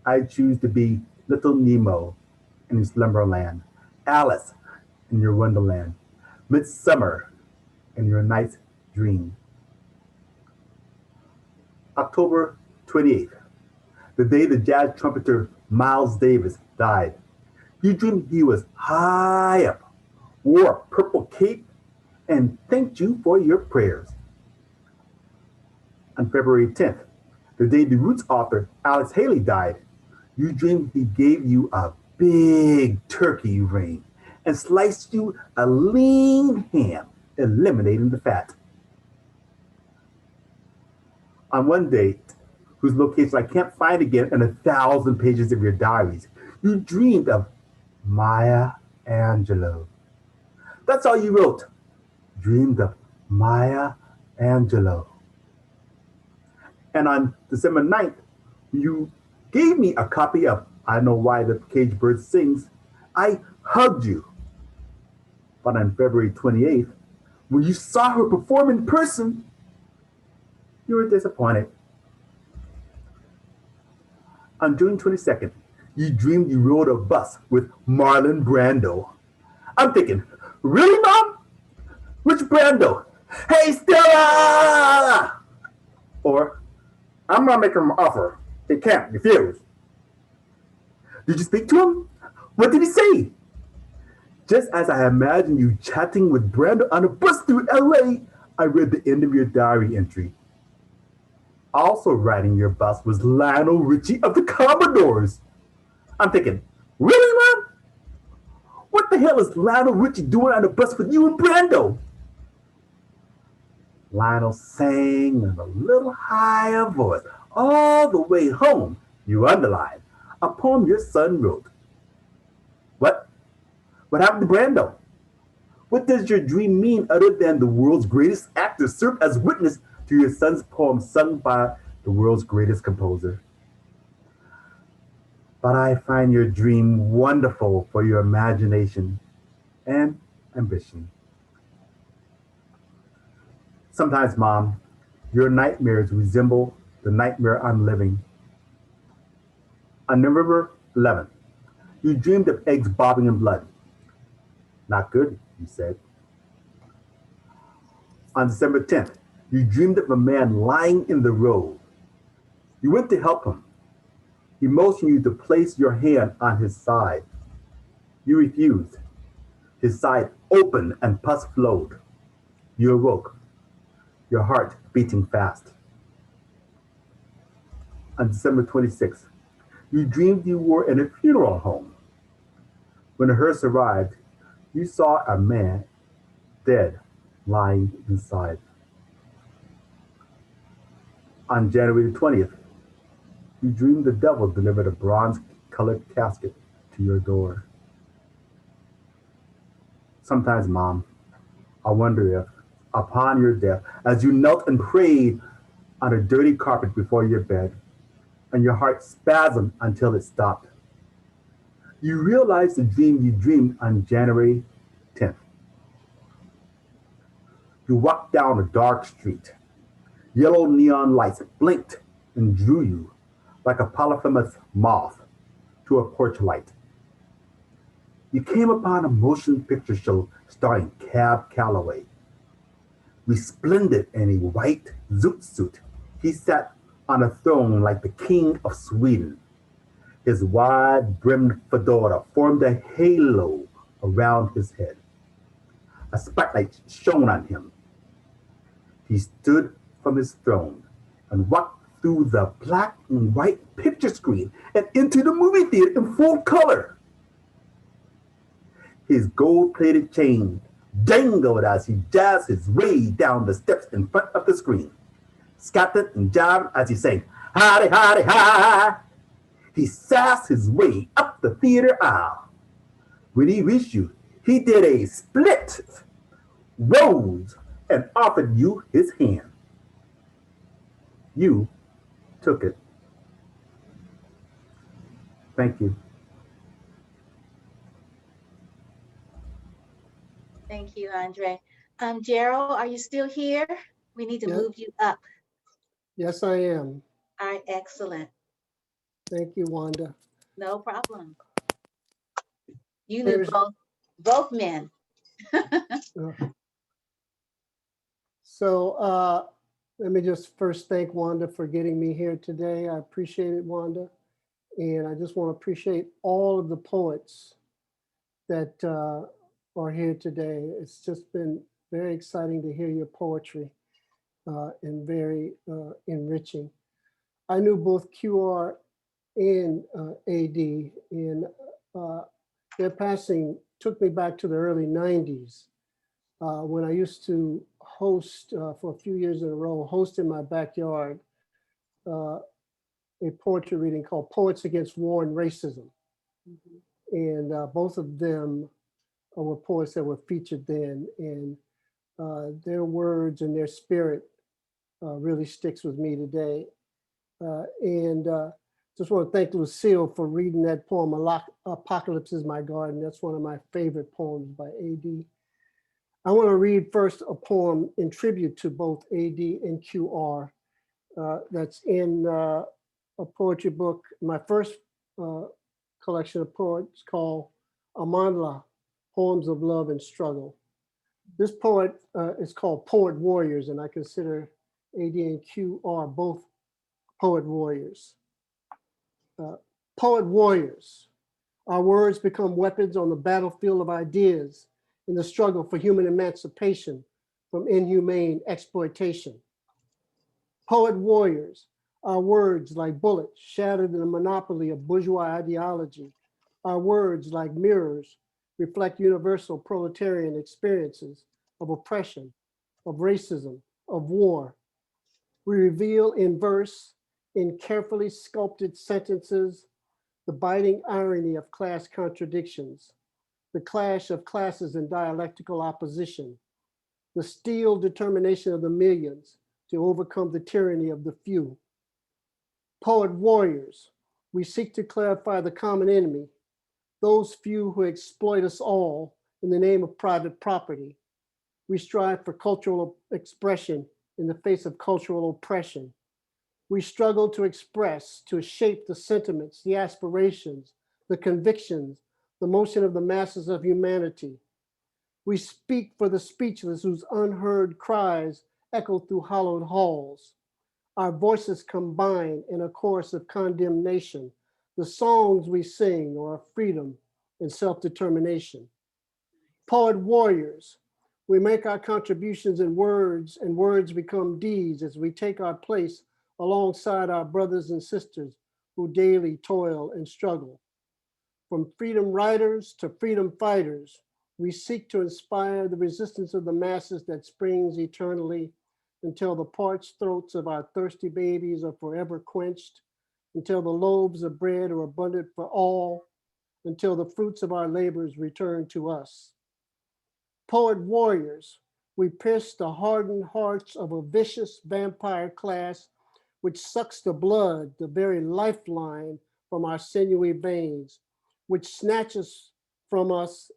I choose to be Little Nemo in Slumberland, Alice in your Wonderland, Midsummer in your night's dream. October 28th, the day the jazz trumpeter Miles Davis died. You dreamed he was high up, wore a purple cape, and thanked you for your prayers. On February 10th, the day the Roots author Alex Haley died, you dreamed he gave you a big turkey ring and sliced you a lean ham, eliminating the fat. On one date, whose location I can't find again in 1,000 pages of your diaries, you dreamed of Maya Angelou. That's all you wrote. Dreamed of Maya Angelou. And on December 9th, you gave me a copy of I Know Why the Caged Bird Sings. I hugged you. But on February 28th, when you saw her perform in person, you were disappointed. On June 22nd, you dreamed you rode a bus with Marlon Brando. I'm thinking, really, Mom? Which Brando? Hey, Stella! Or, I'm gonna make him an offer. He can't refuse. Did you speak to him? What did he say? Just as I imagined you chatting with Brando on a bus through LA, I read the end of your diary entry. Also riding your bus was Lionel Richie of the Commodores. I'm thinking, really, Mom? What the hell is Lionel Richie doing on a bus with you and Brando? Lionel sang in a little higher voice all the way home. You underlined a poem your son wrote. What? What happened to Brando? What does your dream mean other than the world's greatest actor served as witness to your son's poem sung by the world's greatest composer? But I find your dream wonderful for your imagination and ambition. Sometimes, Mom, your nightmares resemble the nightmare I'm living. On November 11th, you dreamed of eggs bobbing in blood. Not good, you said. On December 10th, you dreamed of a man lying in the road. You went to help him. He motioned you to place your hand on his side. You refused. His side opened and pus flowed. You awoke, your heart beating fast. On December 26th, you dreamed you were in a funeral home. When the hearse arrived, you saw a man dead lying inside. On January 20th, you dreamed the devil delivered a bronze-colored casket to your door. Sometimes, Mom, I wonder if, upon your death, as you knelt and prayed on a dirty carpet before your bed, and your heart spasmed until it stopped, you realized the dream you dreamed on January 10th. You walked down a dark street. Yellow neon lights blinked and drew you like a polyphemus moth to a porch light. You came upon a motion picture show starring Cab Calloway. Resplendent in a white zoot suit, he sat on a throne like the king of Sweden. His wide-brimmed fedora formed a halo around his head. A spotlight shone on him. He stood from his throne and walked through the black and white picture screen and into the movie theater in full color. His gold-plated chain dangled as he jazzed his way down the steps in front of the screen, scattered and jibbed as he sang, "Howdy, howdy, hi." He sassed his way up the theater aisle. When he reached you, he did a split, rose, and offered you his hand. You took it. Thank you. Thank you, Andre. Gerald, are you still here? We need to Yeah. move you up. Yes, I am. All right, excellent. Thank you, Wanda. No problem. You knew Here's- both men. So let me just first thank Wanda for getting me here today. I appreciate it, Wanda. And I just want to appreciate all of the poets that are here today. It's just been very exciting to hear your poetry and very enriching. I knew both QR and AD, and their passing took me back to the early 90s when I used to host for a few years in a row, host in my backyard, a poetry reading called Poets Against War and Racism. And both of them were poets that were featured then, and their words and their spirit really sticks with me today. Just want to thank Lucille for reading that poem, Apocalypse is My Garden. That's one of my favorite poems by AD. I want to read first a poem in tribute to both AD and QR that's in a poetry book, my first collection of poets called Amanla, Poems of Love and Struggle. This poet is called Poet Warriors, and I consider AD and QR both poet warriors. Poet warriors, our words become weapons on the battlefield of ideas in the struggle for human emancipation from inhumane exploitation. Poet warriors, our words like bullets shattered in the monopoly of bourgeois ideology. Our words like mirrors reflect universal proletarian experiences of oppression, of racism, of war. We reveal in verse, in carefully sculpted sentences, the biting irony of class contradictions, the clash of classes in dialectical opposition, the steel determination of the millions to overcome the tyranny of the few. Poet warriors, we seek to clarify the common enemy, those few who exploit us all in the name of private property. We strive for cultural expression in the face of cultural oppression. We struggle to express, to shape the sentiments, the aspirations, the convictions, the motion of the masses of humanity. We speak for the speechless whose unheard cries echo through hollowed halls. Our voices combine in a chorus of condemnation. The songs we sing are of freedom and self-determination. Poet warriors, we make our contributions in words, and words become deeds as we take our place alongside our brothers and sisters who daily toil and struggle. From freedom writers to freedom fighters, we seek to inspire the resistance of the masses that springs eternally until the parched throats of our thirsty babies are forever quenched, until the loaves of bread are abundant for all, until the fruits of our labors return to us. Poet warriors, we pierce the hardened hearts of a vicious vampire class which sucks the blood, the very lifeline from our sinewy veins, which snatches from us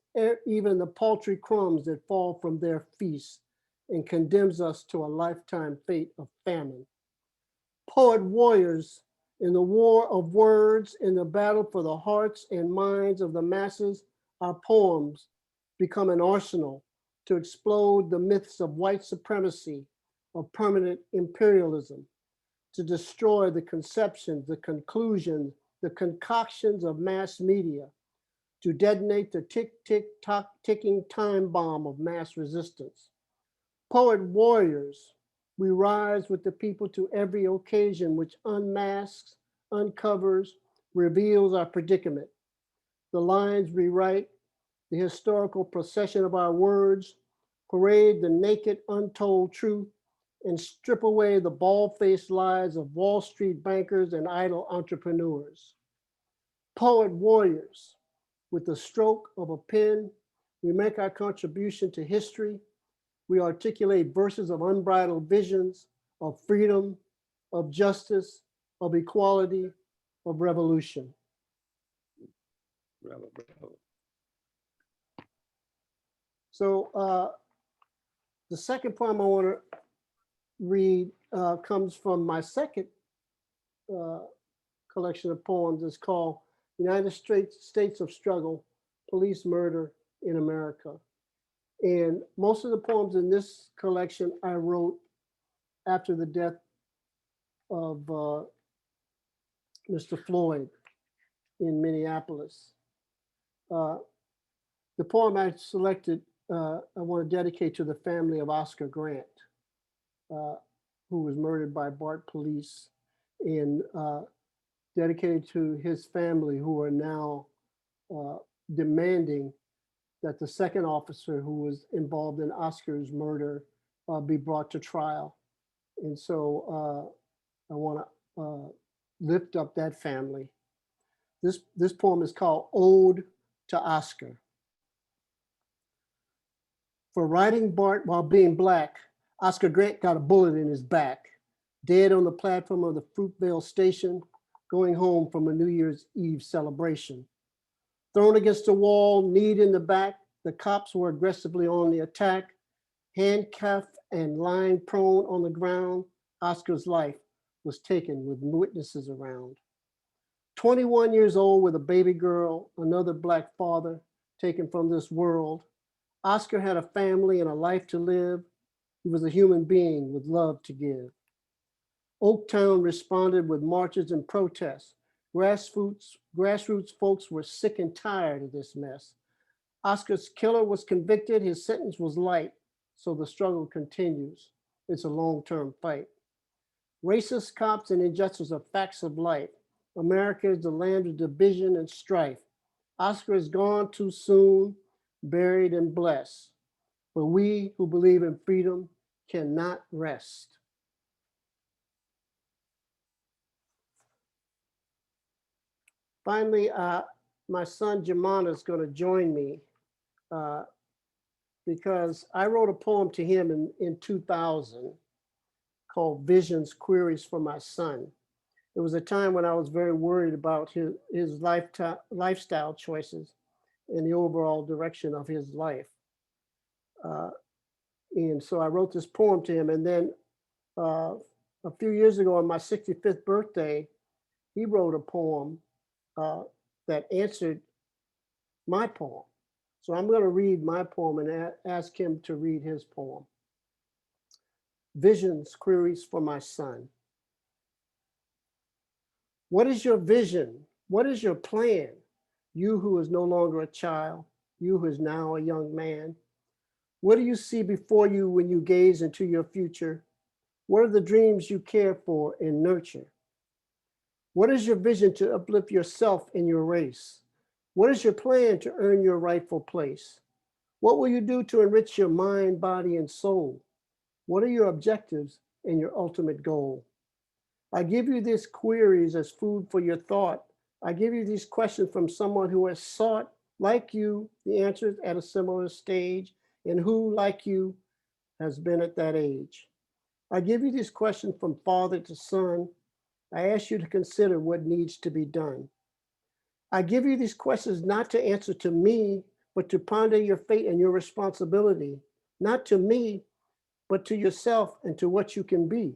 even the paltry crumbs that fall from their feast and condemns us to a lifetime fate of famine. Poet warriors, in the war of words, in the battle for the hearts and minds of the masses, our poems become an arsenal to explode the myths of white supremacy, of permanent imperialism, to destroy the conceptions, the conclusions, the concoctions of mass media, to detonate the tick-tick-tock ticking time bomb of mass resistance. Poet warriors, we rise with the people to every occasion which unmasks, uncovers, reveals our predicament. The lines we write, the historical procession of our words, parade the naked, untold truth, and strip away the bald-faced lies of Wall Street bankers and idle entrepreneurs. Poet warriors, with the stroke of a pen, we make our contribution to history. We articulate verses of unbridled visions, of freedom, of justice, of equality, of revolution. So the second poem I want to read comes from my second collection of poems. It's called United States of Struggle, Police Murder in America. And most of the poems in this collection I wrote after the death of Mr. Floyd in Minneapolis. The poem I selected, I want to dedicate to the family of Oscar Grant, who was murdered by BART police, and dedicated to his family, who are now demanding that the second officer who was involved in Oscar's murder be brought to trial. And so I want to lift up that family. This poem is called Ode to Oscar. For riding BART while being Black, Oscar Grant got a bullet in his back, dead on the platform of the Fruitvale station, going home from a New Year's Eve celebration. Thrown against the wall, kneed in the back, the cops were aggressively on the attack. Handcuffed and lying prone on the ground, Oscar's life was taken with witnesses around. 21 years old with a baby girl, another Black father taken from this world. Oscar had a family and a life to live. He was a human being with love to give. Oaktown responded with marches and protests. Grassroots folks were sick and tired of this mess. Oscar's killer was convicted. His sentence was light, so the struggle continues. It's a long-term fight. Racist cops and injustice are facts of life. America is the land of division and strife. Oscar is gone too soon, buried and blessed. But we who believe in freedom cannot rest. Finally, my son Jemana is going to join me because I wrote a poem to him in 2000 called Visions, Queries for My Son. It was a time when I was very worried about his lifestyle choices and the overall direction of his life. And so I wrote this poem to him. And then a few years ago on my 65th birthday, he wrote a poem that answered my poem. So I'm going to read my poem and ask him to read his poem. Visions, Queries for My Son. What is your vision? What is your plan? You who is no longer a child, you who is now a young man. What do you see before you when you gaze into your future? What are the dreams you care for and nurture? What is your vision to uplift yourself in your race? What is your plan to earn your rightful place? What will you do to enrich your mind, body, and soul? What are your objectives and your ultimate goal? I give you these queries as food for your thought. I give you these questions from someone who has sought, like you, the answers at a similar stage, and who, like you, has been at that age. I give you these questions from father to son. I ask you to consider what needs to be done. I give you these questions not to answer to me, but to ponder your fate and your responsibility, not to me, but to yourself and to what you can be.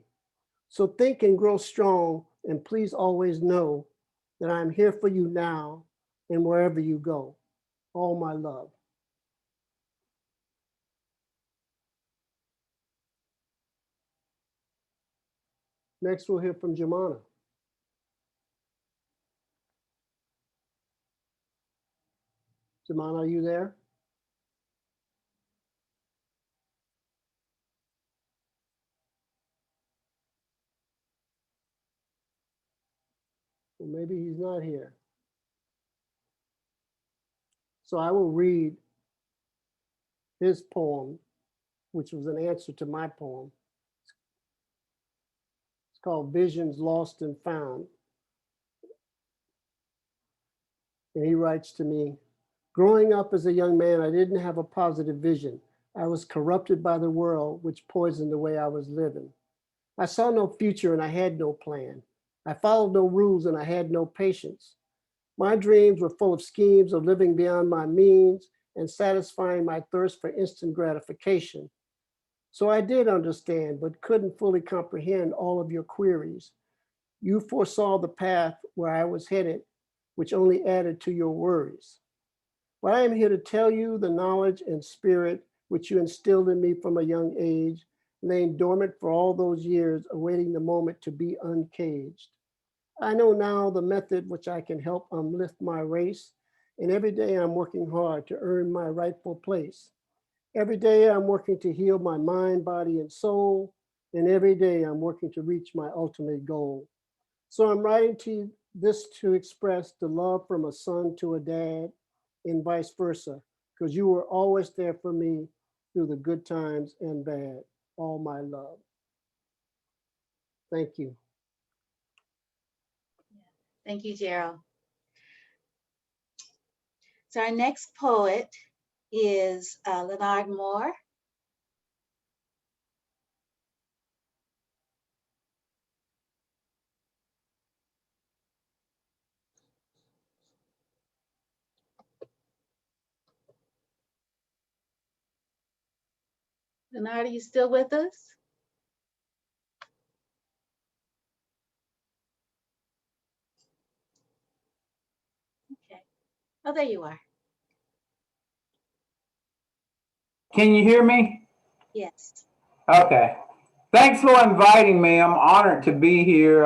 So think and grow strong, and please always know that I'm here for you now and wherever you go. All my love. Next, we'll hear from Jemana. Jemana, are you there? Well, maybe he's not here. So I will read his poem, which was an answer to my poem. It's called Visions Lost and Found. And he writes to me, growing up as a young man, I didn't have a positive vision. I was corrupted by the world, which poisoned the way I was living. I saw no future and I had no plan. I followed no rules and I had no patience. My dreams were full of schemes of living beyond my means and satisfying my thirst for instant gratification. So I did understand, but couldn't fully comprehend all of your queries. You foresaw the path where I was headed, which only added to your worries. But I am here to tell you the knowledge and spirit which you instilled in me from a young age, laying dormant for all those years, awaiting the moment to be uncaged. I know now the method which I can help uplift my race, and every day I'm working hard to earn my rightful place. Every day I'm working to heal my mind, body, and soul, and every day I'm working to reach my ultimate goal. So I'm writing to you this to express the love from a son to a dad and vice versa, because you were always there for me through the good times and bad. All my love. Thank you. Thank you, Gerald. So our next poet is Leonard Moore. Leonard, are you still with us? Okay. Oh, there you are. Can you hear me? Yes. Okay. Thanks for inviting me. I'm honored to be here,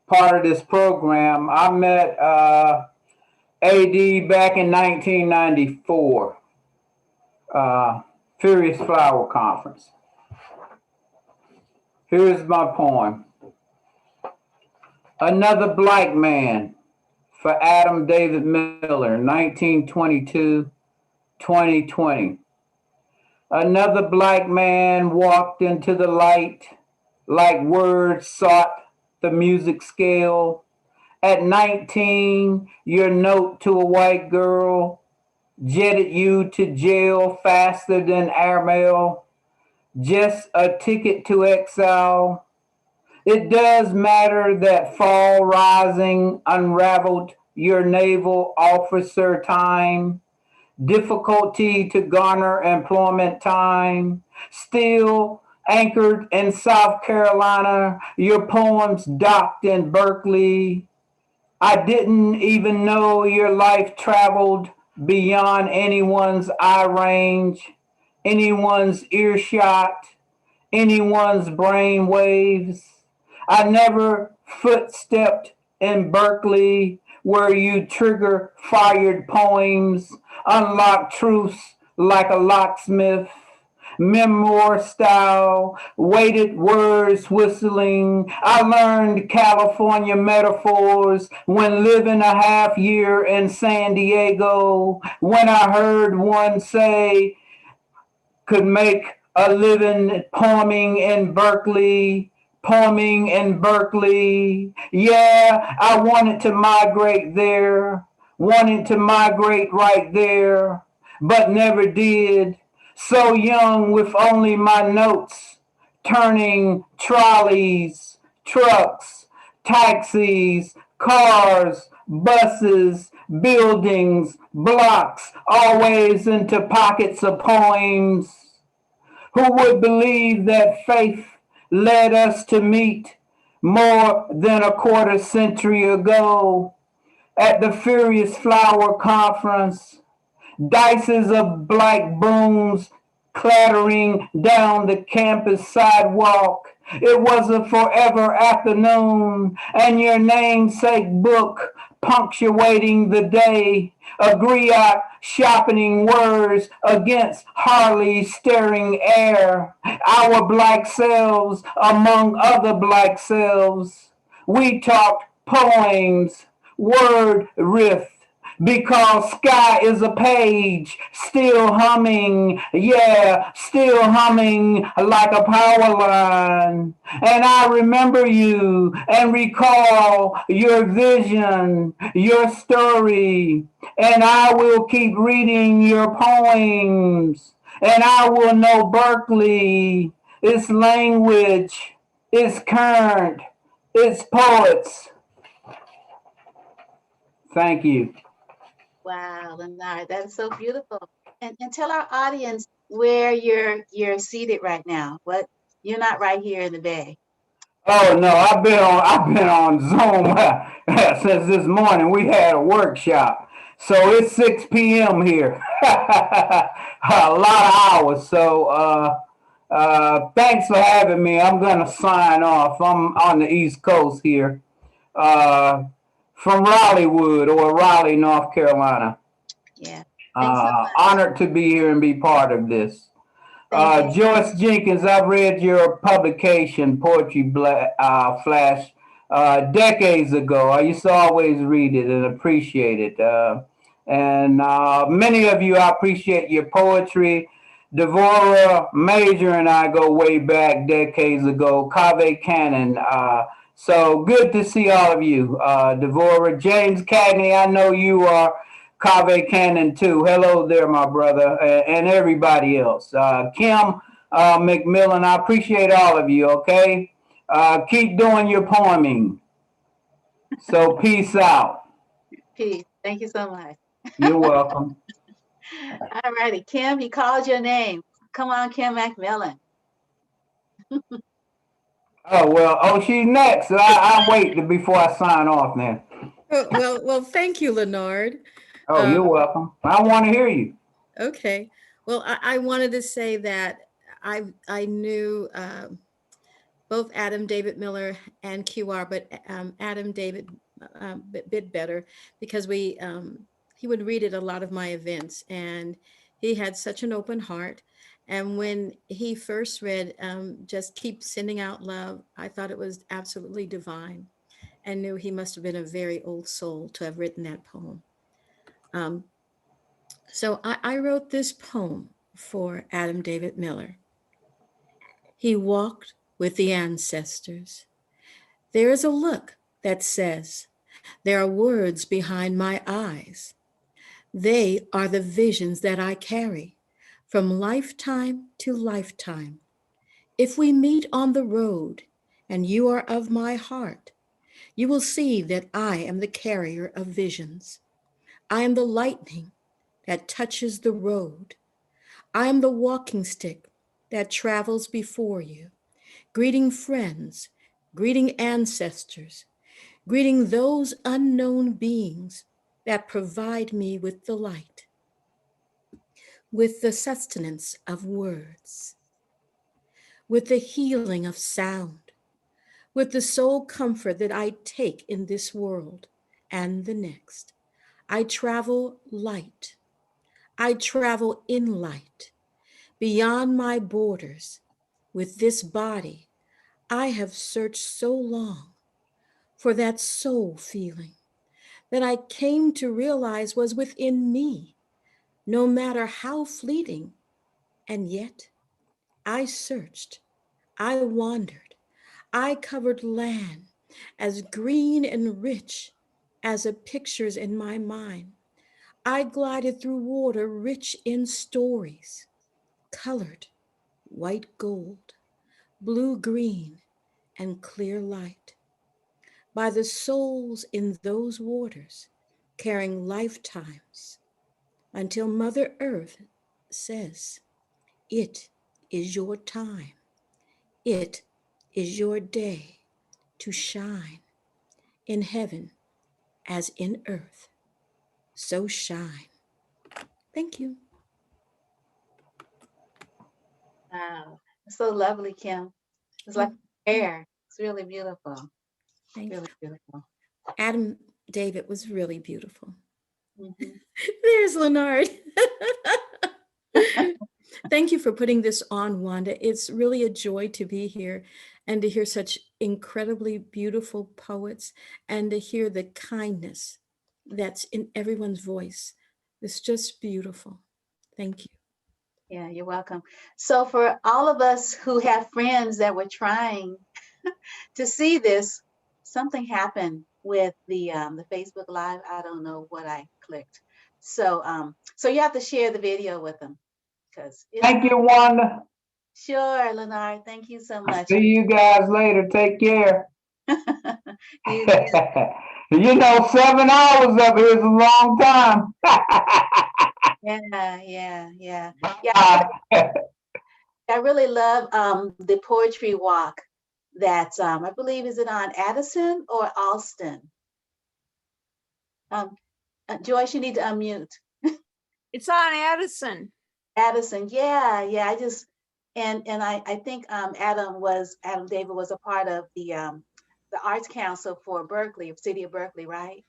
part of this program. I met AD back in 1994, Furious Flower Conference. Here's my poem. Another Black Man for Adam David Miller, 1922-2020. Another black man walked into the light like words sought the music scale. At 19, your note to a white girl jetted you to jail faster than airmail. Just a ticket to exile. It does matter that fall rising unraveled your naval officer time. Difficulty to garner employment time. Still anchored in South Carolina, your poems docked in Berkeley. I didn't even know your life traveled beyond anyone's eye range, anyone's earshot, anyone's brain waves. I never footstepped in Berkeley where you trigger fired poems, unlock truths like a locksmith, memoir style, weighted words whistling. I learned California metaphors when living a half year in San Diego, when I heard one say, could make a living poeming in Berkeley, poeming in Berkeley. Yeah, I wanted to migrate there, wanted to migrate right there, but never did. So young with only my notes, turning trolleys, trucks, taxis, cars, buses, buildings, blocks, always into pockets of poems. Who would believe that faith led us to meet more than a quarter century ago at the Furious Flower Conference? Dices of black brooms clattering down the campus sidewalk. It was a forever afternoon, and your namesake book punctuating the day. A griot sharpening words against Harley's staring air. Our black selves among other black selves. We talked poems, word riff, because sky is a page, still humming, yeah, still humming like a power line. And I remember you and recall your vision, your story, and I will keep reading your poems, and I will know Berkeley, its language, its current, its poets. Thank you. Wow, Leonard, that's so beautiful. And tell our audience where you're seated right now. You're not right here in the Bay. Oh no, I've been on Zoom since this morning. We had a workshop, so it's 6 p.m. here. A lot of hours. So thanks for having me. I'm gonna sign off. I'm on the East Coast here, from Raleighwood or Raleigh, North Carolina. Yeah. Thanks so much. Honored to be here and be part of this. Joyce Jenkins, I've read your publication, Poetry Flash, decades ago. I used to always read it and appreciate it. And many of you, I appreciate your poetry. Devorah Major and I go way back decades ago, Cave Cannon. So good to see all of you. Devorah, James Cagney, I know you are Cave Cannon too. Hello there, my brother, and everybody else. Kim McMillion, I appreciate all of you, okay? Keep doing your poeming. So peace out. Peace. Thank you so much. You're welcome. All righty, Kim, he called your name. Come on, Kim McMillion. She's next. I'll wait before I sign off now. Well, thank you, Leonard. Oh, you're welcome. I want to hear you. Okay. Well, I wanted to say that I knew both Adam David Miller and QR, but Adam David a bit better because he would read at a lot of my events, and he had such an open heart. And when he first read Just Keep Sending Out Love, I thought it was absolutely divine, and knew he must have been a very old soul to have written that poem. So I wrote this poem for Adam David Miller. He walked with the ancestors. There is a look that says, there are words behind my eyes. They are the visions that I carry from lifetime to lifetime. If we meet on the road and you are of my heart, you will see that I am the carrier of visions. I am the lightning that touches the road. I am the walking stick that travels before you, greeting friends, greeting ancestors, greeting those unknown beings that provide me with the light, with the sustenance of words, with the healing of sound, with the soul comfort that I take in this world and the next. I travel light. I travel in light. Beyond my borders, with this body, I have searched so long for that soul feeling that I came to realize was within me, no matter how fleeting. And yet I searched, I wandered, I covered land as green and rich as the pictures in my mind. I glided through water rich in stories, colored white gold, blue green, and clear light. By the souls in those waters, carrying lifetimes, until Mother Earth says, it is your time. It is your day to shine in heaven as in earth. So shine. Thank you. Wow, it's so lovely, Kim. It's like air. It's really beautiful. Thank really beautiful. Adam David was really beautiful. Mm-hmm. There's Leonard. Thank you for putting this on, Wanda. It's really a joy to be here and to hear such incredibly beautiful poets and to hear the kindness that's in everyone's voice. It's just beautiful. Thank you. Yeah, you're welcome. So for all of us who have friends that were trying to see this, something happened with the Facebook Live. I don't know what I clicked. So so you have to share the video with them. Thank you, Wanda. Sure, Leonard. Thank you so much. See you guys later. Take care. You 7 hours up here is a long time. Yeah. I really love the poetry walk that's I believe, is it on Addison or Alston? Joyce, you need to unmute. It's on Addison. Addison, yeah. I just and I think Adam David was a part of the Arts Council for Berkeley, City of Berkeley, right?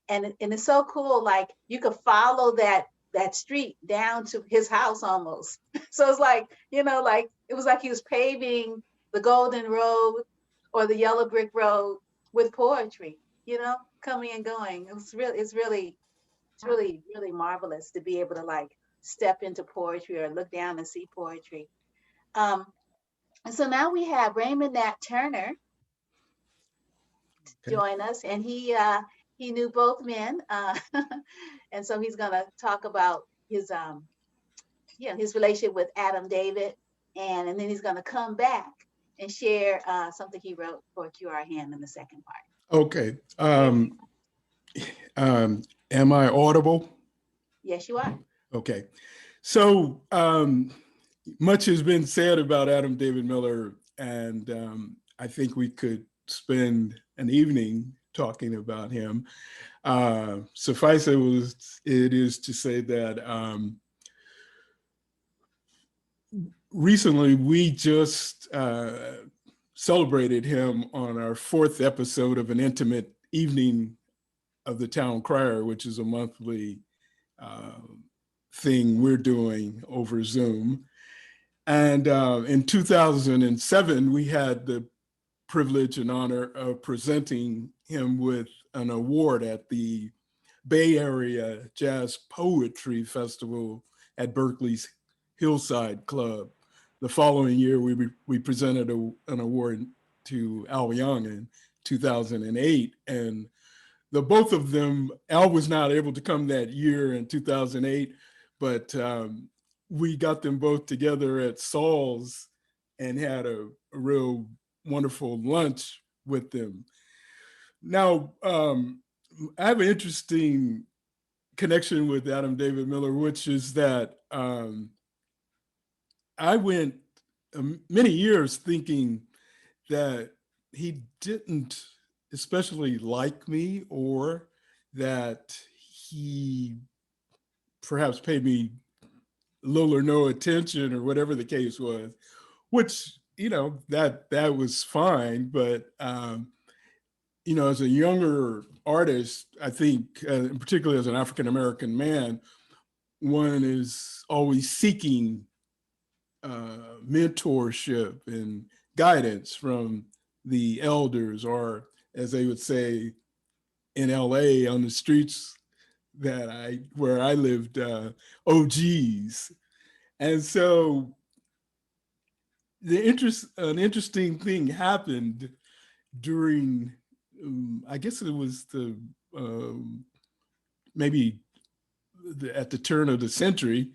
And it's so cool, like you could follow that street down to his house almost. So it's like, like it was like he was paving the Golden Road or the Yellow Brick Road with poetry, coming and going. It's really marvelous to be able to like step into poetry or look down and see poetry. And so now we have Raymond Nat Turner join us, and he knew both men, and so he's going to talk about his relationship with Adam David, and then he's going to come back and share something he wrote for QR Hand in the second part. Okay. Am I audible? Yes, you are. Okay. So much has been said about Adam David Miller, and I think we could spend an evening talking about him. Suffice it is to say that recently we just celebrated him on our 4th episode of an intimate evening of the Town Crier, which is a monthly thing we're doing over Zoom. And in 2007, we had the privilege and honor of presenting him with an award at the Bay Area Jazz Poetry Festival at Berkeley's Hillside Club. The following year, we presented an award to Al Young in 2008. And the both of them, Al was not able to come that year in 2008, but we got them both together at Saul's and had a real wonderful lunch with them. Now, I have an interesting connection with Adam David Miller, which is that I went many years thinking that he didn't especially like me, or that he perhaps paid me little or no attention, or whatever the case was, which, that was fine. But, as a younger artist, I think, particularly as an African-American man, one is always seeking mentorship and guidance from the elders, or as they would say in LA on the streets where I lived, OGs. And so an interesting thing happened during, I guess it was maybe at the turn of the century.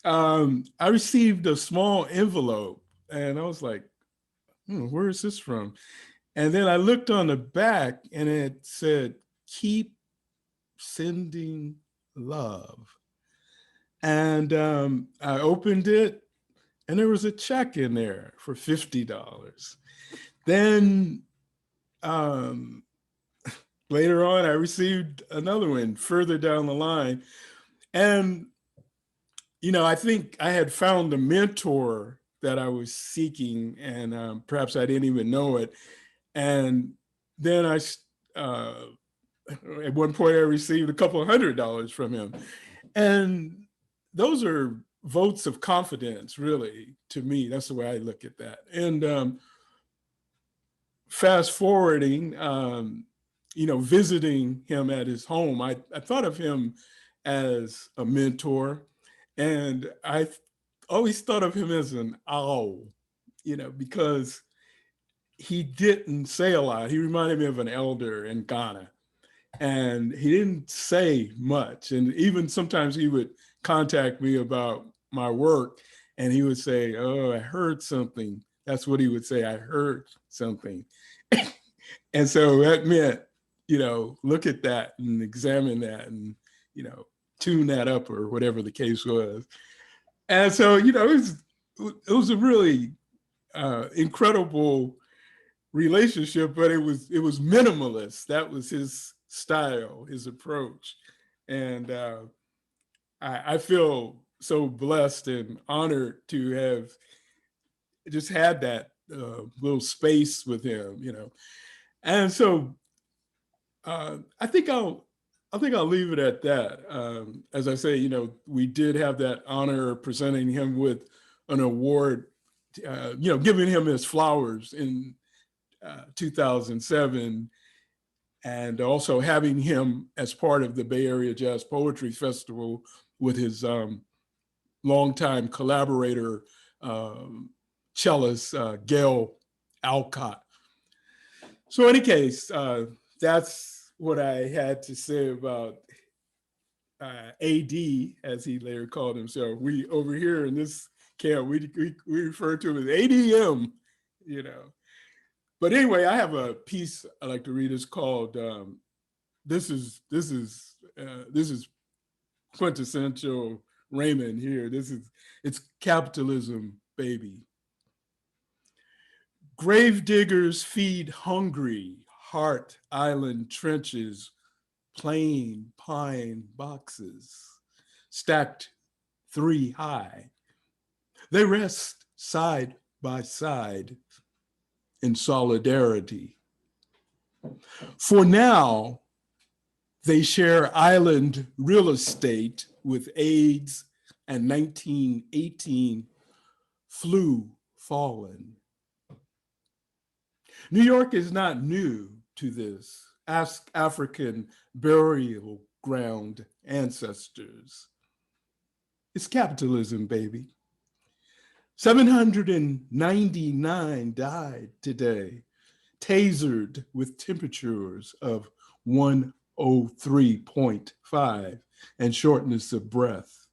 I received a small envelope, and I was like, where is this from? And then I looked on the back, and it said, "Keep sending love." And I opened it, and there was a check in there for $50. Then later on, I received another one further down the line. And, I think I had found the mentor that I was seeking, and perhaps I didn't even know it. And then at one point I received a couple $100 from him. And those are votes of confidence, really, to me. That's the way I look at that. And fast forwarding, visiting him at his home, I thought of him as a mentor. And I always thought of him as an owl, because he didn't say a lot. He reminded me of an elder in Ghana, and he didn't say much. And even sometimes he would contact me about my work, and he would say, "Oh, I heard something." That's what he would say, "I heard something." And so that meant, look at that and examine that, and, tune that up or whatever the case was. And so, you know, it was a really incredible relationship, but it was minimalist. That was his style, his approach. And I feel so blessed and honored to have just had that little space with him, you know. And so I think I'll leave it at that. As I say, you know, we did have that honor of presenting him with an award, you know, giving him his flowers in 2007, and also having him as part of the Bay Area Jazz Poetry Festival with his longtime collaborator, cellist Gail Alcott. So in any case, that's what I had to say about AD, as he later called himself. We over here in this camp, we refer to him as ADM, you know. But anyway, I have a piece I like to read. It's called this is quintessential Raymond here. It's Capitalism, Baby. Gravediggers feed hungry, Heart Island trenches, plain pine boxes, stacked 3 high. They rest side by side in solidarity. For now, they share island real estate with AIDS and 1918 flu fallen. New York is not new to this. Ask African burial ground ancestors. It's capitalism, baby. 799 died today, tasered with temperatures of 103.5 and shortness of breath.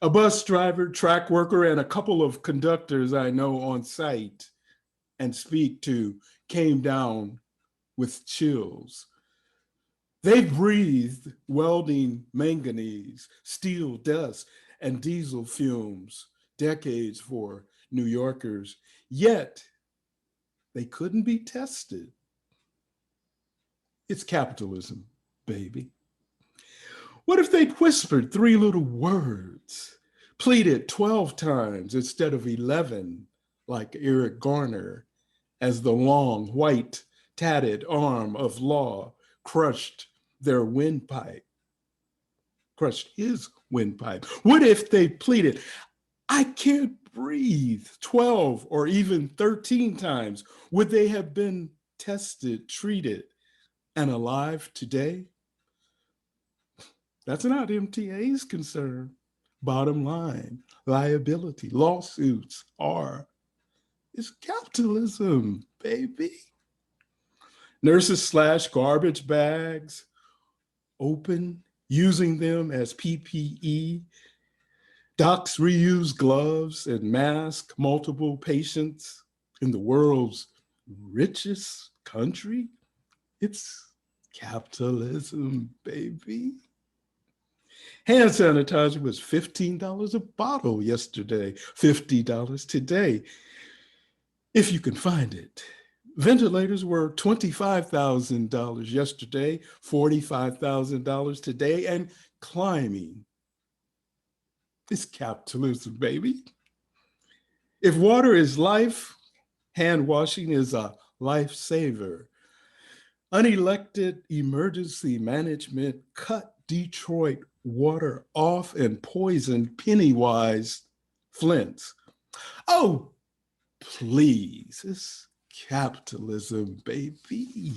A bus driver, track worker, and a couple of conductors I know on site and speak to came down with chills. They've breathed welding manganese, steel dust, and diesel fumes, decades for New Yorkers, yet they couldn't be tested. It's capitalism, baby. What if they'd whispered 3 little words, pleaded 12 times instead of 11, like Eric Garner, as the long, white, tatted arm of law crushed their windpipe, crushed his windpipe? What if they pleaded, I can't breathe, 12 or even 13 times? Would they have been tested, treated, and alive today? That's not MTA's concern. Bottom line, liability, lawsuits are. It's capitalism, baby. Nurses slash garbage bags, open, using them as PPE. Docs reuse gloves and mask multiple patients in the world's richest country. It's capitalism, baby. Hand sanitizer was $15 a bottle yesterday, $50 today, if you can find it. Ventilators were $25,000 yesterday, $45,000 today, and climbing. It's capitalism, baby. If water is life, hand washing is a lifesaver. Unelected emergency management cut Detroit water off and poisoned penny-wise Flints. Oh, please, it's capitalism, baby.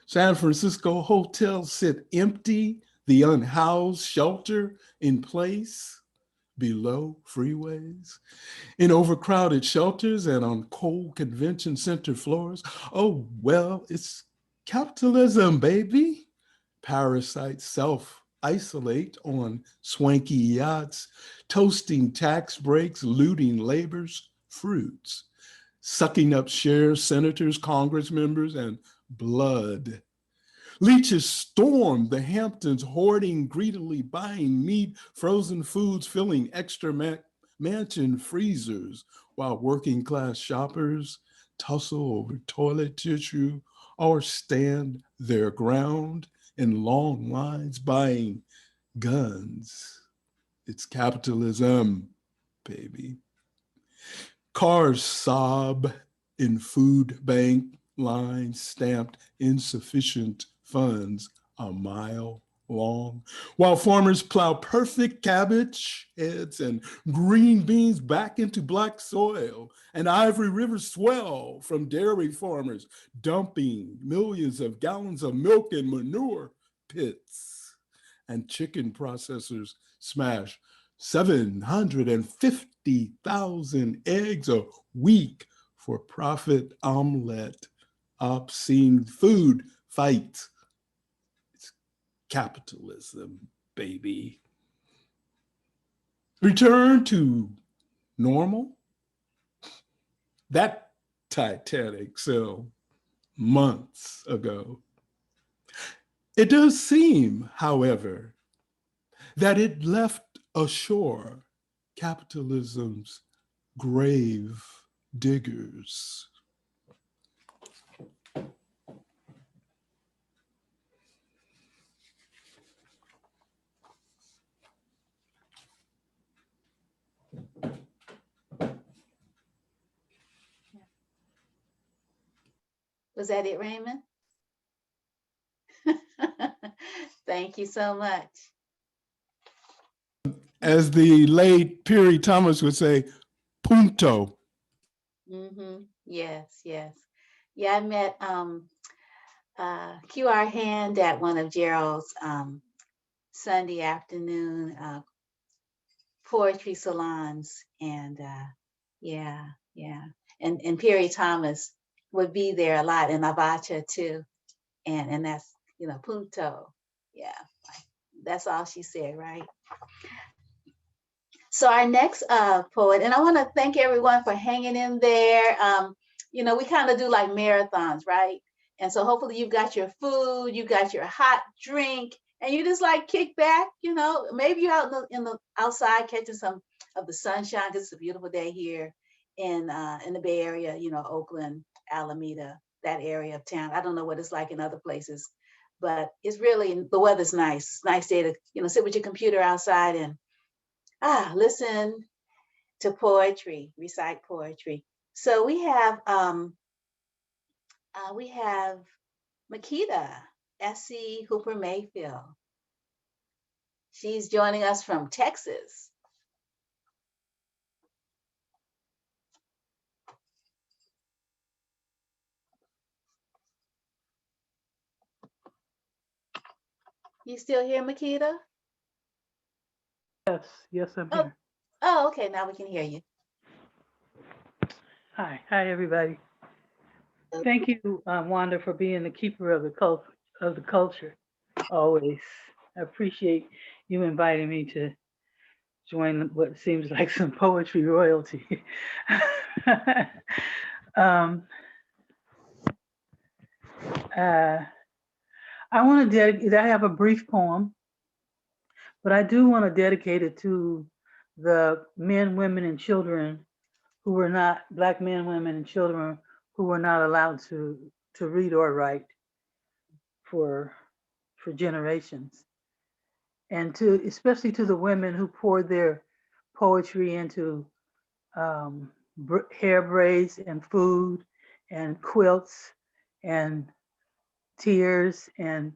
San Francisco hotels sit empty, the unhoused shelter in place below freeways, in overcrowded shelters and on cold convention center floors. Oh, well, it's capitalism, baby. Parasites self-isolate on swanky yachts, toasting tax breaks, looting labor's fruits, sucking up sheriffs, senators, Congress members, and blood. Leeches stormed the Hamptons, hoarding greedily, buying meat, frozen foods, filling extra mansion freezers, while working class shoppers tussle over toilet tissue or stand their ground in long lines buying guns. It's capitalism, baby. Cars sob in food bank lines stamped insufficient funds a mile long, while farmers plow perfect cabbage heads and green beans back into black soil, and Ivory River swell from dairy farmers dumping millions of gallons of milk in manure pits, and chicken processors smash 750,000 eggs a week for profit omelet, obscene food fight. It's capitalism, baby. Return to normal? That Titanic sailed months ago. It does seem, however, that it left ashore capitalism's grave diggers. Was that it, Raymond? Thank you so much. As the late Perry Thomas would say, punto. Yes, yes. Yeah, I met QR Hand at one of Gerald's Sunday afternoon poetry salons, and yeah. And Perry Thomas would be there a lot, and Avotcja too, and that's punto. Yeah, that's all she said, right? So our next poet, and I want to thank everyone for hanging in there. We kind of do like marathons, right? And so hopefully you've got your food, you got your hot drink, and you just like kick back. Maybe you're out in the outside catching some of the sunshine, because it's a beautiful day here in the Bay Area. Oakland, Alameda, that area of town. I don't know what it's like in other places, but it's really, the weather's nice. Nice day to sit with your computer outside and listen to poetry, recite poetry. So we have Makeda, S.C. Hooper Mayfield. She's joining us from Texas. You still here, Makeda? Yes, I'm here. Oh, okay. Now we can hear you. Hi, everybody. Thank you, Wanda, for being the keeper of the culture. Always, I appreciate you inviting me to join what seems like some poetry royalty. I want to dedicate. I have a brief poem, but I do want to dedicate it to the men, women, and children who were not, Black men, women, and children who were not allowed to read or write for generations. And especially to the women who poured their poetry into hair braids and food and quilts and tears and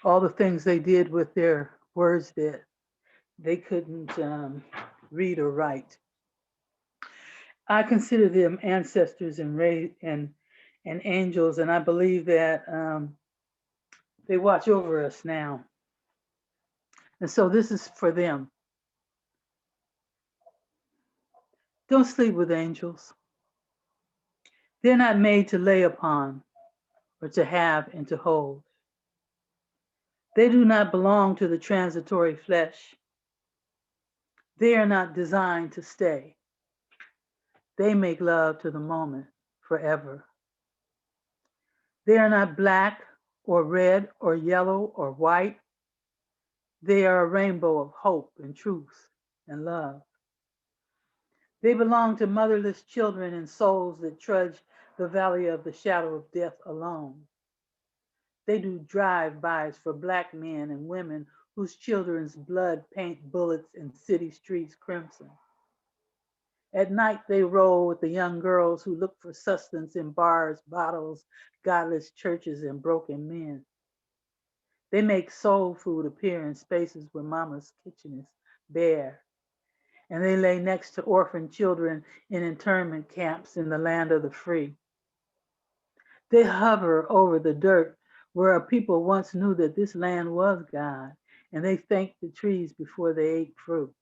all the things they did with their words that they couldn't read or write. I consider them ancestors and angels, and I believe that they watch over us now. And so this is for them. Don't sleep with angels. They're not made to lay upon or to have and to hold. They do not belong to the transitory flesh. They are not designed to stay. They make love to the moment forever. They are not Black or red or yellow or white. They are a rainbow of hope and truth and love. They belong to motherless children and souls that trudge the valley of the shadow of death alone. They do drive-bys for Black men and women whose children's blood paint bullets in city streets crimson. At night, they roll with the young girls who look for sustenance in bars, bottles, godless churches, and broken men. They make soul food appear in spaces where mama's kitchen is bare. And they lay next to orphan children in internment camps in the land of the free. They hover over the dirt where a people once knew that this land was God, and they thanked the trees before they ate fruit.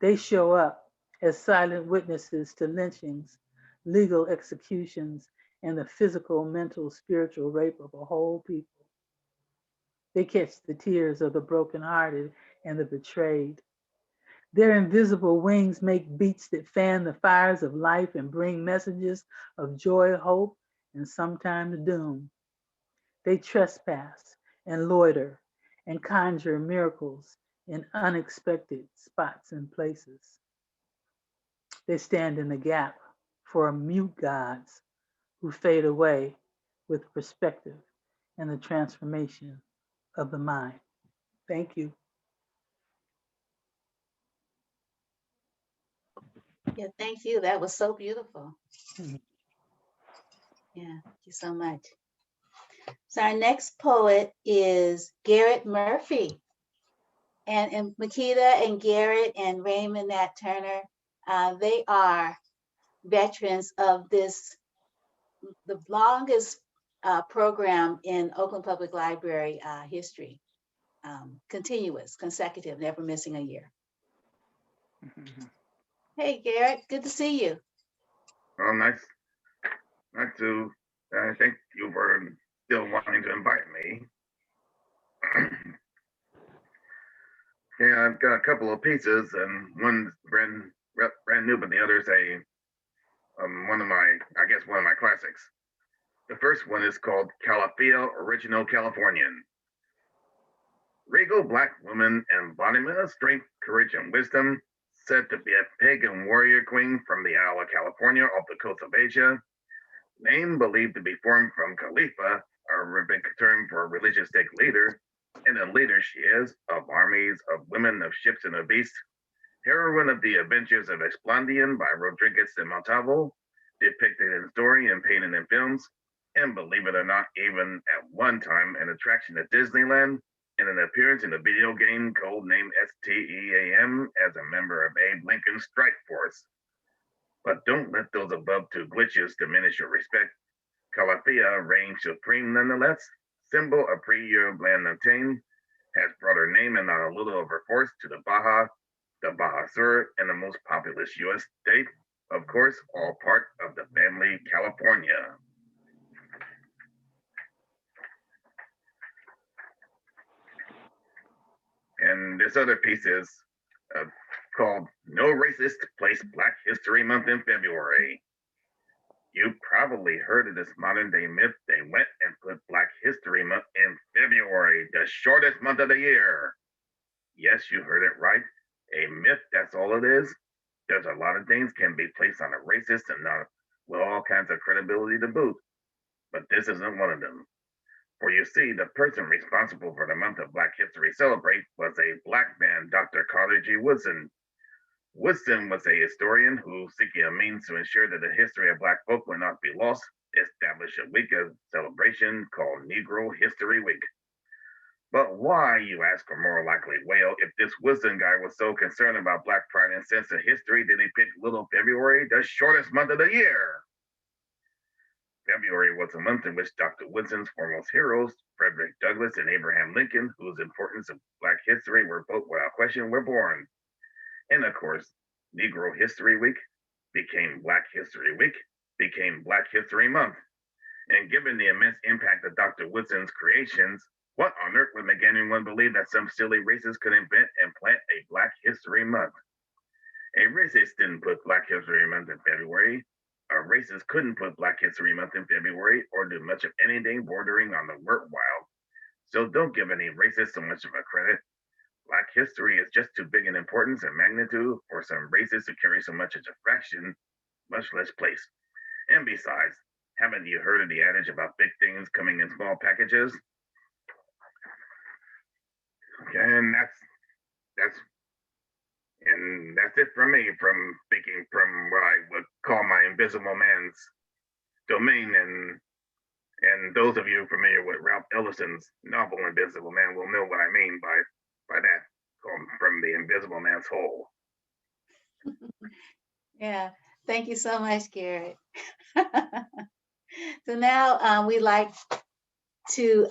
They show up as silent witnesses to lynchings, legal executions, and the physical, mental, spiritual rape of a whole people. They catch the tears of the brokenhearted and the betrayed. Their invisible wings make beats that fan the fires of life and bring messages of joy, hope, and sometimes doom. They trespass and loiter and conjure miracles in unexpected spots and places. They stand in the gap for mute gods who fade away with perspective and the transformation of the mind. Thank you. Yeah, thank you. That was so beautiful. Yeah, thank you so much. So our next poet is Garrett Murphy. And Makeda and Garrett and Raymond Nat Turner, they are veterans of this, the longest program in Oakland Public Library history. Continuous, consecutive, never missing a year. Hey, Garrett, good to see you. Well, nice to thank you for still wanting to invite me. Yeah, I've got a couple of pieces, and one's brand new, but the other's one of my classics. The first one is called Calafia, Original Californian. Regal Black woman, embodiment of strength, courage, and wisdom, said to be a pagan warrior queen from the Isle of California off the coast of Asia. Name believed to be formed from Khalifa, a Arabic term for a religious state leader, and a leader she is of armies, of women, of ships, and of beasts. Heroine of the Adventures of Esplandian by Rodriguez de Montalvo, depicted in story and painted in films, and believe it or not, even at one time an attraction at Disneyland, and an appearance in the video game codenamed STEAM as a member of Abe Lincoln's Strike Force. But don't let those above two glitches diminish your respect. Calafia reigns supreme nonetheless, symbol of pre-Europe land obtained, has brought her name and not a little of her force to the Baja Sur, and the most populous U.S. state, of course, all part of the family California. And this other piece is called No Racist Place Black History Month in February. You probably heard of this modern day myth. They went and put Black History Month in February, the shortest month of the year. Yes, you heard it right. A myth, that's all it is. There's a lot of things can be placed on a racist and not with all kinds of credibility to boot. But this isn't one of them. For you see, the person responsible for the month of Black History Celebrate was a Black man, Dr. Carter G. Woodson. Woodson was a historian who, seeking a means to ensure that the history of Black folk would not be lost, established a week of celebration called Negro History Week. But why, you ask, or more likely, well, if this Woodson guy was so concerned about Black pride and sense of history, did he pick Little February, the shortest month of the year? February was a month in which Dr. Woodson's foremost heroes, Frederick Douglass and Abraham Lincoln, whose importance of Black history were both without question, were born. And of course, Negro History Week became Black History Week, became Black History Month. And given the immense impact of Dr. Woodson's creations, what on earth would make anyone believe that some silly racist could invent and plant a Black History Month? A racist didn't put Black History Month in February. racists couldn't put Black History Month in February or do much of anything bordering on the worthwhile. So don't give any racists so much of a credit. Black history is just too big in importance and magnitude for some racists to carry so much as a fraction, much less place. And besides, haven't you heard of the adage about big things coming in small packages? Okay, and that's it from me, from speaking from what I would call my invisible man's domain. And those of you familiar with Ralph Ellison's novel Invisible Man will know what I mean by that, from the invisible man's hole. Yeah, thank you so much, Garrett. So now we'd like to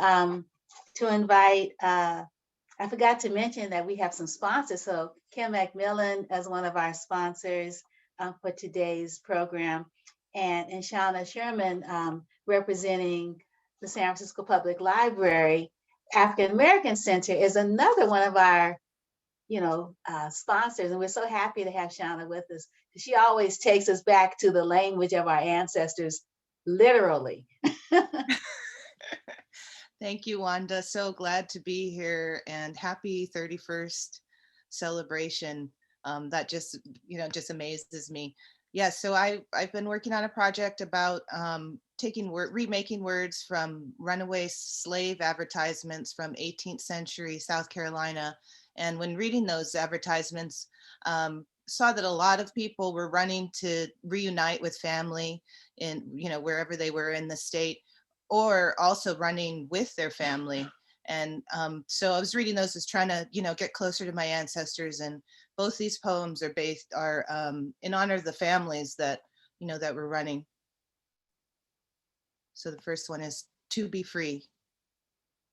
invite, I forgot to mention that we have some sponsors. So Kim McMillion as one of our sponsors for today's program, and Shauna Sherman representing the San Francisco Public Library African American Center is another one of our sponsors, and we're so happy to have Shauna with us. She always takes us back to the language of our ancestors, literally. Thank you, Wanda. So glad to be here, and happy 31st celebration. That just amazes me. Yes, so I've been working on a project about remaking words from runaway slave advertisements from 18th century South Carolina. And when reading those advertisements, saw that a lot of people were running to reunite with family in, wherever they were in the state, or also running with their family. And so I was reading those as trying to, get closer to my ancestors. And both these poems are in honor of the families that, that were running. So the first one is To Be Free.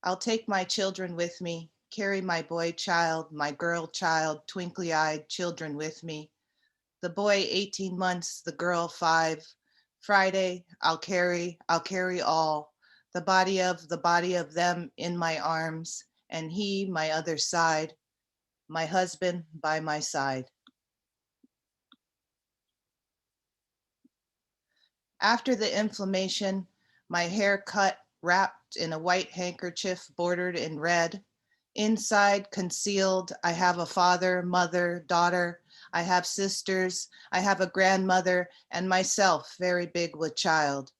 I'll take my children with me, carry my boy child, my girl child, twinkly-eyed children with me. The boy 18 months, the girl 5. Friday, I'll carry all. The body of them in my arms, and he my other side, my husband by my side. After the inflammation, my hair cut, wrapped in a white handkerchief bordered in red. Inside, concealed, I have a father, mother, daughter. I have sisters, I have a grandmother, and myself very big with child.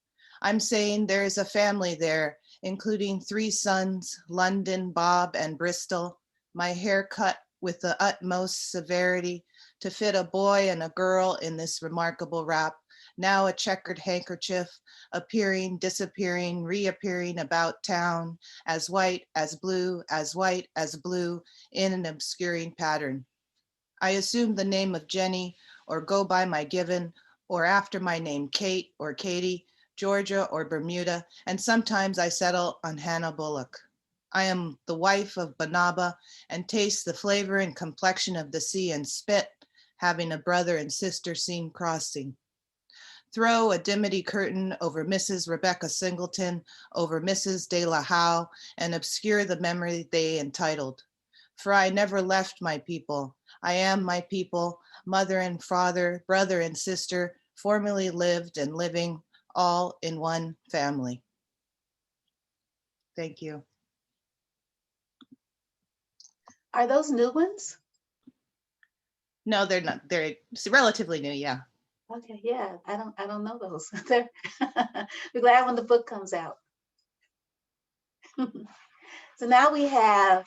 I'm saying there is a family there, including 3 sons, London, Bob, and Bristol. My hair cut with the utmost severity to fit a boy and a girl in this remarkable wrap. Now a checkered handkerchief, appearing, disappearing, reappearing about town, as white, as blue, as white, as blue, in an obscuring pattern. I assume the name of Jenny, or go by my given, or after my name Kate or Katie, Georgia or Bermuda, and sometimes I settle on Hannah Bullock. I am the wife of Banaba and taste the flavor and complexion of the sea and spit, having a brother and sister seen crossing. Throw a dimity curtain over Mrs. Rebecca Singleton, over Mrs. De La Howe, and obscure the memory they entitled. For I never left my people. I am my people, mother and father, brother and sister, formerly lived and living, all in one family. Thank you. Are those new ones? No, they're not. They're relatively new, yeah. Okay, yeah, I don't know those. We're glad when the book comes out. So now we have,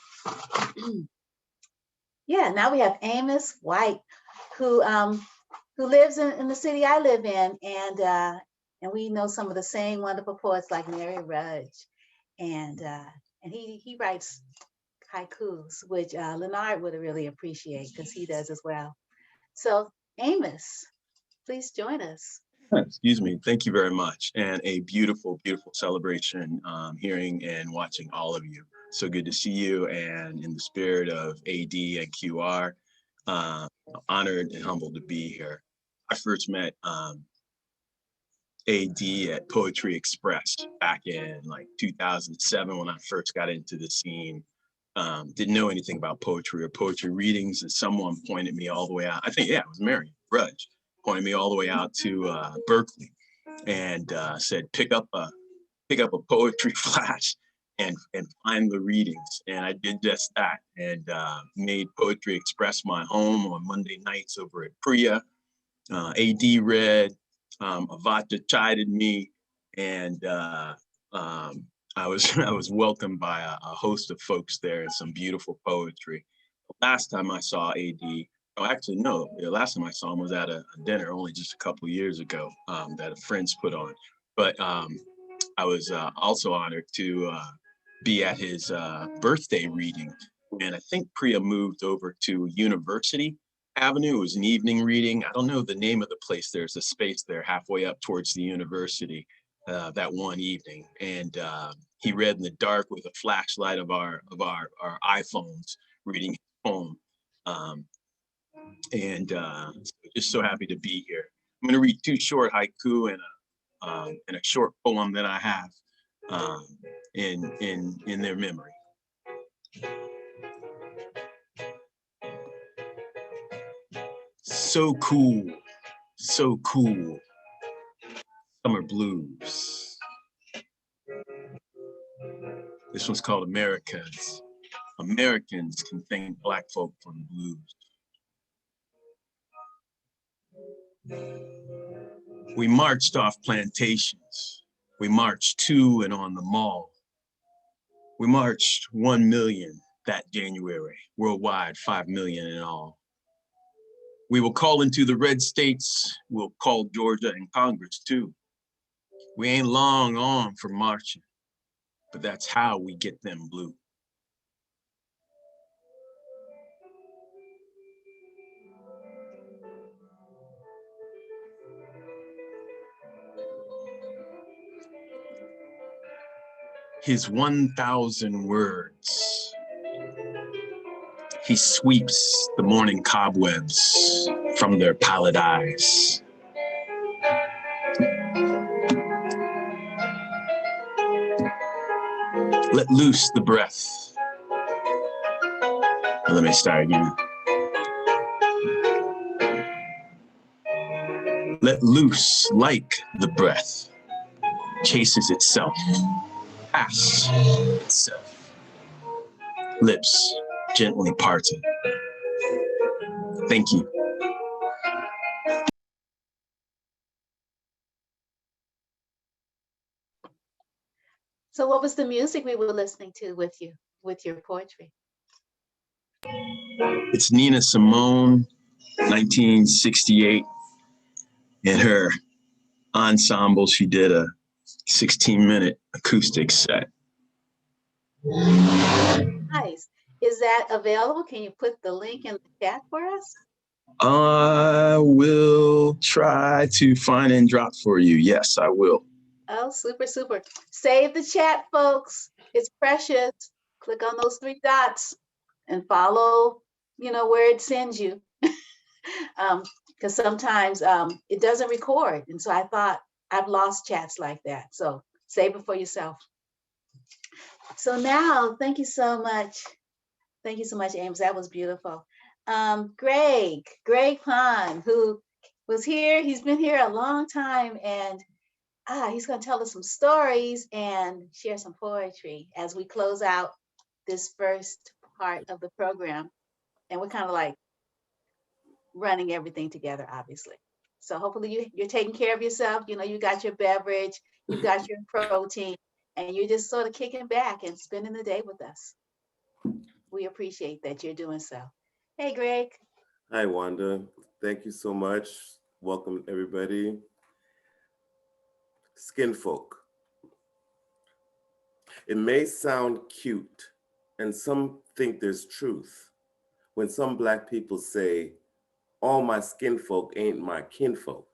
now we have Amos White, who lives in the city I live in, and we know some of the same wonderful poets like Mary Rudge, and he writes haikus, which Leonard would really appreciate because he does as well. So Amos, please join us. Excuse me. Thank you very much. And a beautiful, beautiful celebration, hearing and watching all of you. So good to see you. And in the spirit of AD and QR, honored and humbled to be here. I first met AD at Poetry Express back in like 2007 when I first got into the scene. Didn't know anything about poetry or poetry readings, and someone pointed me all the way out. I think, it was Mary Rudge. pointed me all the way out to Berkeley and said, pick up a poetry flash and find the readings. And I did just that and made Poetry Express my home on Monday nights over at Priya. AD read, Avotcja chided me, and I was welcomed by a host of folks there and some beautiful poetry. The last time I saw AD, oh, actually, no, the last time I saw him was at a dinner only just a couple of years ago that a friend's put on. But I was also honored to be at his birthday reading. And I think Priya moved over to University Avenue. It was an evening reading. I don't know the name of the place. There's a space there halfway up towards the university that one evening. And he read in the dark with a flashlight of our iPhones, reading his poem. Just so happy to be here. I'm gonna read 2 short haiku and a short poem that I have in their memory. So cool, so cool. Summer blues. This one's called Americans. Americans can thank Black folk for the blues. We marched off plantations. We marched to and on the mall. We marched 1 million that January, worldwide 5 million in all. We will call into the red states. We'll call Georgia and Congress too. We ain't long on from marching, but that's how we get them blue. His 1,000 words. He sweeps the morning cobwebs from their pallid eyes. Let loose the breath. Let me start again. Let loose like the breath chases itself, past itself. Lips gently parted. Thank you. So what was the music we were listening to with your poetry? It's Nina Simone, 1968. In her ensemble, she did a 16-minute acoustic set. Nice. Is that available? Can you put the link in the chat for us? I will try to find and drop for you. Yes, I will. Oh, super, super. Save the chat, folks. It's precious. Click on those 3 dots and follow, where it sends you. Because sometimes it doesn't record. And so I thought I've lost chats like that. So save it for yourself. So now, thank you so much. Thank you so much, Amos. That was beautiful. Greg Pond, who was here. He's been here a long time, and he's going to tell us some stories and share some poetry as we close out this first part of the program. And we're kind of like running everything together, obviously. So hopefully you're taking care of yourself. You got your beverage, you got your protein, and you're just sort of kicking back and spending the day with us. We appreciate that you're doing so. Hey, Greg. Hi, Wanda. Thank you so much. Welcome, everybody. Skin folk. It may sound cute, and some think there's truth when some Black people say, all my skin folk ain't my kinfolk.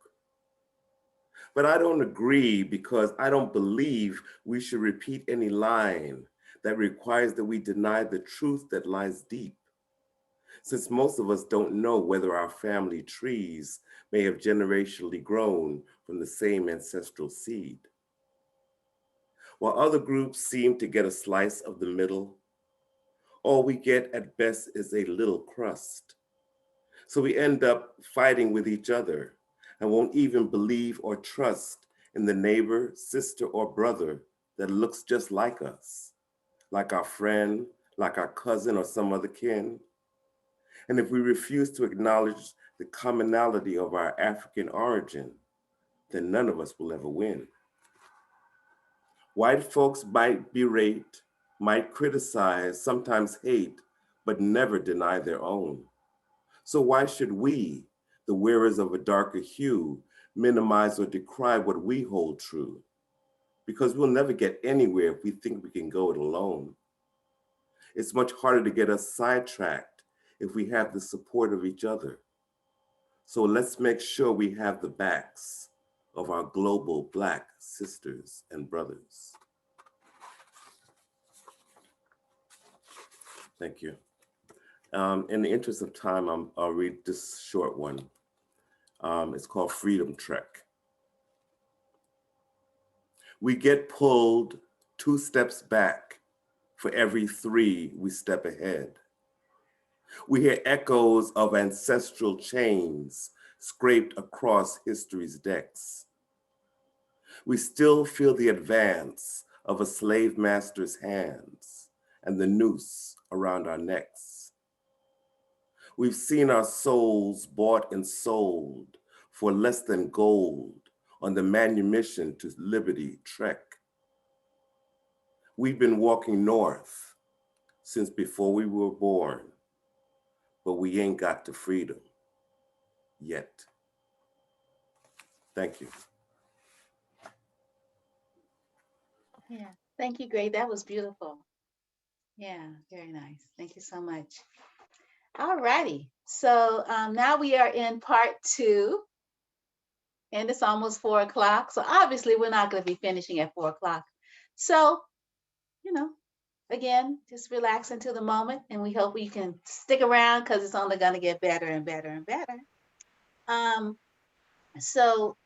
But I don't agree because I don't believe we should repeat any line that requires that we deny the truth that lies deep, since most of us don't know whether our family trees may have generationally grown from the same ancestral seed. While other groups seem to get a slice of the middle, all we get at best is a little crust. So we end up fighting with each other, and won't even believe or trust in the neighbor, sister, or brother that looks just like us, like our friend, like our cousin or some other kin. And if we refuse to acknowledge the commonality of our African origin, then none of us will ever win. White folks might berate, might criticize, sometimes hate, but never deny their own. So why should we, the wearers of a darker hue, minimize or decry what we hold true? Because we'll never get anywhere if we think we can go it alone. It's much harder to get us sidetracked if we have the support of each other. So let's make sure we have the backs of our global Black sisters and brothers. Thank you. In the interest of time, I'll read this short one. It's called Freedom Trek. We get pulled 2 steps back for every 3 we step ahead. We hear echoes of ancestral chains scraped across history's decks. We still feel the advance of a slave master's hands and the noose around our necks. We've seen our souls bought and sold for less than gold on the manumission to liberty trek. We've been walking north since before we were born, but we ain't got to freedom yet. Thank you. Yeah, thank you, Gray. That was beautiful. Yeah, very nice. Thank you so much. All righty. So now we are in part 2, and it's almost 4 o'clock. So obviously we're not going to be finishing at 4 o'clock. So, you know, again, just relax into the moment, and we hope you can stick around because it's only going to get better and better and better. So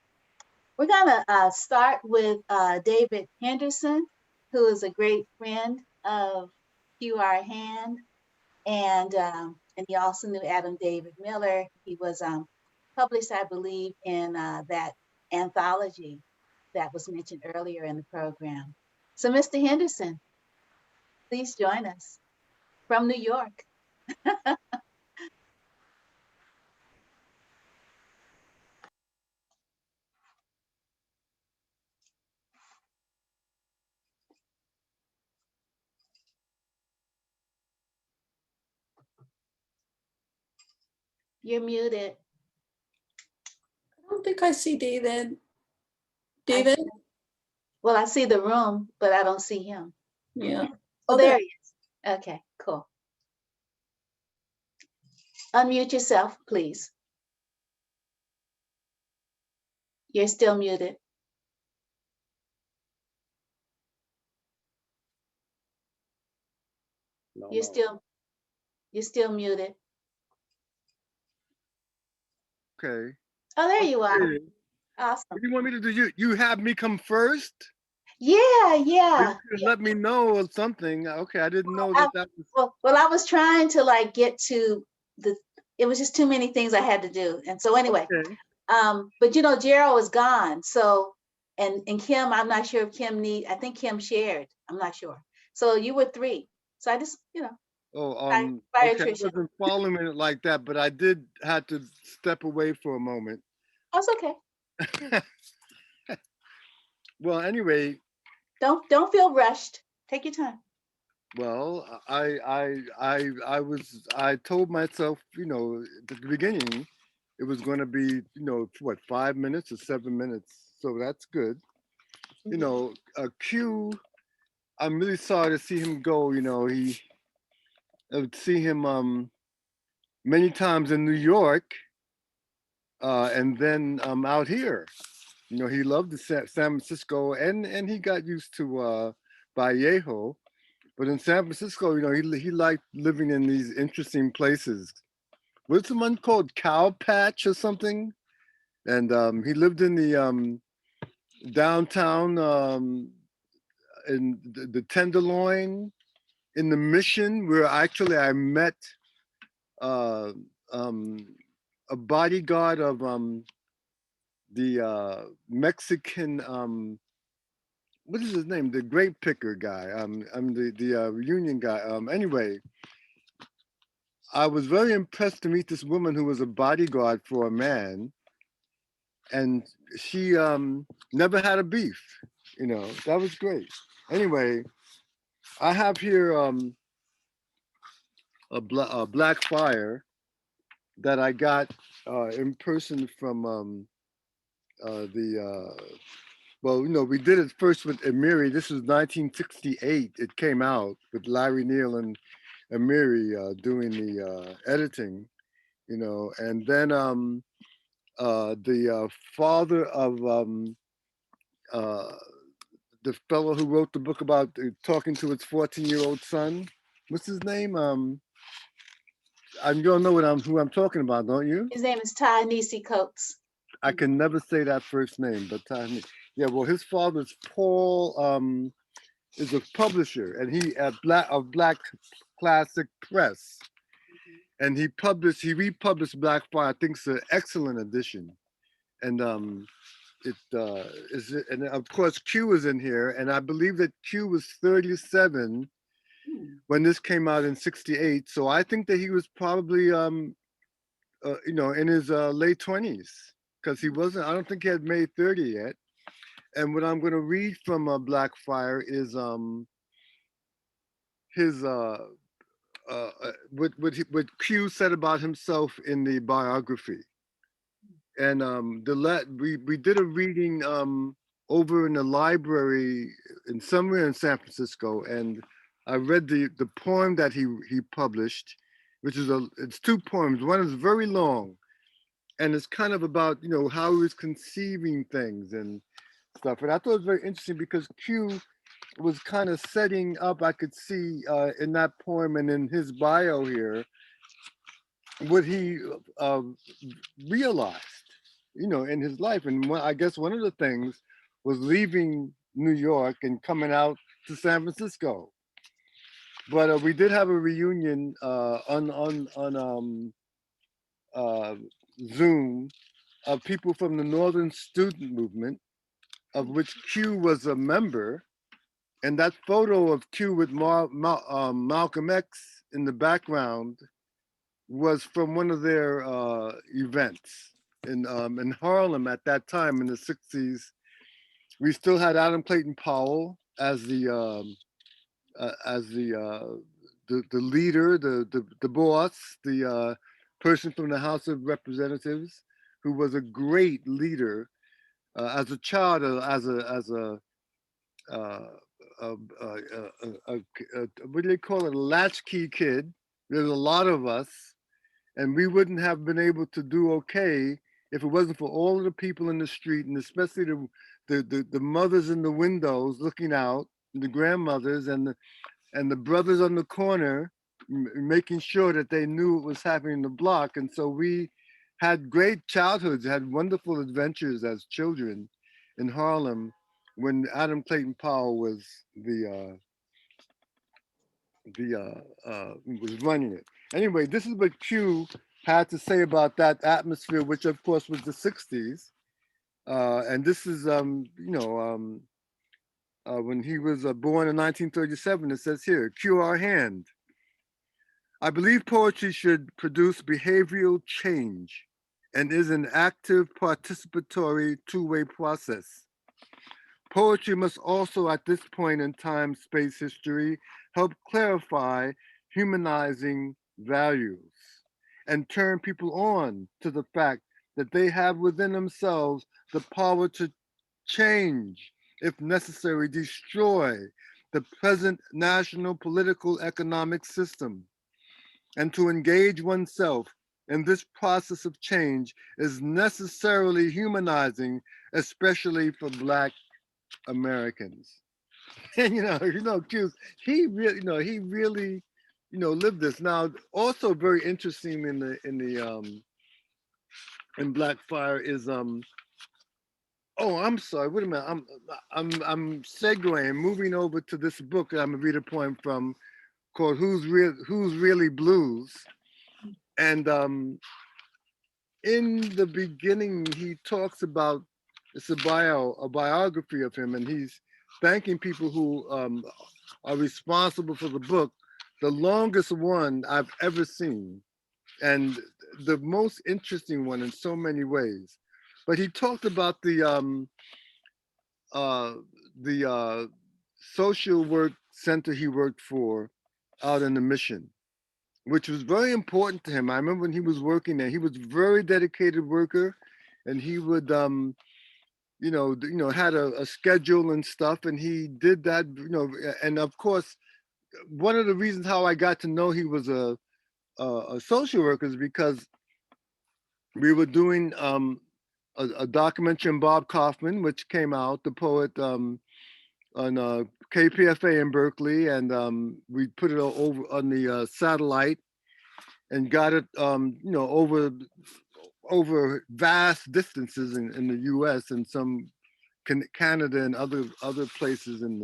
we're going to start with David Henderson, who is a great friend of Q.R. Hand, and he also knew Adam David Miller. He was published, I believe, in that anthology that was mentioned earlier in the program. So, Mr. Henderson, please join us from New York. You're muted. I don't think I see David. David? Well, I see the room, but I don't see him. Yeah. Oh, there he is. Okay, cool. Unmute yourself, please. You're still muted. No, You're still muted. Okay. Oh, there you are. Okay. Awesome. What do you want me to do? You have me come first? Yeah. You could let me know or something. Okay, I didn't know that was. Well, I was trying to like get to it was just too many things I had to do. And so anyway, Okay. but you know, Gerald is gone. So, and Kim, I'm not sure if I think Kim shared, I'm not sure. So you were 3. So I just, you know. Oh, by okay, I attrition. wasn't following it like that, but I did have to step away for a moment. That's okay. Well, anyway. Don't feel rushed. Take your time. Well, I told myself, you know, at the beginning, it was going to be, you know, what, 5 minutes or 7 minutes. So that's good. You know, Q, I'm really sorry to see him go. You know, I would see him many times in New York and then out here. You know, he loved the San Francisco and he got used to Vallejo. But in San Francisco, you know, he liked living in these interesting places. What's the one called Cow Patch or something? And he lived in the downtown in the Tenderloin, in the Mission, where actually I met a bodyguard of Mexican, what is his name? The grape picker guy. The union guy. Anyway, I was very impressed to meet this woman who was a bodyguard for a man, and she never had a beef. You know, that was great. Anyway, I have here a black fire that I got in person from well, you know, we did it first with Amiri. This was 1968. It came out with Larry Neal and Amiri doing the editing, you know, and then the father of the fellow who wrote the book about talking to his 14-year-old son. What's his name? You don't know who I'm talking about, don't you? His name is Ta-Nehisi Coates. I can never say that first name, but yeah. Well, his father's Paul is a publisher, and he of Black Classic Press, and he republished Black Fire. I think it's an excellent edition, and and of course Q is in here, and I believe that Q was 37 when this came out in 68. So I think that he was probably you know, in his late 20s, because he wasn't. I don't think he had made 30 yet. And what I'm going to read from Black Fire is his what Q said about himself in the biography. And we did a reading over in the library somewhere in San Francisco, and I read the poem that he published, which is it's two poems. One is very long, and it's kind of about, you know, how he was conceiving things and stuff. And I thought it was very interesting because Q was kind of setting up, I could see in that poem and in his bio here, what he realized, you know, in his life. And I guess one of the things was leaving New York and coming out to San Francisco. But we did have a reunion on Zoom of people from the Northern Student Movement, of which Q was a member. And that photo of Q with Malcolm X in the background was from one of their events in Harlem at that time in the 60s. We still had Adam Clayton Powell as the leader, the boss, the person from the House of Representatives, who was a great leader as a child, what do they call it? A latchkey kid. There's a lot of us, and we wouldn't have been able to do okay if it wasn't for all of the people in the street, and especially the mothers in the windows looking out, the grandmothers, and the brothers on the corner making sure that they knew what was happening in the block. And so we had great childhoods, had wonderful adventures as children in Harlem when Adam Clayton Powell was was running it. Anyway, this is what Q had to say about that atmosphere, which of course was the 60s. And this is, you know, when he was born in 1937, it says here, Q our hand. I believe poetry should produce behavioral change and is an active participatory two-way process. Poetry must also, at this point in time, space, history, help clarify humanizing values and turn people on to the fact that they have within themselves the power to change, if necessary, destroy the present national political economic system. And to engage oneself in this process of change is necessarily humanizing, especially for Black Americans. And he really, lived this. Now, also very interesting in Black Fire is oh, I'm sorry. Wait a minute. I'm segueing, moving over to this book that I'm gonna read a poem from called "Who's Really Blues," and in the beginning, he talks about, it's a biography of him, and he's thanking people who are responsible for the book, the longest one I've ever seen, and the most interesting one in so many ways. But he talked about the social work center he worked for out in the mission, which was very important to him. I remember when he was working there, he was a very dedicated worker, and he would, had a schedule and stuff, and he did that, and of course, one of the reasons how I got to know he was a social worker is because we were doing a documentary on Bob Kaufman, which came out, the poet, on KPFA in Berkeley, and we put it over on the satellite and got it, over vast distances in the U.S. and some Canada and other places in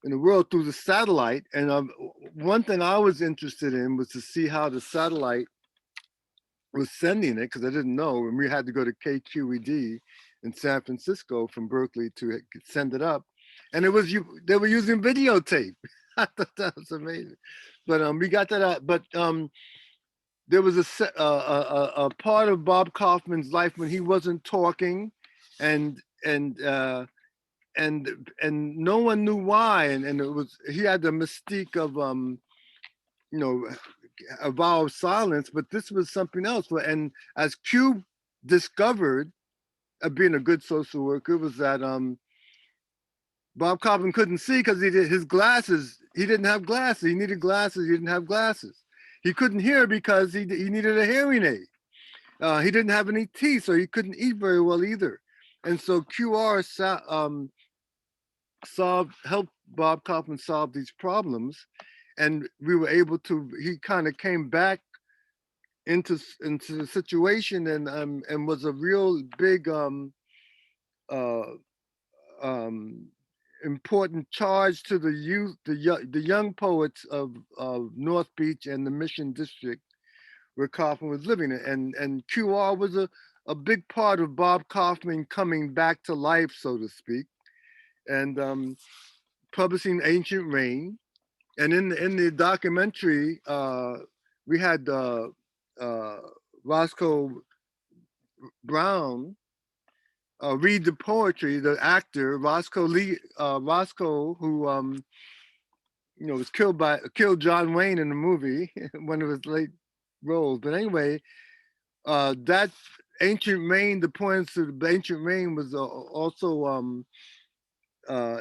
the world through the satellite. And one thing I was interested in was to see how the satellite was sending it, because I didn't know, and we had to go to KQED in San Francisco from Berkeley to send it up. And they were using videotape. I thought that was amazing. But we got that out. But there was a part of Bob Kaufman's life when he wasn't talking, and no one knew why, and it was, he had the mystique of a vow of silence, but this was something else. And as Q discovered, being a good social worker, was that Bob Kaufman couldn't see because his glasses, he didn't have glasses. He needed glasses, he didn't have glasses. He couldn't hear because he needed a hearing aid. He didn't have any teeth, so he couldn't eat very well either. And so QR helped Bob Kaufman solve these problems. And we were able to, he kind of came back into the situation and was a real big important charge to the youth, the young poets of North Beach and the Mission District where Kaufman was living. And QR was a big part of Bob Kaufman coming back to life, so to speak, and publishing Ancient Rain. And in the documentary, we had Roscoe Brown read the poetry, the actor, Roscoe, who was killed John Wayne in the movie, one of his late roles. But anyway, that Ancient Rain, the poems of the Ancient Rain was also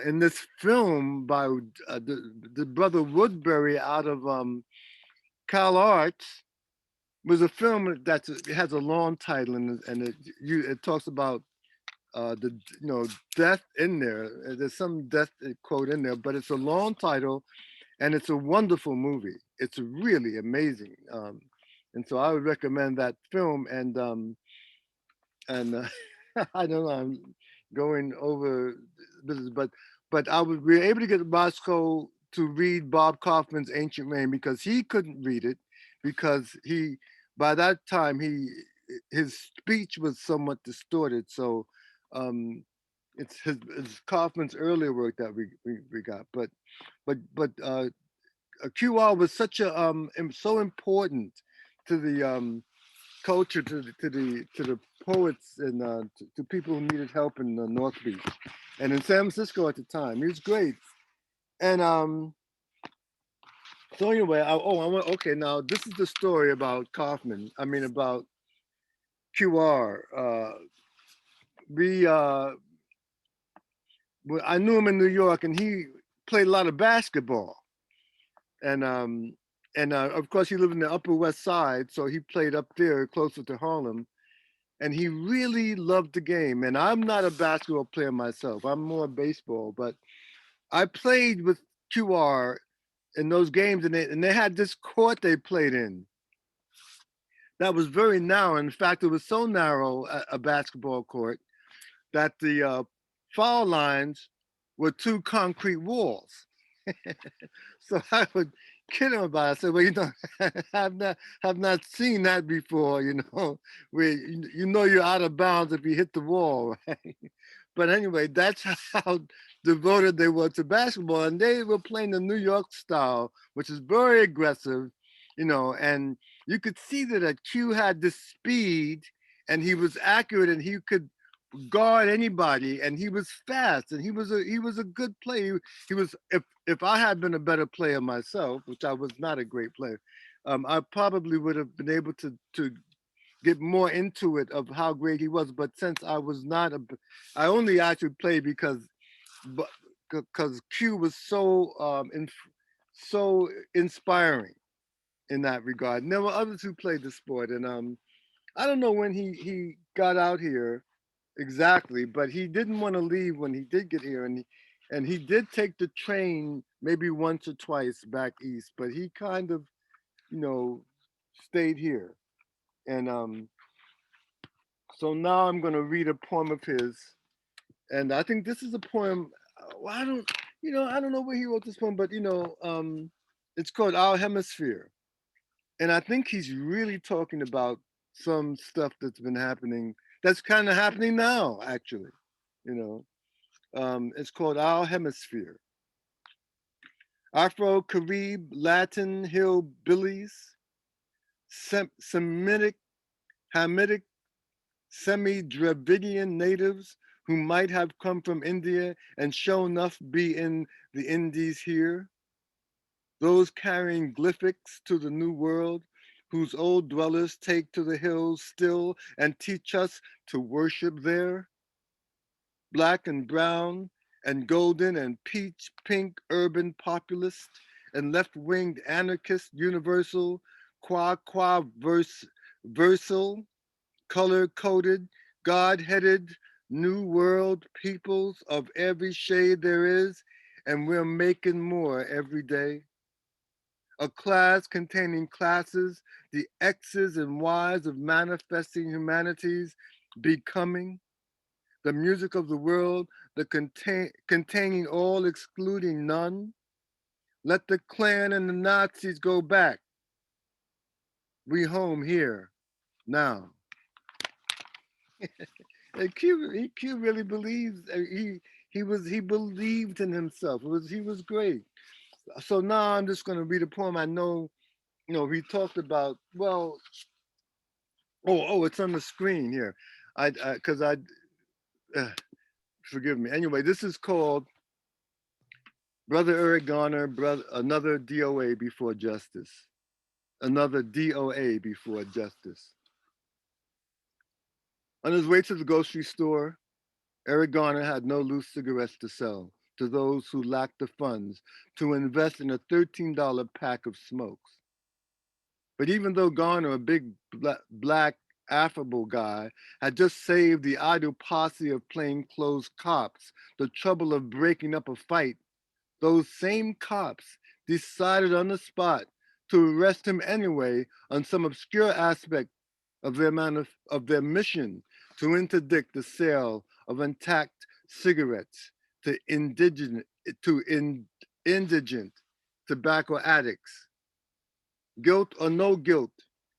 in this film by the brother Woodbury out of Cal Arts, was a film it has a long title, and it talks about the death in there. There's some death quote in there, but it's a long title, and it's a wonderful movie. It's really amazing, and so I would recommend that film. And I don't know, I'm going over business, but we were able to get Roscoe to read Bob Kaufman's Ancient Rain because he couldn't read it, because by that time his speech was somewhat distorted. So it's Kaufman's earlier work that we got, but QR was such so important to the culture, to the poets, and to people who needed help in North Beach and in San Francisco at the time. He was great. And so anyway, okay, now this is the story about Kaufman. I mean, about QR. I knew him in New York, and he played a lot of basketball. And of course, he lived in the Upper West Side, so he played up there closer to Harlem. And he really loved the game. And I'm not a basketball player myself. I'm more baseball. But I played with QR in those games, and they had this court they played in that was very narrow. In fact, it was so narrow, a basketball court, that the foul lines were 2 concrete walls. So I would kidding about it. I said, well, you know, have not seen that before, you know, where you know you're out of bounds if you hit the wall, right? But anyway, that's how devoted they were to basketball. And they were playing the New York style, which is very aggressive, you know, and you could see that Q had this speed and he was accurate and he could guard anybody and he was fast and he was a good player. He was, if I had been a better player myself, which I was not a great player, I probably would have been able to get more into it of how great he was. But since I was not I only actually played because Q was so so inspiring in that regard. And there were others who played the sport, and I don't know when he got out here exactly, but he didn't want to leave when he did get here, and he did take the train maybe once or twice back east, but he kind of, you know, stayed here. And so now I'm going to read a poem of his, and I think this is a poem. Well, I don't know where he wrote this poem, but you know, it's called Our Hemisphere, and I think he's really talking about some stuff that's been happening, that's kind of happening now, actually. You know, it's called Our Hemisphere. Afro-Carib, Latin hillbillies, Semitic, Hamitic, semi-Dravidian natives who might have come from India and shown enough be in the Indies here. Those carrying glyphics to the New World, whose old dwellers take to the hills still and teach us to worship there. Black and brown and golden and peach pink urban populist and left-winged anarchist universal, versal, color-coded, God-headed, New World peoples of every shade there is, and we're making more every day. A class containing classes, the X's and Y's of manifesting humanities, becoming, the music of the world, the containing all, excluding none. Let the Klan and the Nazis go back. We home here, now. And Q really believes, he believed in himself. He was great. So now I'm just going to read a poem. I know, you know, he talked about, well, it's on the screen here. Forgive me. Anyway, this is called Brother Eric Garner, another DOA before justice. Another DOA before justice. On his way to the grocery store, Eric Garner had no loose cigarettes to sell to those who lacked the funds to invest in a $13 pack of smokes. But even though Garner, a big black affable guy, had just saved the idle posse of plainclothes cops the trouble of breaking up a fight, those same cops decided on the spot to arrest him anyway on some obscure aspect of their mission to interdict the sale of intact cigarettes to indigent tobacco addicts. Guilt or no guilt,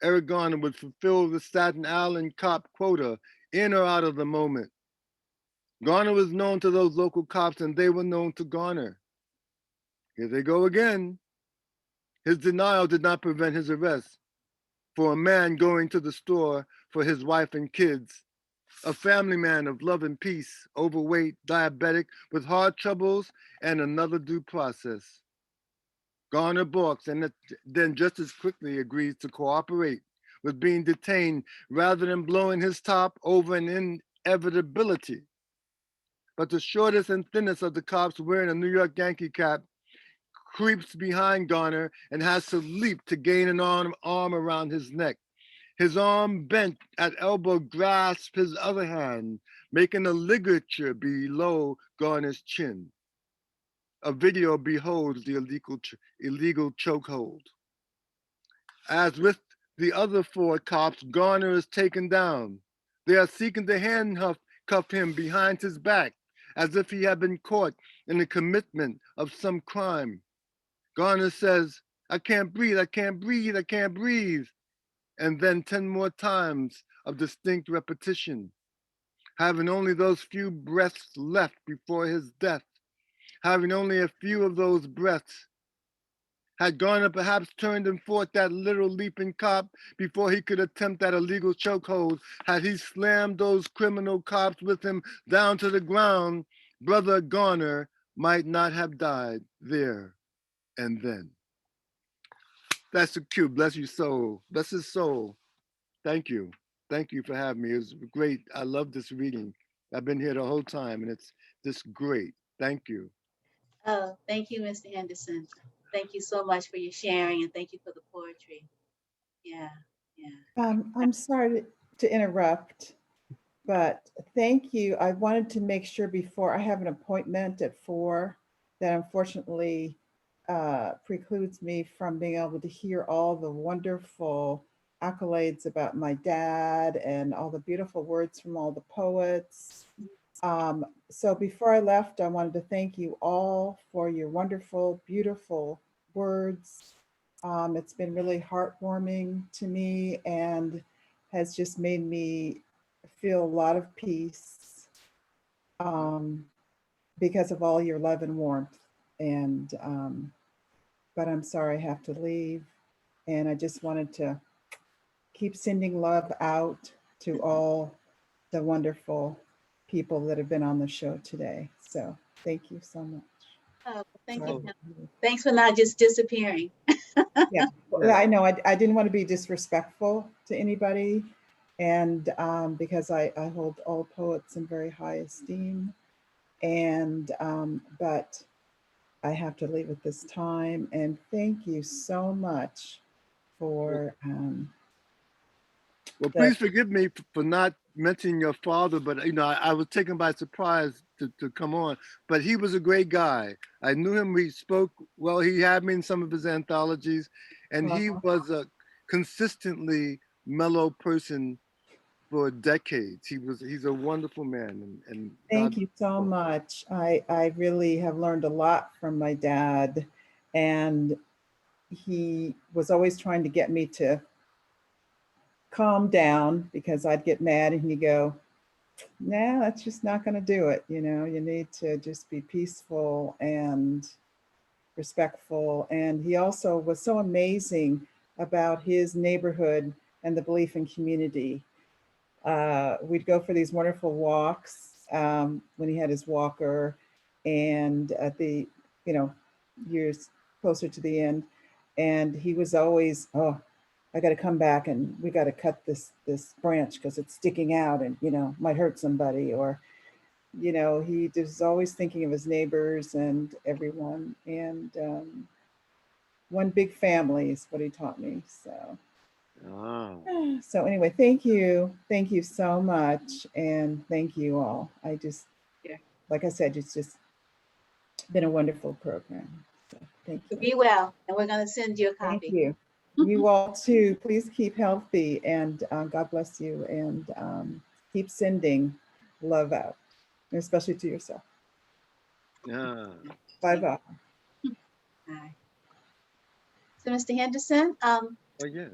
Eric Garner would fulfill the Staten Island cop quota in or out of the moment. Garner was known to those local cops and they were known to Garner. Here they go again. His denial did not prevent his arrest for a man going to the store for his wife and kids, a family man of love and peace, overweight, diabetic, with heart troubles and another due process. Garner balks and then just as quickly agrees to cooperate with being detained rather than blowing his top over an inevitability. But the shortest and thinnest of the cops wearing a New York Yankee cap creeps behind Garner and has to leap to gain an arm around his neck. His arm bent at elbow grasps his other hand, making a ligature below Garner's chin. A video beholds the illegal chokehold. As with the other four cops, Garner is taken down. They are seeking to handcuff him behind his back, as if he had been caught in the commitment of some crime. Garner says, I can't breathe, I can't breathe, I can't breathe. And then 10 more times of distinct repetition, having only those few breaths left before his death, having only a few of those breaths, had Garner perhaps turned and fought that little leaping cop before he could attempt that illegal chokehold, had he slammed those criminal cops with him down to the ground, Brother Garner might not have died there and then. That's so cute. Bless your soul. Bless his soul. Thank you. Thank you for having me. It was great. I love this reading. I've been here the whole time and it's just great. Thank you. Oh, thank you, Mr. Henderson. Thank you so much for your sharing and thank you for the poetry. Yeah, yeah. I'm sorry to interrupt, but thank you. I wanted to make sure before I have an appointment at 4 that unfortunately precludes me from being able to hear all the wonderful accolades about my dad and all the beautiful words from all the poets. So before I left, I wanted to thank you all for your wonderful, beautiful words. It's been really heartwarming to me and has just made me feel a lot of peace because of all your love and warmth. And but I'm sorry I have to leave. And I just wanted to keep sending love out to all the wonderful people that have been on the show today. So thank you so much. Oh, thank you. Thanks for not just disappearing. Yeah, I know. I didn't want to be disrespectful to anybody. And because I hold all poets in very high esteem. And but I have to leave at this time. And thank you so much for well, please forgive me for not mentioning your father, but you know, I was taken by surprise to come on. But he was a great guy. I knew him. We spoke well. He had me in some of his anthologies, and he was a consistently mellow person for decades. He's a wonderful man. And thank you so much. I really have learned a lot from my dad, and he was always trying to get me to calm down because I'd get mad and he'd go, nah, that's just not going to do it. You know, you need to just be peaceful and respectful. And he also was so amazing about his neighborhood and the belief in community. We'd go for these wonderful walks when he had his walker, and at the, years closer to the end, and he was always, oh, I got to come back and we got to cut this branch because it's sticking out and, might hurt somebody, or, he was always thinking of his neighbors and everyone. And one big family is what he taught me. So. So anyway, thank you. Thank you so much. And thank you all. I just, like I said, it's just been a wonderful program. So thank you. Be well. And we're going to send you a copy. Thank you. You all too. Please keep healthy and God bless you, and keep sending love out, especially to yourself. Yeah. Bye-bye. Bye. So Mr. Henderson, oh, yeah.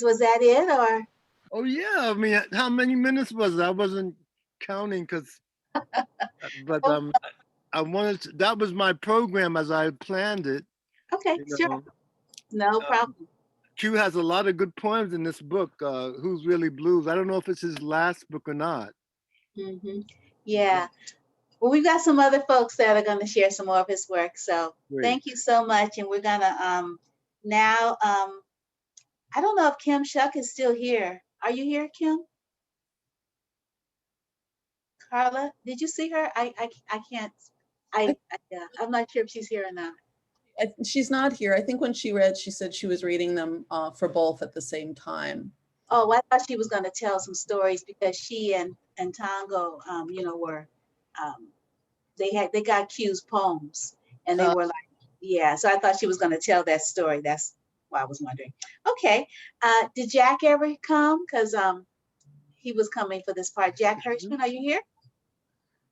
Was that it, or? Oh yeah, I mean, how many minutes was it? I wasn't counting because, but I wanted to, that was my program as I planned it. Okay, sure. No problem. Q has a lot of good poems in this book, Who's Really Blues. I don't know if it's his last book or not. Mm-hmm. Yeah. Well, we've got some other folks that are going to share some more of his work. So Thank you so much. And we're going to now, I don't know if Kim Shuck is still here. Are you here, Kim? Karla, did you see her? I can't. I'm not sure if she's here or not. She's not here. I think when she read, she said she was reading them for both at the same time. Oh, I thought she was going to tell some stories because she and Tongo, were they got Q's poems and they were like, yeah. So I thought she was going to tell that story. That's why I was wondering. Okay, did Jack ever come? Because he was coming for this part. Jack Hirschman, are you here?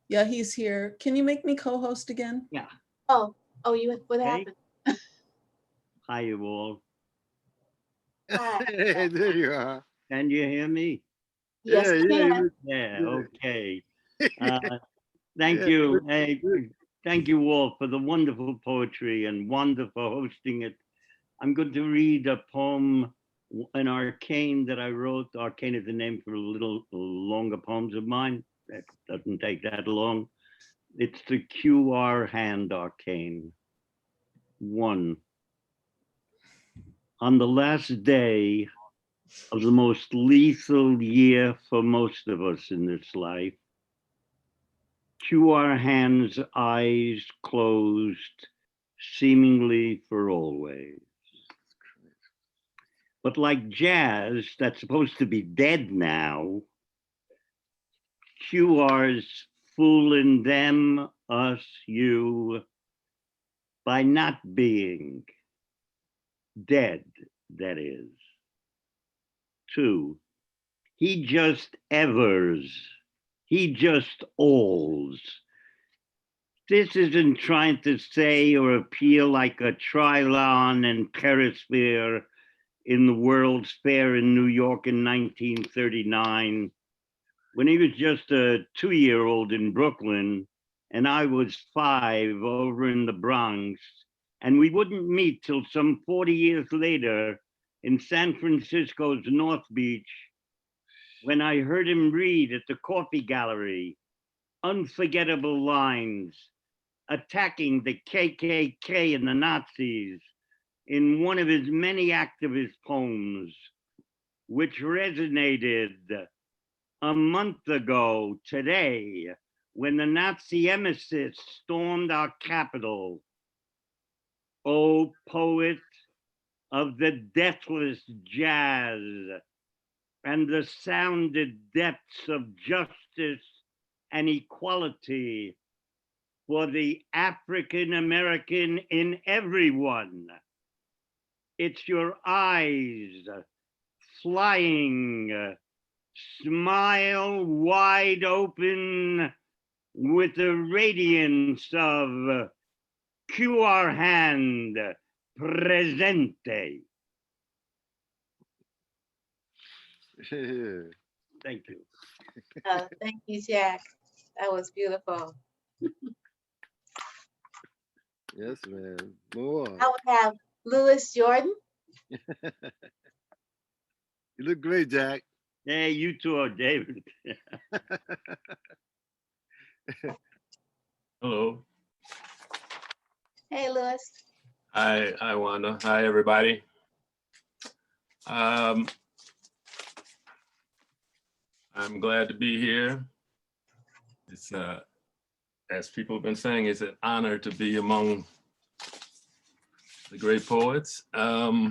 Yeah, he's here. Can you make me co-host again? Yeah. Oh, what happened? Hi, you all. Hey, there you are. Can you hear me? Yes, Yeah, we yeah, can. Yeah, yeah. okay. Thank Yeah, you. good, Hey, good. thank you all for the wonderful poetry and Wanda for hosting it. I'm going to read a poem, an arcane that I wrote. Arcane is the name for little longer poems of mine. That doesn't take that long. It's the QR hand arcane. 1. On the last day of the most lethal year for most of us in this life, QR hand's eyes closed, seemingly for always. But like jazz, that's supposed to be dead now, QR's fooling them, us, you, by not being dead, that is. 2, he just evers, he just alls. This isn't trying to say or appeal like a Trilon and Perisphere in the World's Fair in New York in 1939, when he was just a 2-year-old in Brooklyn and I was 5 over in the Bronx, and we wouldn't meet till some 40 years later in San Francisco's North Beach, when I heard him read at the Coffee Gallery, unforgettable lines attacking the KKK and the Nazis in one of his many activist poems, which resonated a month ago today when the Nazi emissaries stormed our capital. O poet of the deathless jazz and the sounded depths of justice and equality for the African American in everyone. It's your eyes flying, smile wide open with the radiance of QR hand presente. Thank you. Thank you, Jack. That was beautiful. Yes, man. More. I would have Louis Jordan. You look great, Jack. Hey, you too, David. Hello. Hey, Louis. Hi, Wanda. Hi, everybody. I'm glad to be here. It's as people have been saying, it's an honor to be among the great poets. I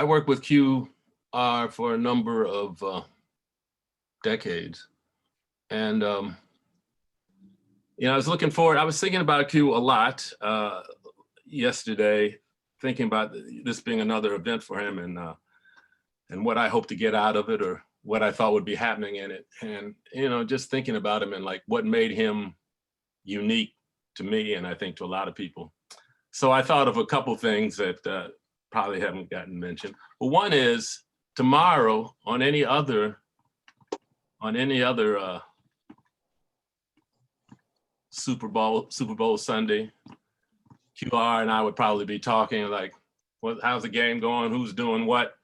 worked with QR for a number of decades, and you know, I was looking forward. I was thinking about Q a lot yesterday, thinking about this being another event for him, and what I hope to get out of it, or what I thought would be happening in it, and you know, just thinking about him and like what made him unique to me, and I think to a lot of people. So I thought of a couple things that probably haven't gotten mentioned. Well, one is tomorrow on any other Super Bowl Sunday, QR and I would probably be talking like, how's the game going? Who's doing what?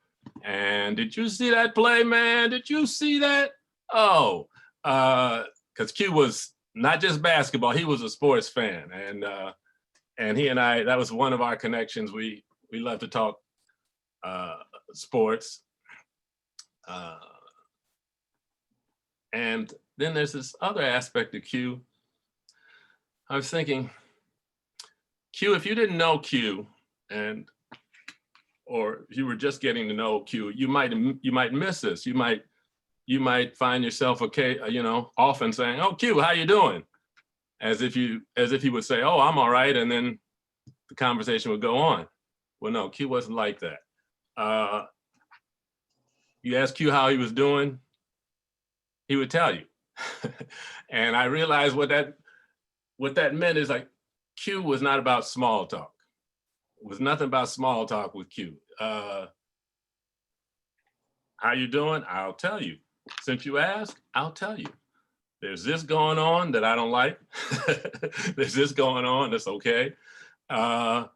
And did you see that play, man? Did you see that? Oh, because Q was not just basketball, he was a sports fan. And he and I, that was one of our connections. We love to talk sports. And then there's this other aspect of Q. I was thinking, Q, if you didn't know Q, or if you were just getting to know Q, you might miss this. You might find yourself often saying, "Oh, Q, how you doing?" As if he would say, "Oh, I'm all right," and then the conversation would go on. Well, no, Q wasn't like that. You ask Q how he was doing, he would tell you. And I realized what that meant is like, Q was not about small talk. It was nothing about small talk with Q. How you doing? I'll tell you. Since you asked, I'll tell you. There's this going on that I don't like. There's this going on that's okay. But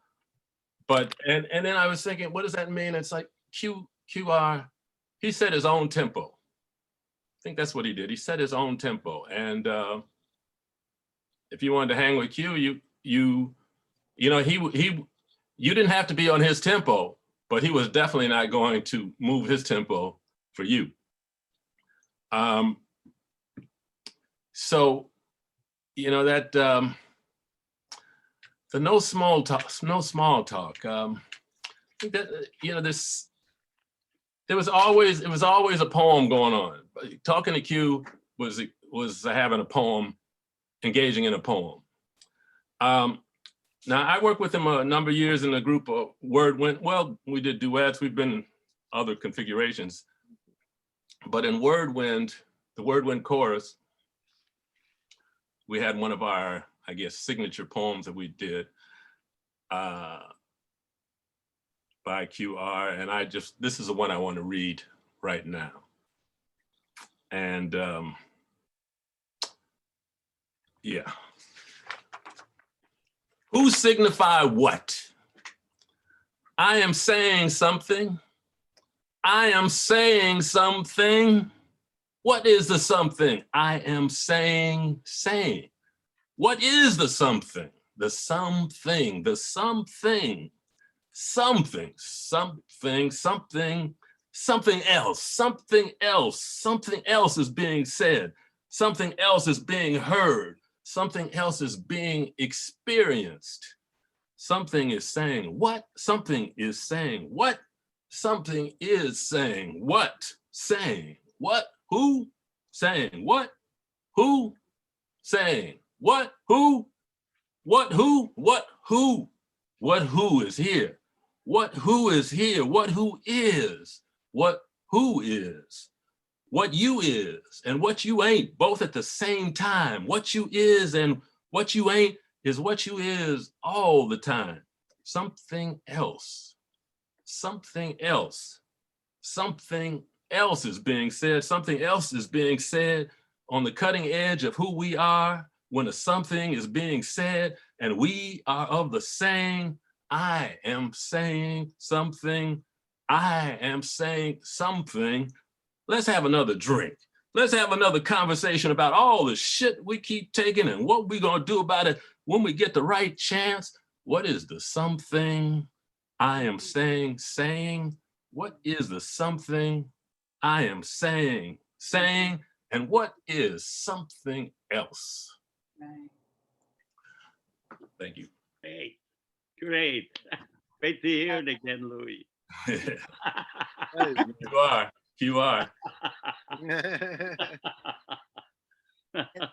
then I was thinking, what does that mean? It's like QR, he set his own tempo. I think that's what he did. He set his own tempo. And if you wanted to hang with Q, you didn't have to be on his tempo, but he was definitely not going to move his tempo for you. So, you know, that the no small talk. I think that, you know, it was always a poem going on. Talking to Q was having a poem, engaging in a poem. Now I worked with him a number of years in a group of Wordwind. Well, we did duets. We've been in other configurations, but in Wordwind, the Wordwind chorus, we had one of our, I guess, signature poems that we did by QR, and this is the one I want to read right now. And yeah. Who signify what? I am saying something. I am saying something. What is the something? I am saying. What is the something? The something, something else is being said. Something else is being heard. Something else is being experienced. Something is saying what? Something is saying what? Something is saying what? Saying what? Who? Saying what? Who? Saying what? Who? What? Who? What? Who? What? Who is here? What? Who is here? What? Who is? What? Who is? What you is and what you ain't, both at the same time. What you is and what you ain't is what you is all the time. Something else. Something else. Something else is being said. Something else is being said on the cutting edge of who we are when a something is being said and we are of the same. I am saying something. I am saying something. Let's have another drink. Let's have another conversation about all the shit we keep taking and what we're gonna do about it when we get the right chance. What is the something I am saying? What is the something I am saying? And what is something else? Right. Thank you. Hey, great. Great to hear it again, Louis. You are.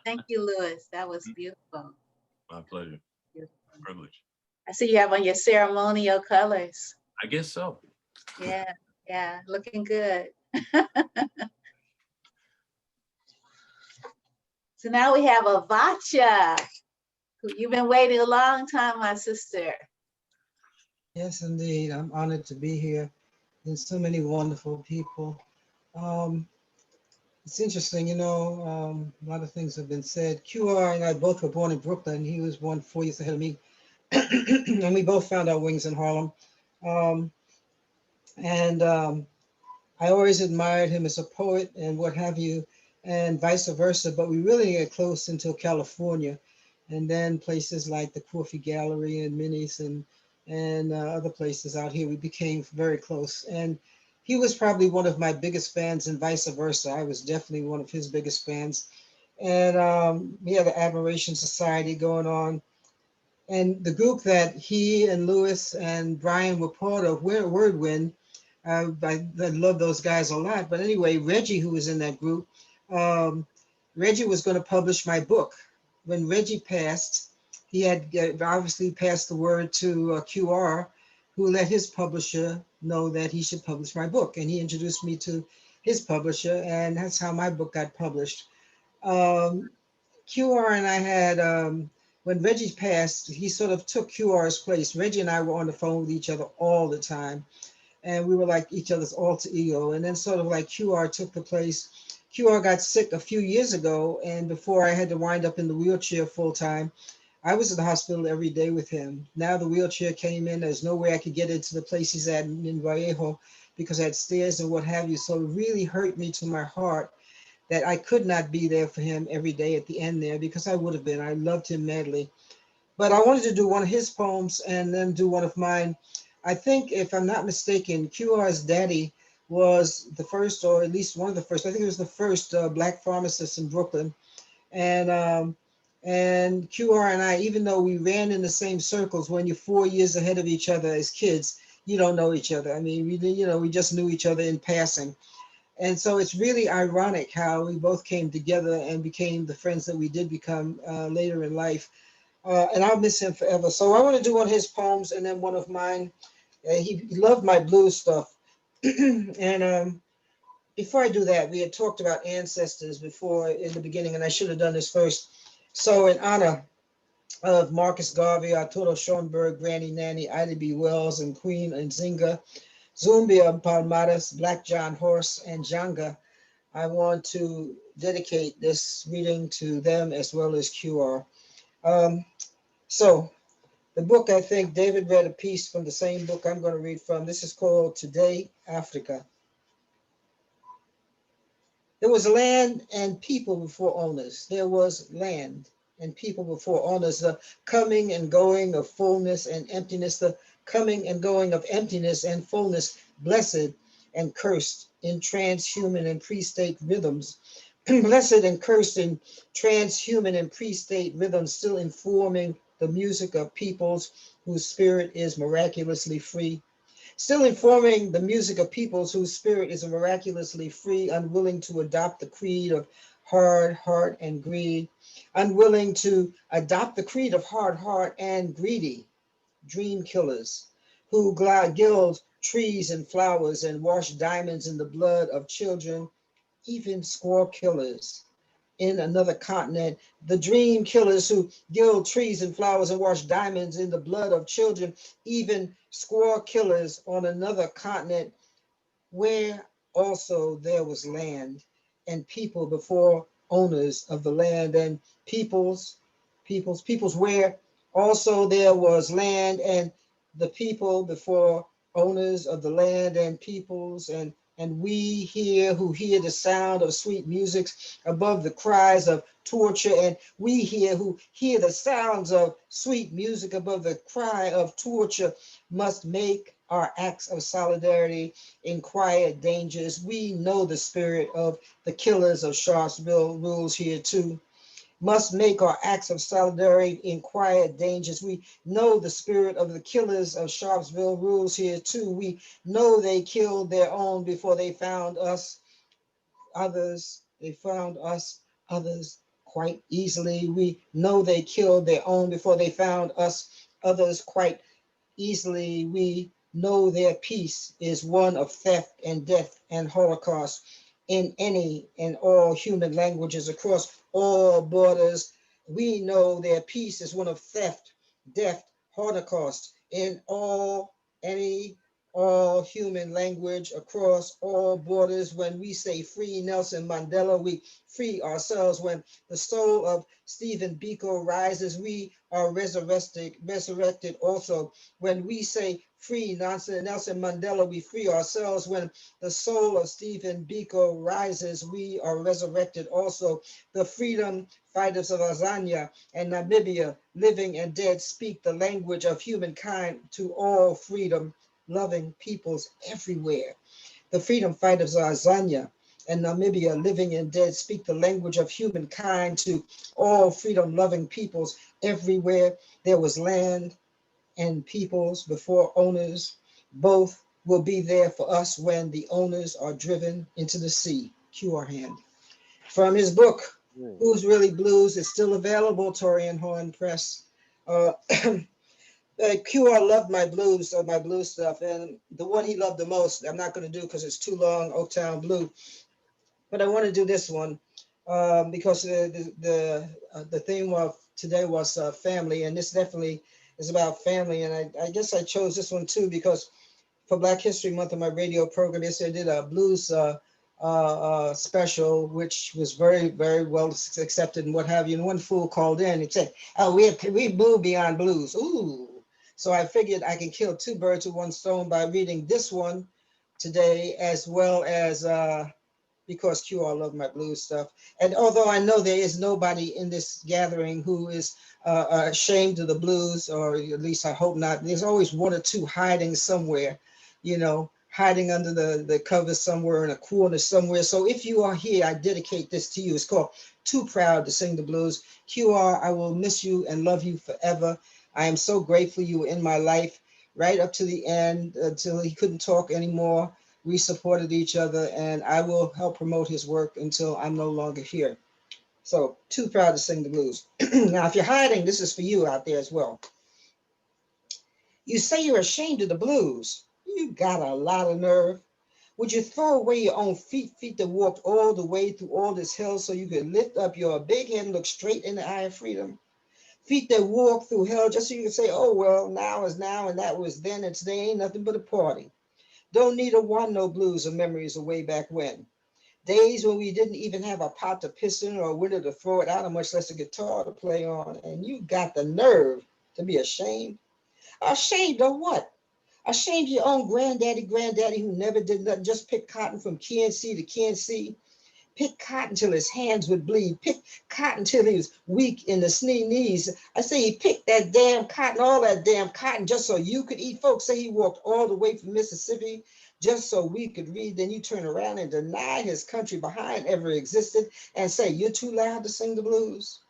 Thank you, Louis. That was beautiful. My pleasure. Beautiful. Privilege. I see you have on your ceremonial colors. I guess so. Yeah, looking good. So now we have Avotcja. You've been waiting a long time, my sister. Yes, indeed. I'm honored to be here. There's so many wonderful people. It's interesting, you know, a lot of things have been said. QR and I both were born in Brooklyn. He was born 4 years ahead of me. And we both found our wings in Harlem. I always admired him as a poet and what have you, and vice versa, but we really get close until California. And then places like the Corfi Gallery and Minnie's and other places out here, we became very close. And he was probably one of my biggest fans and vice versa. I was definitely one of his biggest fans. And we had the Admiration Society going on. And the group that he and Louis and Brian were part of, we're Wordwind. I love those guys a lot. But anyway, Reggie, who was in that group, Reggie was going to publish my book. When Reggie passed, he had obviously passed the word to QR, who let his publisher know that he should publish my book. And he introduced me to his publisher, and that's how my book got published. QR and I had, when Reggie passed, he sort of took QR's place. Reggie and I were on the phone with each other all the time, and we were like each other's alter ego. And then sort of like QR took the place. QR got sick a few years ago, and before I had to wind up in the wheelchair full time, I was in the hospital every day with him. Now the wheelchair came in. There's no way I could get into the place he's at in Vallejo because I had stairs and what have you. So it really hurt me to my heart that I could not be there for him every day at the end there, because I would have been. I loved him madly. But I wanted to do one of his poems and then do one of mine. I think, if I'm not mistaken, QR's daddy was the first, or at least one of the first, I think it was the first Black pharmacist in Brooklyn. And QR and I, even though we ran in the same circles, when you're 4 years ahead of each other as kids, you don't know each other. I mean, we just knew each other in passing. And so it's really ironic how we both came together and became the friends that we did become later in life. And I'll miss him forever. So I want to do one of his poems and then one of mine. He loved my blues stuff. And before I do that, we had talked about ancestors before in the beginning, and I should have done this first. So in honor of Marcus Garvey, Arturo Schoenberg, Granny Nanny, Ida B. Wells, and Queen Nzinga, Zumbia Palmares, Black John Horse, and Janga, I want to dedicate this reading to them as well as QR. So the book, I think David read a piece from the same book I'm going to read from. This is called Today, Africa. There was land and people before owners. There was land and people before owners. The coming and going of fullness and emptiness. The coming and going of emptiness and fullness. Blessed and cursed in transhuman and pre-state rhythms. Blessed and cursed in transhuman and pre-state rhythms, still informing the music of peoples whose spirit is miraculously free. Still informing the music of peoples whose spirit is miraculously free, unwilling to adopt the creed of hard heart and greed, unwilling to adopt the creed of hard heart and greedy, dream killers who gild trees and flowers and wash diamonds in the blood of children, even squirrel killers in another continent, the dream killers who gild trees and flowers and wash diamonds in the blood of children, even squirrel killers on another continent, where also there was land and people before owners of the land, and peoples where also there was land and the people before owners of the land and peoples, and we here who hear the sound of sweet music above the cries of torture, and we here who hear the sounds of sweet music above the cry of torture must make our acts of solidarity in quiet dangers. We know the spirit of the killers of Sharpsville rules here too. Must make our acts of solidarity in quiet dangers. We know the spirit of the killers of Sharpsville rules here too. We know they killed their own before they found us. Others, they found us, others quite easily. We know they killed their own before they found us, others quite easily. We know their peace is one of theft and death and Holocaust in any and all human languages across all borders. We know their peace is one of theft, death, Holocaust in all human language across all borders. When we say free Nelson Mandela, we free ourselves. When the soul of Stephen Biko rises, we are resurrected also. When we say free Nelson Mandela, we free ourselves. When the soul of Stephen Biko rises, we are resurrected also. The freedom fighters of Tanzania and Namibia, living and dead, speak the language of humankind to all freedom loving peoples everywhere. The freedom fighters of Tanzania and Namibia, living and dead, speak the language of humankind to all freedom loving peoples everywhere. There was land and peoples before owners. Both will be there for us when the owners are driven into the sea. QR hand. From his book, Who's Really Blues, is still available, Torian Horn Press. QR loved my blues stuff, and the one he loved the most, I'm not going to do because it's too long, Oaktown Blue, but I want to do this one. because the theme of today was family, and this definitely is about family. And I guess I chose this one too because for Black History Month on my radio program, they did a blues special, which was very, very well accepted and what have you. And one fool called in and said, "Oh, we moved beyond blues." Ooh. So I figured I can kill two birds with one stone by reading this one today, as well as because Q all love my blues stuff. And although I know there is nobody in this gathering who is ashamed of the blues, or at least I hope not, there's always one or two hiding somewhere, you know, hiding under the covers somewhere in a corner somewhere. So if you are here, I dedicate this to you. It's called Too Proud to Sing the Blues. QR, I will miss you and love you forever. I am so grateful you were in my life right up to the end until he couldn't talk anymore. We supported each other, and I will help promote his work until I'm no longer here. So, Too Proud to Sing the Blues. Now, if you're hiding, this is for you out there as well. You say you're ashamed of the blues. You got a lot of nerve. Would you throw away your own feet that walked all the way through all this hell so you could lift up your big head and look straight in the eye of freedom? Feet that walk through hell just so you can say, oh, well, now is now and that was then, and today ain't nothing but a party. Don't need to want no blues or memories of way back when. Days when we didn't even have a pot to piss in or a window to throw it out, or much less a guitar to play on. And you got the nerve to be ashamed. Ashamed of what? Ashamed of your own granddaddy who never did nothing, just picked cotton from Kansas to Kansas. Pick cotton till his hands would bleed. Pick cotton till he was weak in the knees. I say he picked that damn cotton, all that damn cotton, just so you could eat. Folks say he walked all the way from Mississippi just so we could read. Then you turn around and deny his country behind ever existed and say you're too loud to sing the blues.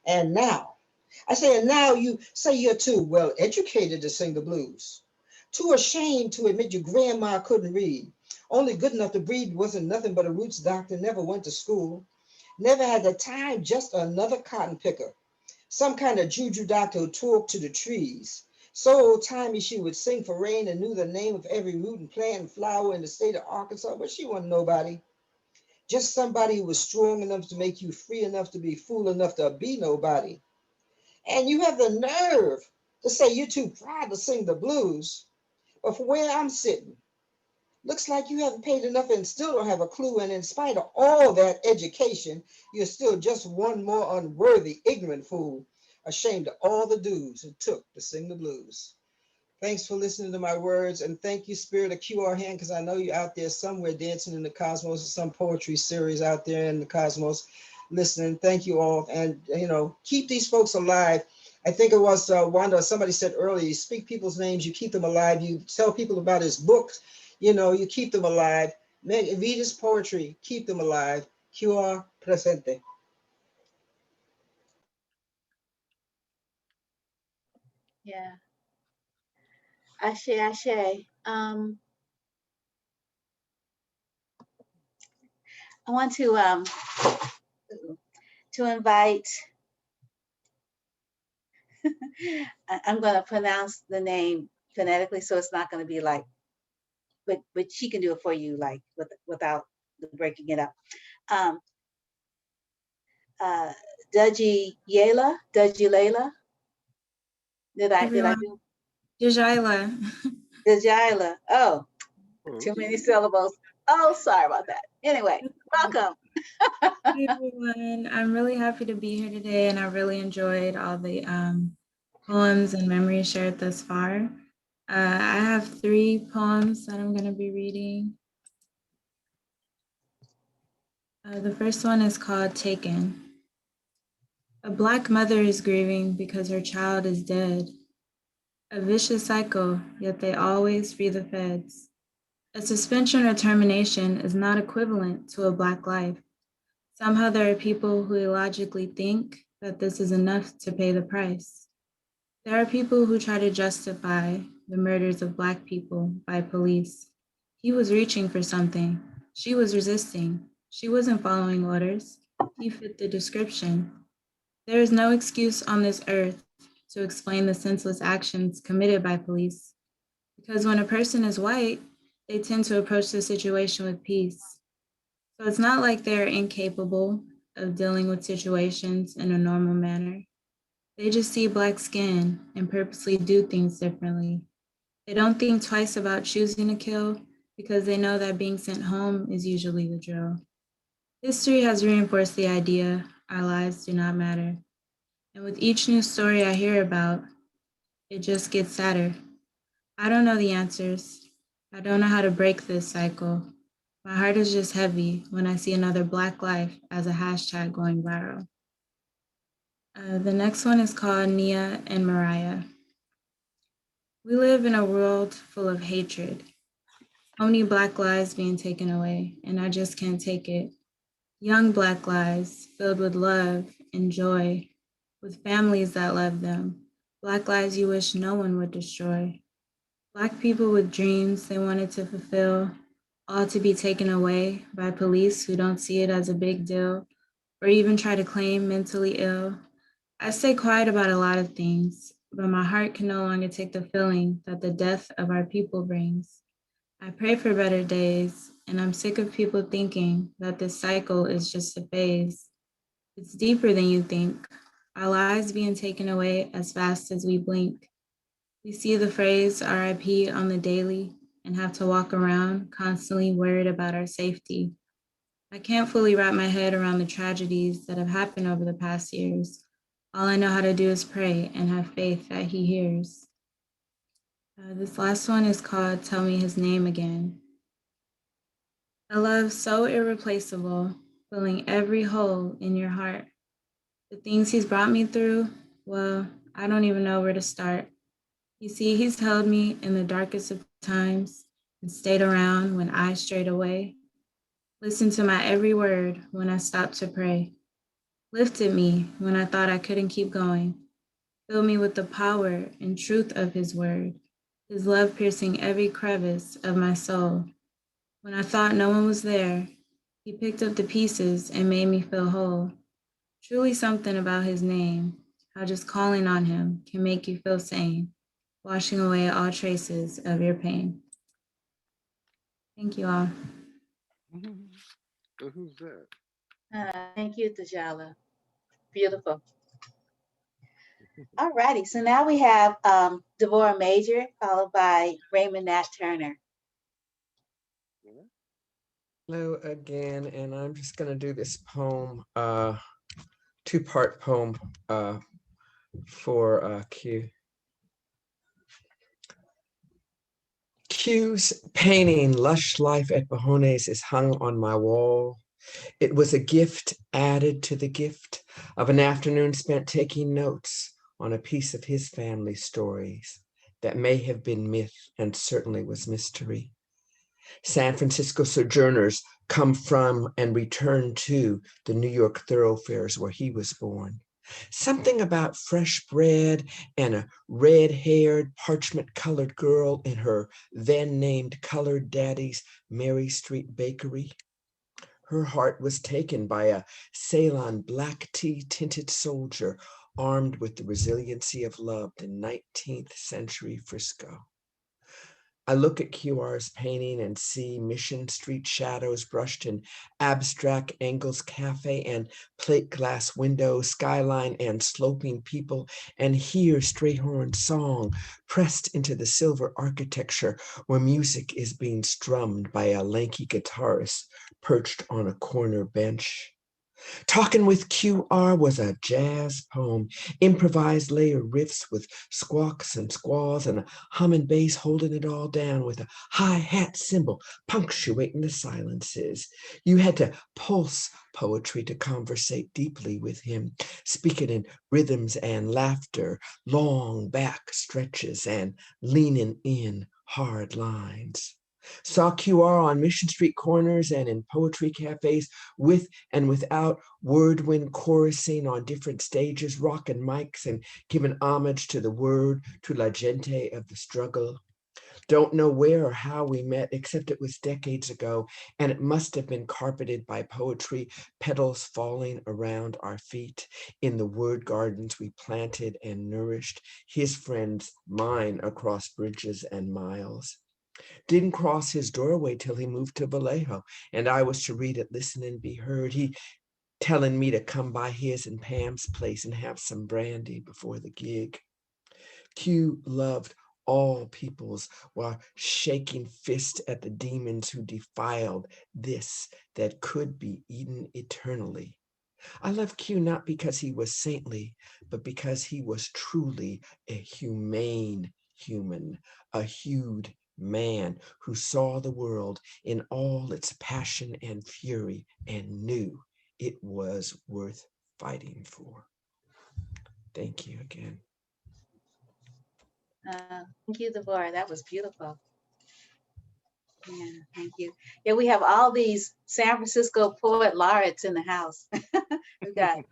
And now, I say, and now you say you're too well educated to sing the blues. Too ashamed to admit your grandma couldn't read. Only good enough to breed, wasn't nothing but a roots doctor, never went to school, never had the time, just another cotton picker. Some kind of juju doctor who talked to the trees. So old-timey she would sing for rain and knew the name of every root and plant and flower in the state of Arkansas, but she wasn't nobody. Just somebody who was strong enough to make you free enough to be fool enough to be nobody. And you have the nerve to say you're too proud to sing the blues. But for where I'm sitting, looks like you haven't paid enough and still don't have a clue. And in spite of all that education, you're still just one more unworthy, ignorant fool, ashamed of all the dues it took to sing the blues. Thanks for listening to my words. And thank you, Spirit of QR Hand, because I know you're out there somewhere dancing in the cosmos, or some poetry series out there in the cosmos listening. Thank you all. And, you know, keep these folks alive. I think it was Wanda, somebody said earlier, you speak people's names, you keep them alive. You tell people about his books, you know, you keep them alive. Read his poetry, keep them alive. QR presente. Yeah. Ashe, ashe. I want to invite, I'm going to pronounce the name phonetically, so it's not going to be like, but she can do it for you, like without breaking it up. Zakiyyah, Zakiyyah. Did I do? Zakiyyah. Zakiyyah. Oh, too many syllables. Oh, sorry about that. Anyway, welcome. Hey everyone, I'm really happy to be here today, and I really enjoyed all the poems and memories shared thus far. I have 3 poems that I'm going to be reading. The first one is called Taken. A Black mother is grieving because her child is dead. A vicious cycle, yet they always free the feds. A suspension or termination is not equivalent to a Black life. Somehow there are people who illogically think that this is enough to pay the price. There are people who try to justify the murders of Black people by police. He was reaching for something. She was resisting. She wasn't following orders. He fit the description. There is no excuse on this earth to explain the senseless actions committed by police, because when a person is white, they tend to approach the situation with peace. So it's not like they're incapable of dealing with situations in a normal manner. They just see Black skin and purposely do things differently. They don't think twice about choosing to kill because they know that being sent home is usually the drill. History has reinforced the idea our lives do not matter. And with each new story I hear about, it just gets sadder. I don't know the answers. I don't know how to break this cycle. My heart is just heavy when I see another Black life as a hashtag going viral. The next one is called Nia and Mariah. We live in a world full of hatred. So many Black lives being taken away, and I just can't take it. Young Black lives filled with love and joy, with families that love them. Black lives you wish no one would destroy. Black people with dreams they wanted to fulfill, all to be taken away by police who don't see it as a big deal or even try to claim mentally ill. I stay quiet about a lot of things, but my heart can no longer take the feeling that the death of our people brings. I pray for better days, and I'm sick of people thinking that this cycle is just a phase. It's deeper than you think. Our lives being taken away as fast as we blink. We see the phrase RIP on the daily and have to walk around constantly worried about our safety. I can't fully wrap my head around the tragedies that have happened over the past years. All I know how to do is pray and have faith that he hears. This last one is called Tell Me His Name Again. A love so irreplaceable, filling every hole in your heart. The things he's brought me through, well, I don't even know where to start. You see, he's held me in the darkest of times and stayed around when I strayed away. Listened to my every word when I stopped to pray. Lifted me when I thought I couldn't keep going. Filled me with the power and truth of his word. His love piercing every crevice of my soul. When I thought no one was there, he picked up the pieces and made me feel whole. Truly something about his name, how just calling on him can make you feel sane, washing away all traces of your pain. Thank you all. So who's that? Thank you, Tajala. Beautiful. All righty, so now we have Devorah Major, followed by Raymond Nat Turner. Hello again, and I'm just going to do this poem, two-part poem for Q. Q's painting, Lush Life at Bajones, is hung on my wall. It was a gift added to the gift of an afternoon spent taking notes on a piece of his family stories that may have been myth and certainly was mystery. San Francisco sojourners come from and return to the New York thoroughfares where he was born. Something about fresh bread and a red-haired, parchment-colored girl in her then-named colored daddy's Mary Street bakery. Her heart was taken by a Ceylon black tea tinted soldier armed with the resiliency of love in 19th century Frisco. I look at QR's painting and see Mission Street shadows brushed in abstract Engel's cafe and plate glass windows, skyline and sloping people, and hear Strayhorn's song pressed into the silver architecture where music is being strummed by a lanky guitarist perched on a corner bench. Talking with QR was a jazz poem, improvised layer riffs with squawks and squalls and a humming bass holding it all down with a hi-hat cymbal punctuating the silences. You had to pulse poetry to conversate deeply with him, speaking in rhythms and laughter, long back stretches and leaning in hard lines. Saw QR on Mission Street corners and in poetry cafes with and without word-wind chorusing on different stages, rocking mics and giving homage to the word, to la gente of the struggle. Don't know where or how we met, except it was decades ago, and it must have been carpeted by poetry, petals falling around our feet in the word gardens we planted and nourished, his friends, mine, across bridges and miles. Didn't cross his doorway till he moved to Vallejo, and I was to read it, listen, and be heard. He telling me to come by his and Pam's place and have some brandy before the gig. Q loved all peoples while shaking fist at the demons who defiled this that could be eaten eternally. I love Q not because he was saintly, but because he was truly a humane human, a hued man who saw the world in all its passion and fury and knew it was worth fighting for. Thank you again. Thank you, Devorah. That was beautiful. Yeah, thank you. Yeah, we have all these San Francisco poet laureates in the house. We've got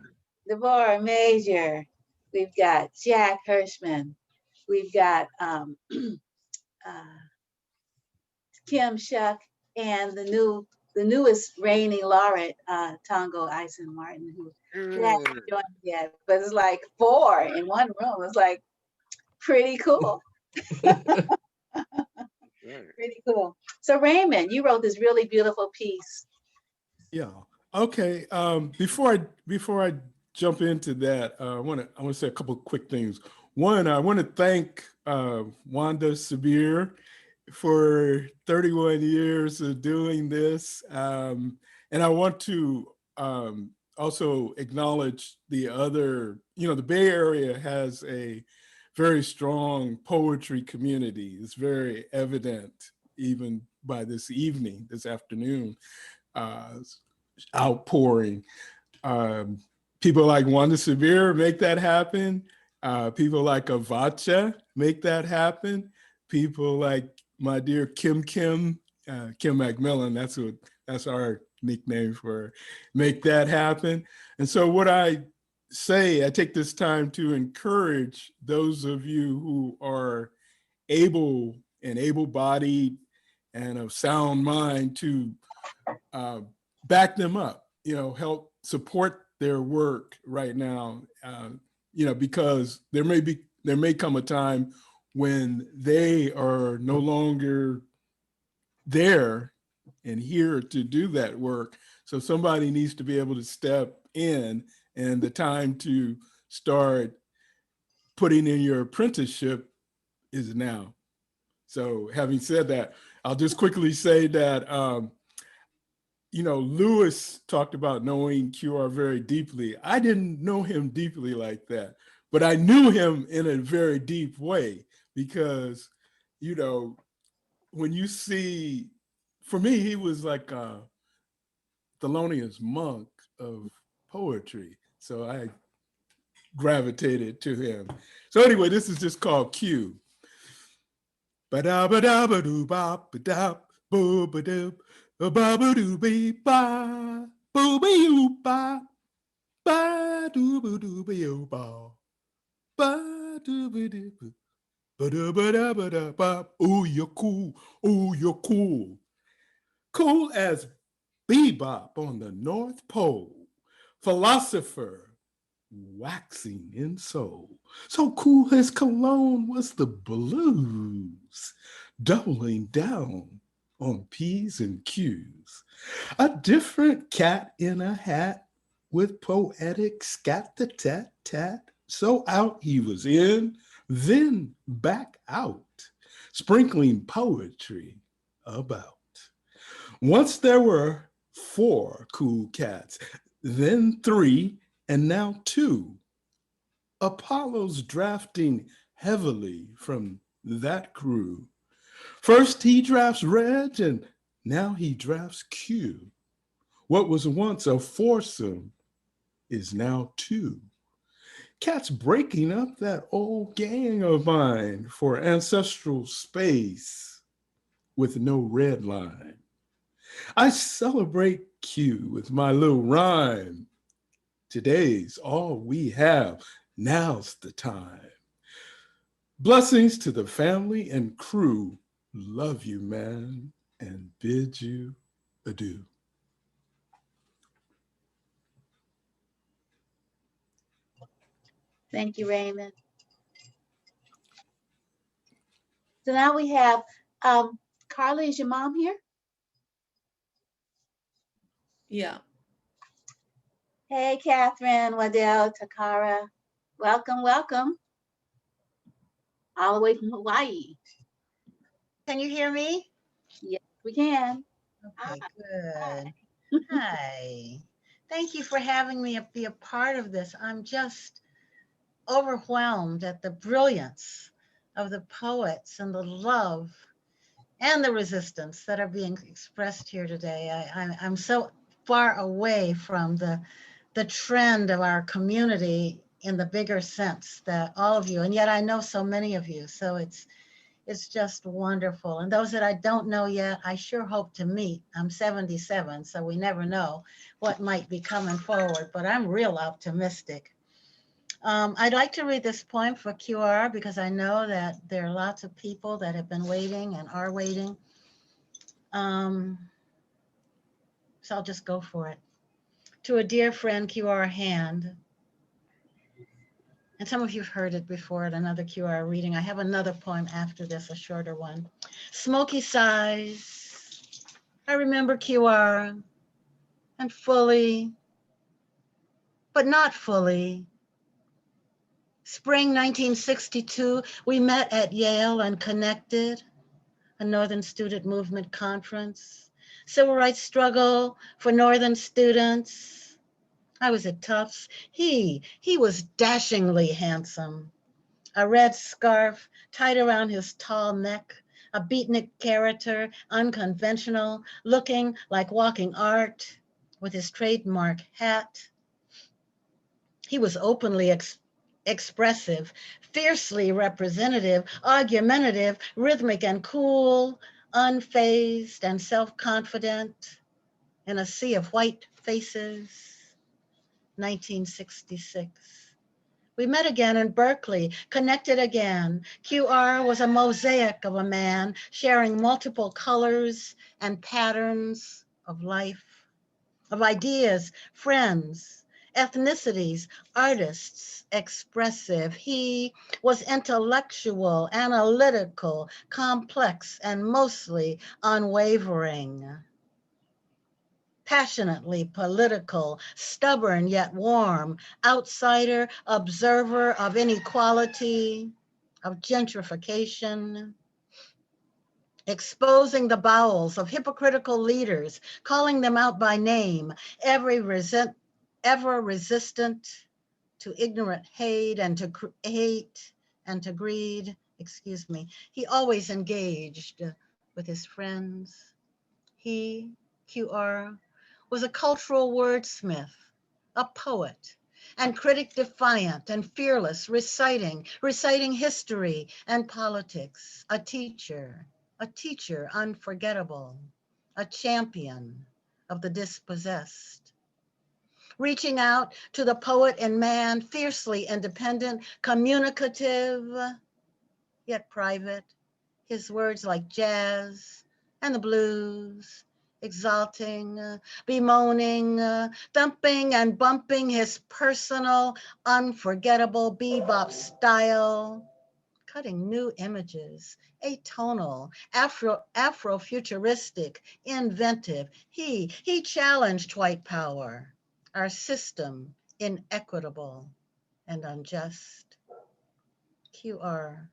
Devorah Major. We've got Jack Hirschman. We've got Kim Shuck, and the newest reigning laureate, Tongo Eisen-Martin, who hasn't joined yet, but it's like 4 in one room. It's like pretty cool. Pretty cool. So Raymond, you wrote this really beautiful piece. Yeah. Okay. Before I jump into that, I want to say a couple of quick things. One, I want to thank Wanda Sabir for 31 years of doing this, and I want to also acknowledge the other. The Bay Area has a very strong poetry community. It's very evident even by this afternoon, outpouring. People like Wanda Sabir make that happen. People like Avotcja make that happen. People like my dear Kim McMillion, that's our nickname for her, make that happen. And so what I take this time to encourage those of you who are able-bodied and of sound mind to back them up, help support their work right now, because there may come a time when they are no longer there and here to do that work. So somebody needs to be able to step in, and the time to start putting in your apprenticeship is now. So having said that, I'll just quickly say that, Lewis talked about knowing QR very deeply. I didn't know him deeply like that, but I knew him in a very deep way because, when you see, for me, he was like a Thelonious Monk of poetry. So I gravitated to him. So anyway, this is just called Q. Ba-da-ba-da-ba-doo-ba-ba-da, boo-ba-doo, ba-ba-doo-be-ba, boo-be-oo-ba, ba-doo-ba-doo-be-oo-ba, ba-doo-ba-doo-ba, ba-da-ba-da-ba-da-ba. Ooh, you're cool. Ooh, you're cool. Cool as bebop on the North Pole. Philosopher waxing in soul. So cool his cologne was the blues, doubling down on P's and Q's. A different cat in a hat with poetic scat-the-tat-tat. So out he was in, then back out, sprinkling poetry about. Once there were 4 cool cats, then 3, and now 2. Apollo's drafting heavily from that crew. First he drafts Reg, and now he drafts Q. What was once a foursome is now 2. Cats breaking up that old gang of mine for ancestral space with no red line. I celebrate Q with my little rhyme. Today's all we have. Now's the time. Blessings to the family and crew. Love you, man, and bid you adieu. Thank you, Raymond. So now we have, Karla, is your mom here? Yeah. Hey, Catherine, Waddell, Takara. Welcome, welcome. All the way from Hawaii. Can you hear me? Yes, we can. Okay, good. Hi. Thank you for having me be a part of this. I'm just overwhelmed at the brilliance of the poets and the love and the resistance that are being expressed here today. I'm so far away from the trend of our community in the bigger sense that all of you, and yet I know so many of you, so it's just wonderful. And those that I don't know yet, I sure hope to meet. I'm 77, so we never know what might be coming forward, but I'm real optimistic. I'd like to read this poem for QR because I know that there are lots of people that have been waiting and are waiting. So I'll just go for it. To a dear friend, QR Hand. And some of you've heard it before at another QR reading. I have another poem after this, a shorter one. Smoky sighs. I remember QR and fully, but not fully. Spring 1962, we met at Yale and connected, a Northern Student Movement conference, civil rights struggle for Northern students. I was at Tufts. He was dashingly handsome. A red scarf tied around his tall neck, a beatnik character, unconventional, looking like walking art with his trademark hat. He was openly expressive, fiercely representative, argumentative, rhythmic and cool, unfazed and self-confident in a sea of white faces. 1966. We met again in Berkeley, connected again. QR was a mosaic of a man sharing multiple colors and patterns of life, of ideas, friends, ethnicities, artists, expressive. He was intellectual, analytical, complex, and mostly unwavering. Passionately political, stubborn yet warm, outsider, observer of inequality, of gentrification, exposing the bowels of hypocritical leaders, calling them out by name, ever resistant to ignorant hate and to greed, excuse me. He always engaged with his friends. He, QR, was a cultural wordsmith, a poet, and critic defiant and fearless, reciting history and politics, a teacher unforgettable, a champion of the dispossessed. Reaching out to the poet in man, fiercely independent, communicative, yet private, his words like jazz and the blues, exalting, bemoaning, thumping and bumping his personal, unforgettable bebop style, cutting new images, atonal, Afrofuturistic, inventive. He challenged white power, our system inequitable and unjust. QR.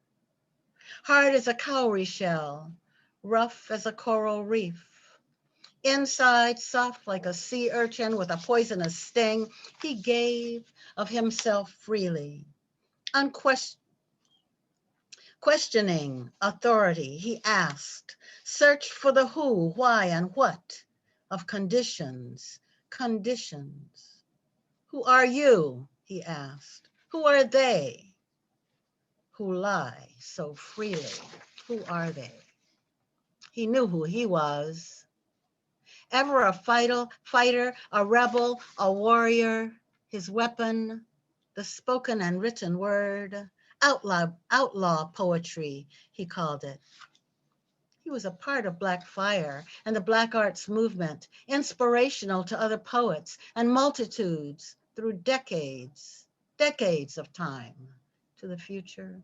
Hard as a cowrie shell, rough as a coral reef. Inside, soft like a sea urchin with a poisonous sting, he gave of himself freely. Questioning authority, he asked, searched for the who, why, and what of conditions. Who are you, he asked. Who are they who lie so freely? Who are they? He knew who he was. Ever a fighter, a rebel, a warrior, his weapon, the spoken and written word, outlaw poetry, he called it. He was a part of Black Fire and the Black Arts movement, inspirational to other poets and multitudes through decades of time to the future.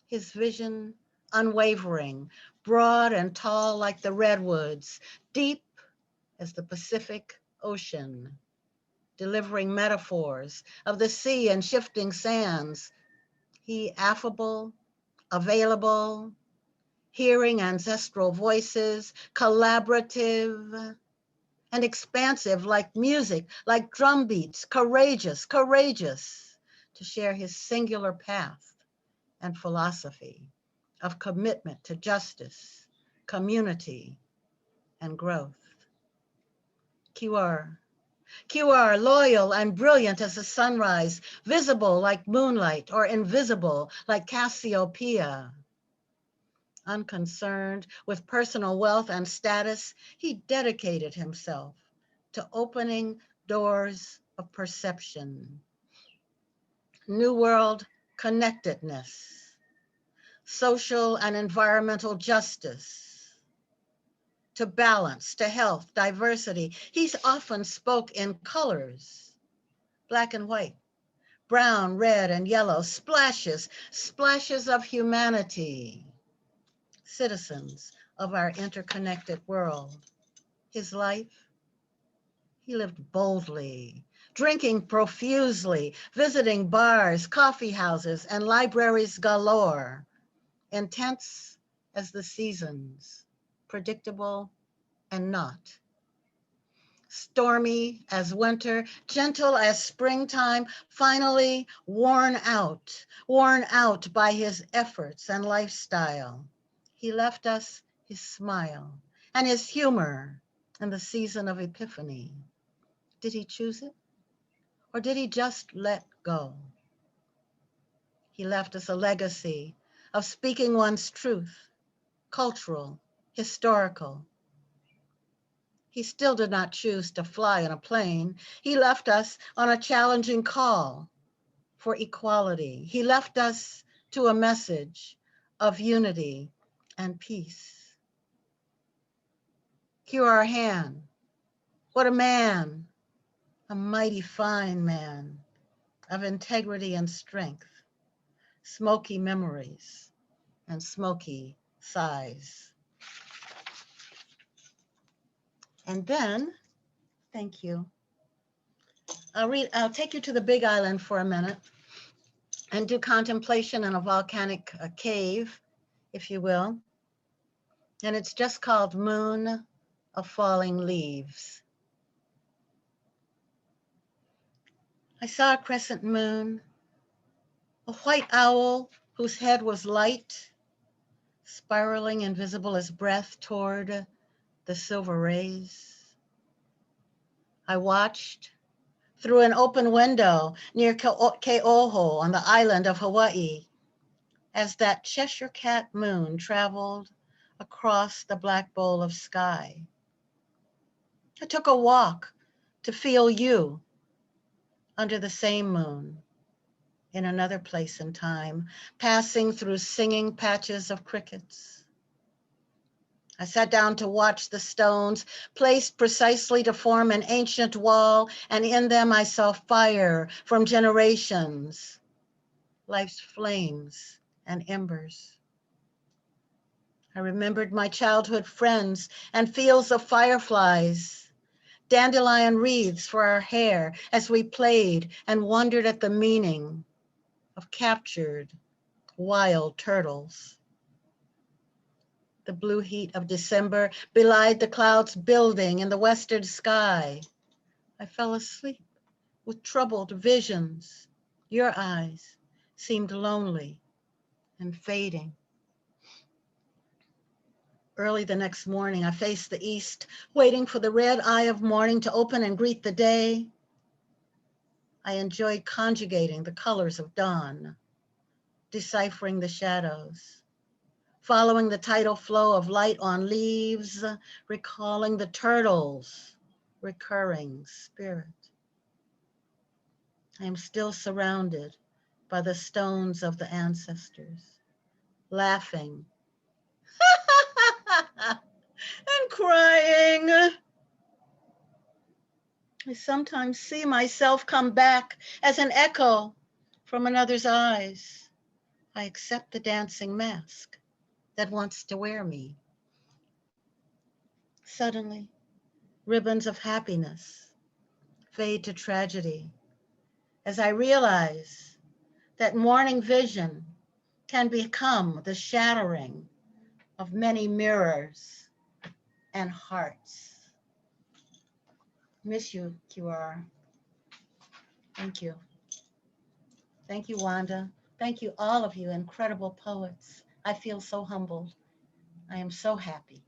His vision, unwavering, broad and tall like the redwoods, deep as the Pacific Ocean. delivering metaphors of the sea and shifting sands. He affable, available, hearing ancestral voices, collaborative and expansive like music, like drum beats, courageous, courageous to share his singular path and philosophy of commitment to justice, community, and growth. QR, loyal and brilliant as the sunrise, visible like moonlight or invisible like Cassiopeia. Unconcerned with personal wealth and status, he dedicated himself to opening doors of perception, New World connectedness, social and environmental justice, to balance, to health, diversity. He often spoke in colors, black and white, brown, red, and yellow, splashes of humanity, citizens of our interconnected world. His life, he lived boldly, drinking profusely, visiting bars, coffee houses, and libraries galore, intense as the seasons, predictable and not. Stormy as winter, gentle as springtime, finally worn out by his efforts and lifestyle. He left us his smile and his humor in the season of Epiphany. Did he choose it? Or did he just let go? He left us a legacy of speaking one's truth, cultural, historical. He still did not choose to fly in a plane. He left us on a challenging call for equality. He left us to a message of unity and peace. QR Han, what a man, a mighty fine man of integrity and strength, smoky memories and smoky sighs. And then, thank you. I'll take you to the Big Island for a minute and do contemplation in a volcanic cave, if you will. And it's just called Moon of Falling Leaves. I saw a crescent moon, a white owl whose head was light, spiraling invisible as breath toward the silver rays. I watched through an open window near Ke'oho on the island of Hawaii as that Cheshire cat moon traveled across the black bowl of sky. I took a walk to feel you under the same moon in another place and time, passing through singing patches of crickets. I sat down to watch the stones placed precisely to form an ancient wall, and in them I saw fire from generations, life's flames and embers. I remembered my childhood friends and fields of fireflies, dandelion wreaths for our hair as we played and wondered at the meaning of captured wild turtles. The blue heat of December belied the clouds building in the western sky. I fell asleep with troubled visions. Your eyes seemed lonely and fading. Early the next morning, I faced the east, waiting for the red eye of morning to open and greet the day. I enjoyed conjugating the colors of dawn, deciphering the shadows, following the tidal flow of light on leaves, recalling the turtle's recurring spirit. I am still surrounded by the stones of the ancestors, laughing and crying. I sometimes see myself come back as an echo from another's eyes. I accept the dancing mask that wants to wear me. Suddenly, ribbons of happiness fade to tragedy as I realize that morning vision can become the shattering of many mirrors and hearts. Miss you, QR. Thank you. Thank you, Wanda. Thank you, all of you incredible poets. I feel so humbled. I am so happy.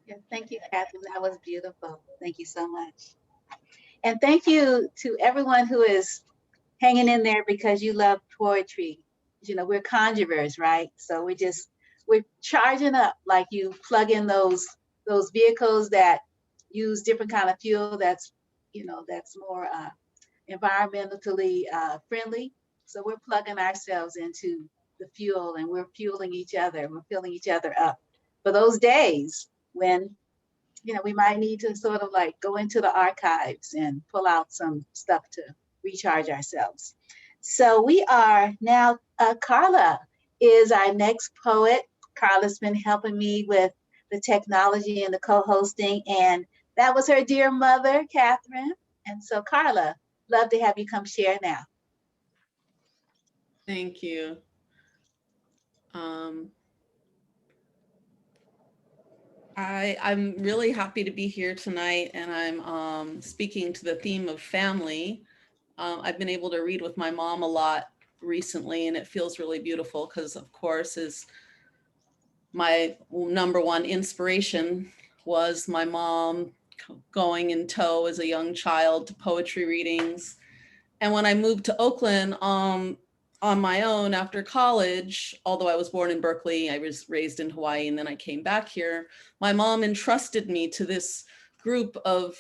Yeah, thank you, Catherine. That was beautiful. Thank you so much. And thank you to everyone who is hanging in there because you love poetry. You know, we're conjurers, right? So we're charging up, like you plug in those vehicles that use different kind of fuel that's, you know, that's more environmentally friendly. So we're plugging ourselves into the fuel and we're fueling each other. We're filling each other up for those days when, you know, we might need to sort of like go into the archives and pull out some stuff to recharge ourselves. So we are now, Karla is our next poet. Karla's been helping me with the technology and the co-hosting, and that was her dear mother, Catherine. And so Karla, love to have you come share now. Thank you. I'm really happy to be here tonight, and I'm speaking to the theme of family. I've been able to read with my mom a lot recently, and it feels really beautiful because, of course, is my #1 inspiration was my mom going in tow as a young child to poetry readings. And when I moved to Oakland on my own after college, although I was born in Berkeley, I was raised in Hawaii, and then I came back here, my mom entrusted me to this group of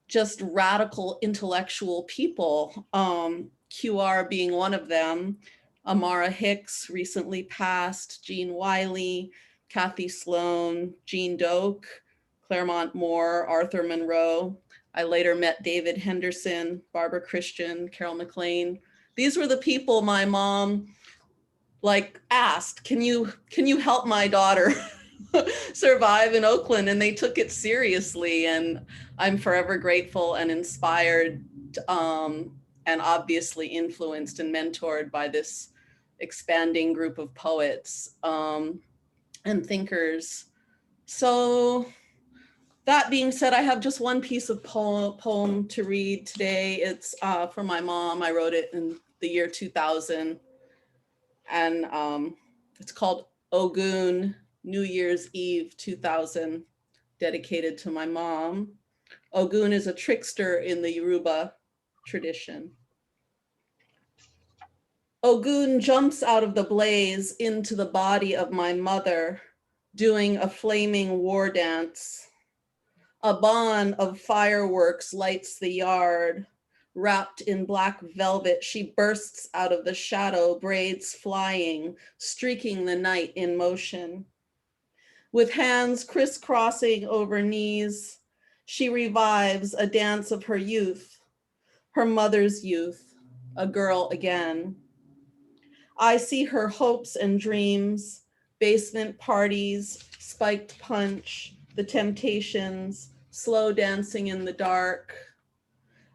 just radical intellectual people, QR being one of them. Amara Hicks recently passed, Jean Wiley, Kathy Sloan, Jean Doak, Claremont Moore, Arthur Monroe. I later met David Henderson, Barbara Christian, Carol McLean. These were the people my mom like asked, can you help my daughter survive in Oakland? And they took it seriously. And I'm forever grateful and inspired and obviously influenced and mentored by this expanding group of poets and thinkers. So that being said, I have just one piece of poem to read today. It's for my mom. I wrote it in the year 2000. And it's called Ogun, New Year's Eve 2000, dedicated to my mom. Ogun is a trickster in the Yoruba tradition. Ogun jumps out of the blaze into the body of my mother, doing a flaming war dance. A bond of fireworks lights the yard. Wrapped in black velvet, she bursts out of the shadow, braids flying, streaking the night in motion. With hands crisscrossing over knees, she revives a dance of her youth, her mother's youth, a girl again. I see her hopes and dreams, basement parties, spiked punch, the temptations, slow dancing in the dark.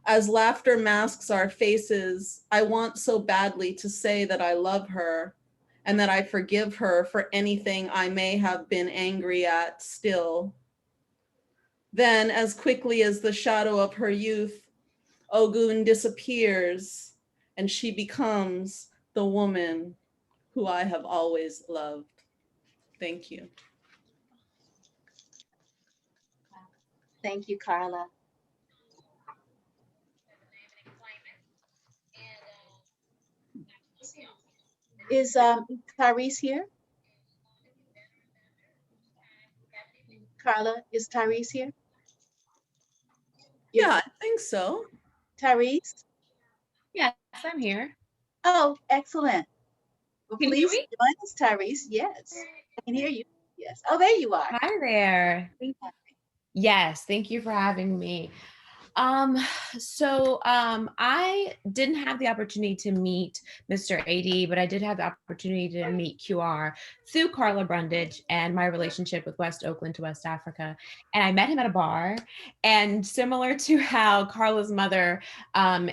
As laughter masks our faces, I want so badly to say that I love her and that I forgive her for anything I may have been angry at still. Then, as quickly as the shadow of her youth, Ogun disappears and she becomes the woman who I have always loved. Thank you. Thank you, Karla. Is Tyrese here? Karla, is Tyrese here? Yeah, I think so. Tyrese? Yes, I'm here. Oh, excellent. Well, Can you please hear me? join us, Tyrese. Yes, I can hear you. Yes. Oh, there you are. Hi there. Yes, thank you for having me. I didn't have the opportunity to meet Mr. AD, but I did have the opportunity to meet QR through Karla Brundage and my relationship with West Oakland to West Africa. And I met him at a bar, and similar to how Karla's mother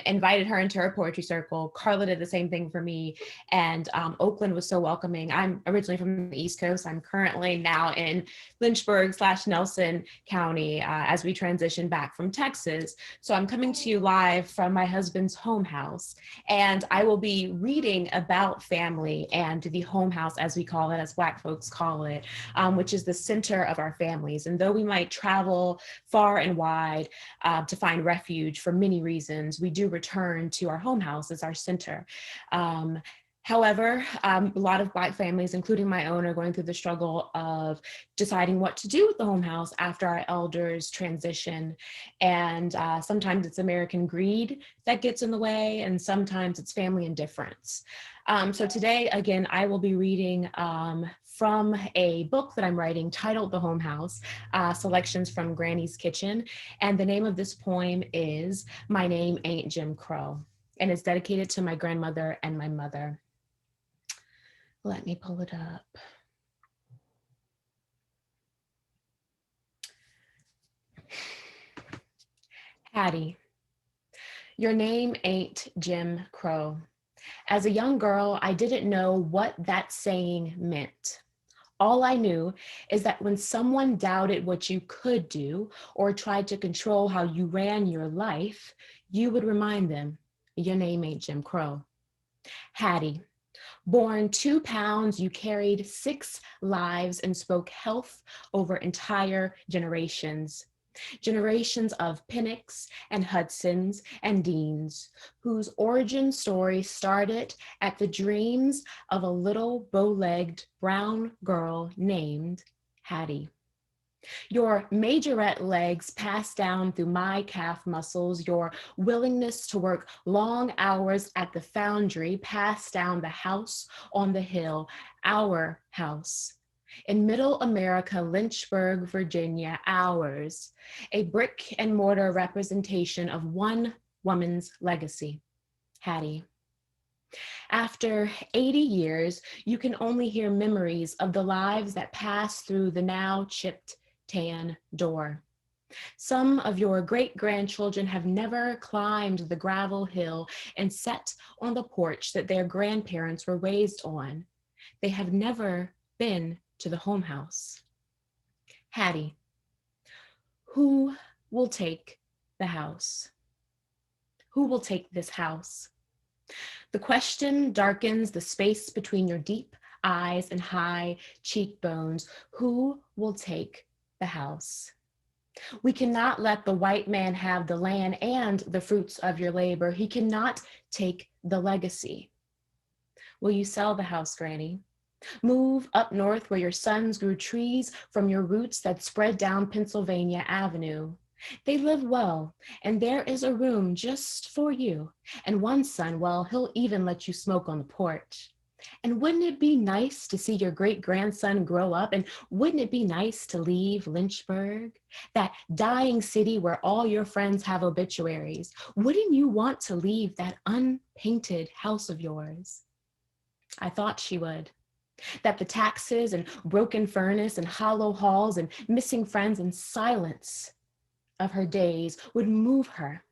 invited her into her poetry circle, Karla did the same thing for me. And Oakland was so welcoming. I'm originally from the East Coast. I'm currently now in Lynchburg/Nelson County as we transition back from Texas. So I'm coming to you live from my husband's home house, and I will be reading about family and the home house, as we call it, as Black folks call it, which is the center of our families. And though we might travel far and wide to find refuge for many reasons, we do return to our home house as our center. However, a lot of Black families, including my own, are going through the struggle of deciding what to do with the home house after our elders transition. And sometimes it's American greed that gets in the way, and sometimes it's family indifference. So today, again, I will be reading from a book that I'm writing titled The Home House, selections from Granny's Kitchen. And the name of this poem is My Name Ain't Jim Crow, and it's dedicated to my grandmother and my mother. Let me pull it up. Hattie, your name ain't Jim Crow. As a young girl, I didn't know what that saying meant. All I knew is that when someone doubted what you could do or tried to control how you ran your life, you would remind them, your name ain't Jim Crow. Hattie, born 2 pounds, you carried 6 lives and spoke health over entire generations. Generations of Pennocks and Hudsons and Deans, whose origin story started at the dreams of a little bow-legged brown girl named Hattie. Your majorette legs passed down through my calf muscles, your willingness to work long hours at the foundry passed down the house on the hill, our house. In middle America, Lynchburg, Virginia, ours, a brick and mortar representation of one woman's legacy, Hattie. After 80 years, you can only hear memories of the lives that passed through the now chipped tan door. Some of your great-grandchildren have never climbed the gravel hill and sat on the porch that their grandparents were raised on. They have never been to the home house. Hattie, who will take the house? Who will take this house? The question darkens the space between your deep eyes and high cheekbones. Who will take the house? We cannot let the white man have the land and the fruits of your labor. He cannot take the legacy. Will you sell the house, Granny? Move up north where your sons grew trees from your roots that spread down Pennsylvania Avenue. They live well, and there is a room just for you. And one son, well, he'll even let you smoke on the porch. And wouldn't it be nice to see your great-grandson grow up? And wouldn't it be nice to leave Lynchburg, that dying city where all your friends have obituaries? Wouldn't you want to leave that unpainted house of yours? I thought she would. That the taxes and broken furnace and hollow halls and missing friends and silence of her days would move her.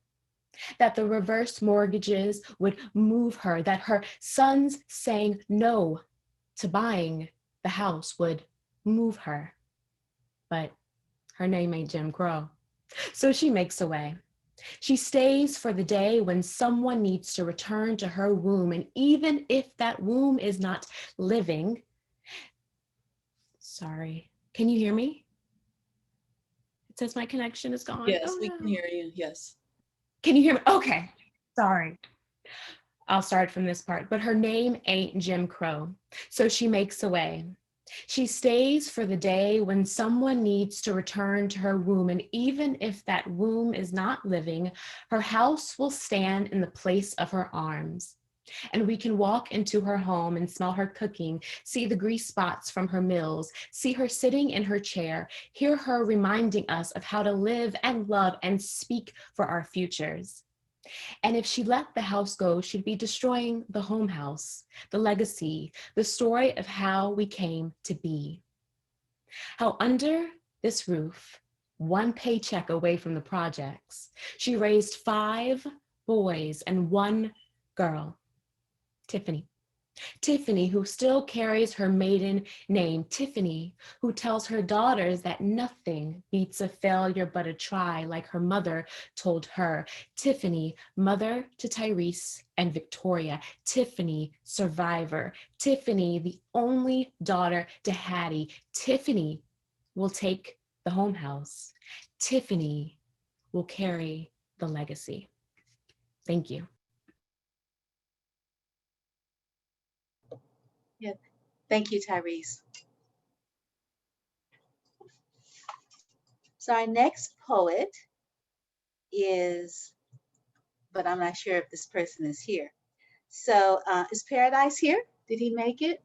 That the reverse mortgages would move her, that her sons saying no to buying the house would move her. But her name ain't Jim Crow. So she makes away. She stays for the day when someone needs to return to her womb. And even if that womb is not living, sorry, can you hear me? It says my connection is gone. Yes, we can hear you, yes. Can you hear me? Okay, sorry. I'll start from this part. But her name ain't Jim Crow, so she makes away. She stays for the day when someone needs to return to her womb, and even if that womb is not living, her house will stand in the place of her arms. And we can walk into her home and smell her cooking, see the grease spots from her meals, see her sitting in her chair, hear her reminding us of how to live and love and speak for our futures. And if she let the house go, she'd be destroying the home house, the legacy, the story of how we came to be. How under this roof, one paycheck away from the projects, she raised 5 boys and 1 girl, Tiffany. Tiffany, who still carries her maiden name, Tiffany, who tells her daughters that nothing beats a failure but a try, like her mother told her. Tiffany, mother to Tyrese and Victoria. Tiffany, survivor. Tiffany, the only daughter to Hattie. Tiffany will take the home house. Tiffany will carry the legacy. Thank you. Yeah, thank you, Tyrese. So our next poet is, but I'm not sure if this person is here. So is Paradise here? Did he make it?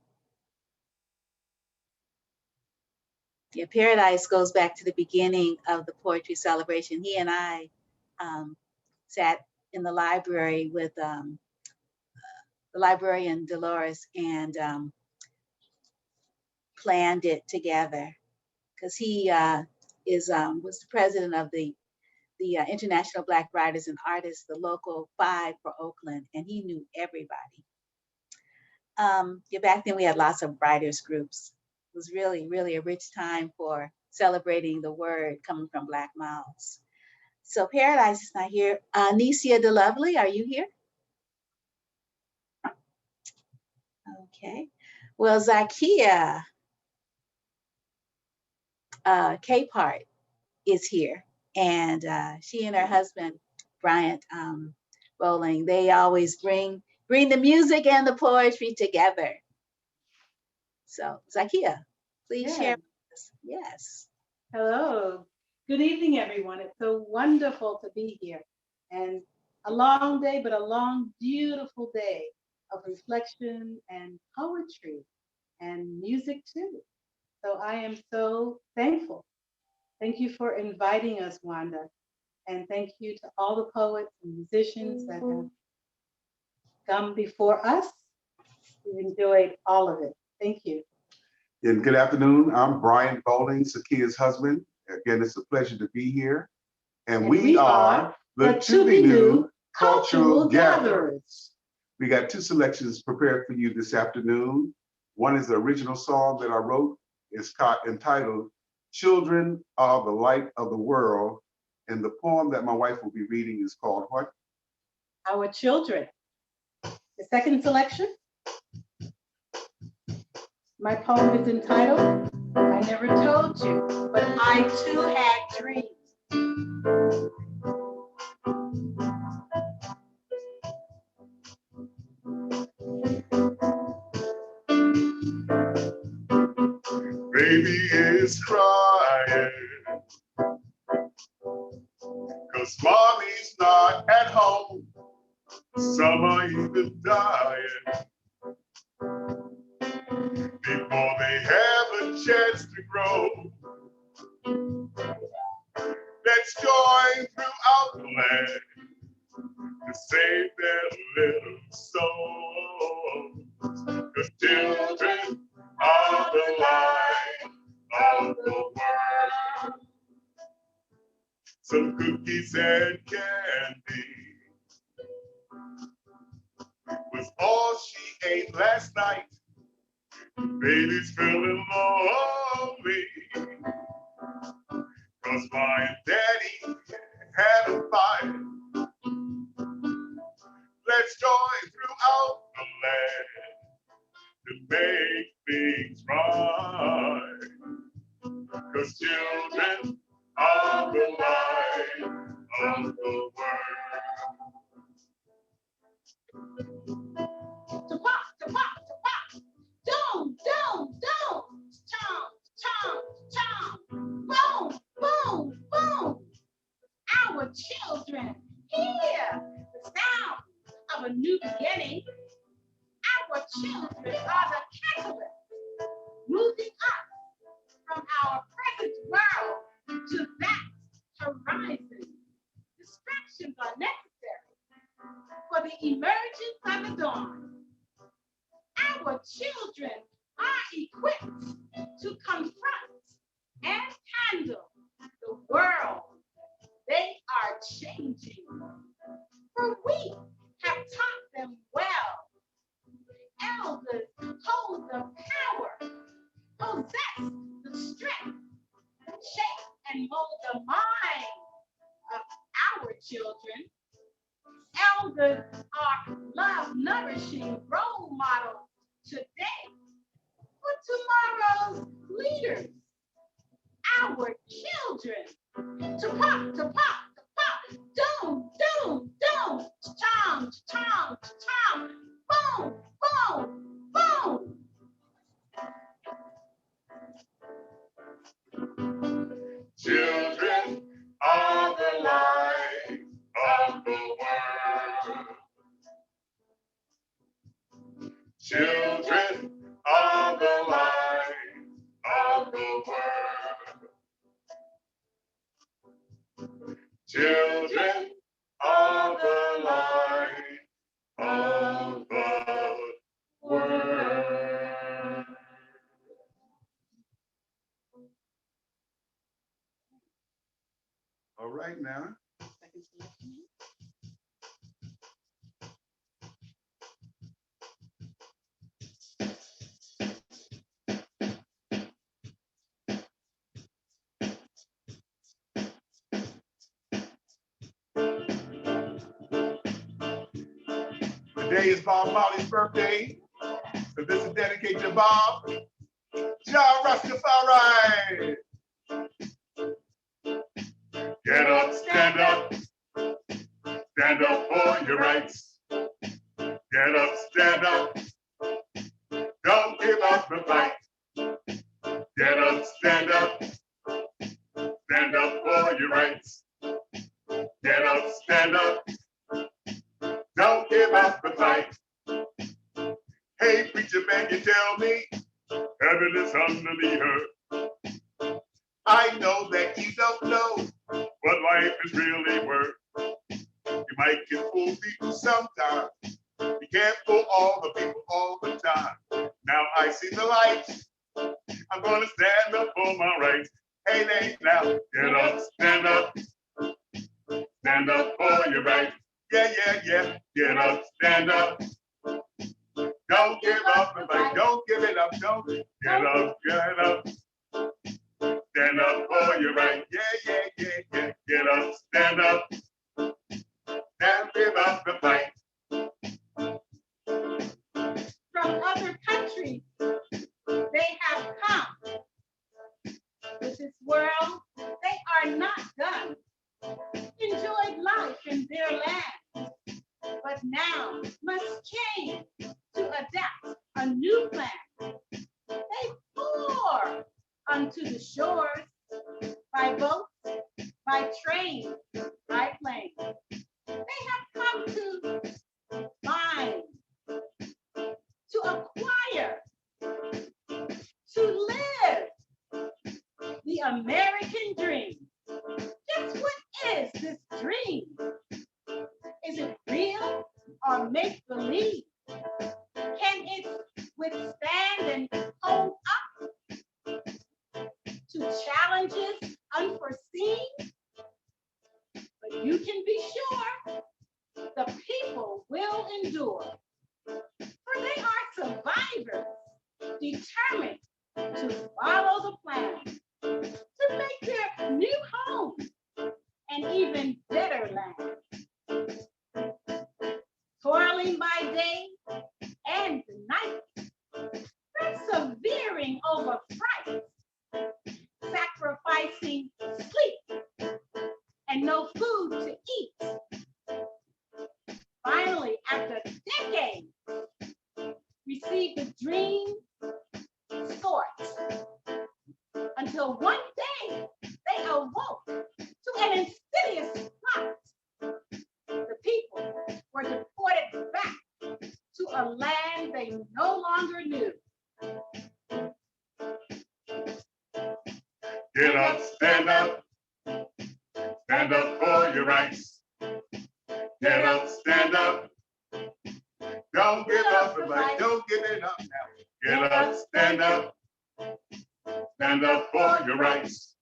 Yeah, Paradise goes back to the beginning of the poetry celebration. He and I sat in the library with the librarian Dolores and planned it together, because he was the president of the International Black Writers and Artists, the local 5 for Oakland, and he knew everybody. Yeah, back then we had lots of writers groups. It was really, really a rich time for celebrating the word coming from Black mouths. So Paradise is not here. Nicia DeLovely, are you here? Okay. Well, Zakiyyah Capehart is here, and she and her husband Bryant Bowling, they always bring the music and the poetry together. So Zakiyyah, please share with us. Yes. Hello. Good evening, everyone. It's so wonderful to be here. And a long day, but a long, beautiful day of reflection and poetry and music too. So I am so thankful. Thank you for inviting us, Wanda. And thank you to all the poets and musicians that have come before us. We've enjoyed all of it. Thank you. And good afternoon. I'm Brian Bowling, Zakiyyah's husband. Again, it's a pleasure to be here. And we are the To Be New Cultural Gatherers. We got 2 selections prepared for you this afternoon. One is the original song that I wrote. It's entitled Children Are the Light of the World. And the poem that my wife will be reading is called what? Our Children. The second selection. My poem is entitled, I Never Told You, but I Too Had Dreams. Baby is crying, 'cause mommy's not at home. Some are even dying before they have a chance to grow. Let's join throughout the land to save their little souls. 'Cause children are the light of the world. Some cookies and candy was all she ate last night. Baby's feeling lonely, 'cause my and daddy had a fight. Let's join throughout the land to make things right. 'Cause children are the light of the world. To pop, to pop, to pop. Doom, doom, doom. Chomp, chomp, chomp. Boom, boom, boom. Our children hear the sound of a new beginning. Our children are the catalyst, moving us from our present world to that horizon. Distractions are necessary for the emergence of the dawn. Our children are equipped to confront and handle the world they are changing. For we have taught them well. Elders hold the power, possess the strength, shape and mold the mind of our children. Elders are love-nourishing role models today for tomorrow's leaders, our children. To pop, doom, doom, doom, chom, chom, chom, boom, boom, boom. Children are the light of the world. Children are the light of the world. Children are the light of the world. All right now. Today is Bob Marley's birthday, so this is dedicated to Bob. Jah Rastafari. Get up, stand up for your rights. Get up, stand up, don't give up the fight. Get up, stand up for your rights. Get up, stand up, don't give up the fight. Hey, preacher man, you tell me heaven is under the earth. I know that you don't know what life is really worth. You might get fool people sometimes. You can't fool all the people all the time. Now I see the light. I'm gonna stand up for my rights. Hey, hey, now get up, stand up for your rights. Yeah, yeah, yeah. Get up, stand up. Don't give up the fight. Don't give it up. Don't get up, get up. Stand up for your right. Yeah, yeah, yeah, yeah. Get up, stand up. Don't give up the fight. From other countries, they have come. With this world, they are not done. Enjoyed life in their land, but now must change to adapt a new plan. They pour unto the shores by boat, by train, by plane. They have come to find, to acquire, to live the American dream. Just what is this dream? Is it real or make-believe? Can it withstand and hold up to challenges unforeseen? But you can be sure the people will endure, for they are survivors, determined to follow the plan, to make their new home an even better land. Toiling by day and night, persevering over fright, sacrificing sleep and no food to eat. Finally, after decades, receive the dream sort, until one day they awoke to an insidious plot. The people were deported back to a land they no longer knew. Get up, stand up. Stand up for your rights. Get up, stand up. Don't give up the fight. Don't give it up now. Get up, stand up. Stand up for your rights.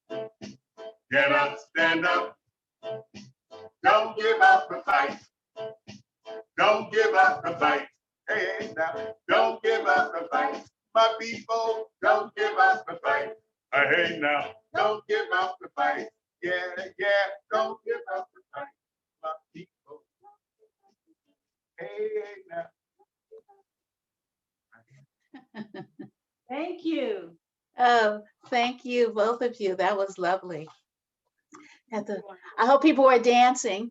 Get up, stand up. Don't give up the fight. Don't give up the fight. Hey, now, don't give up the fight. My people, don't give up the fight. Hey, now, don't give up the fight. Yeah, yeah, don't give up the fight. My people. Hey, now. Thank you. Oh, thank you, both of you. That was lovely. I hope people were dancing.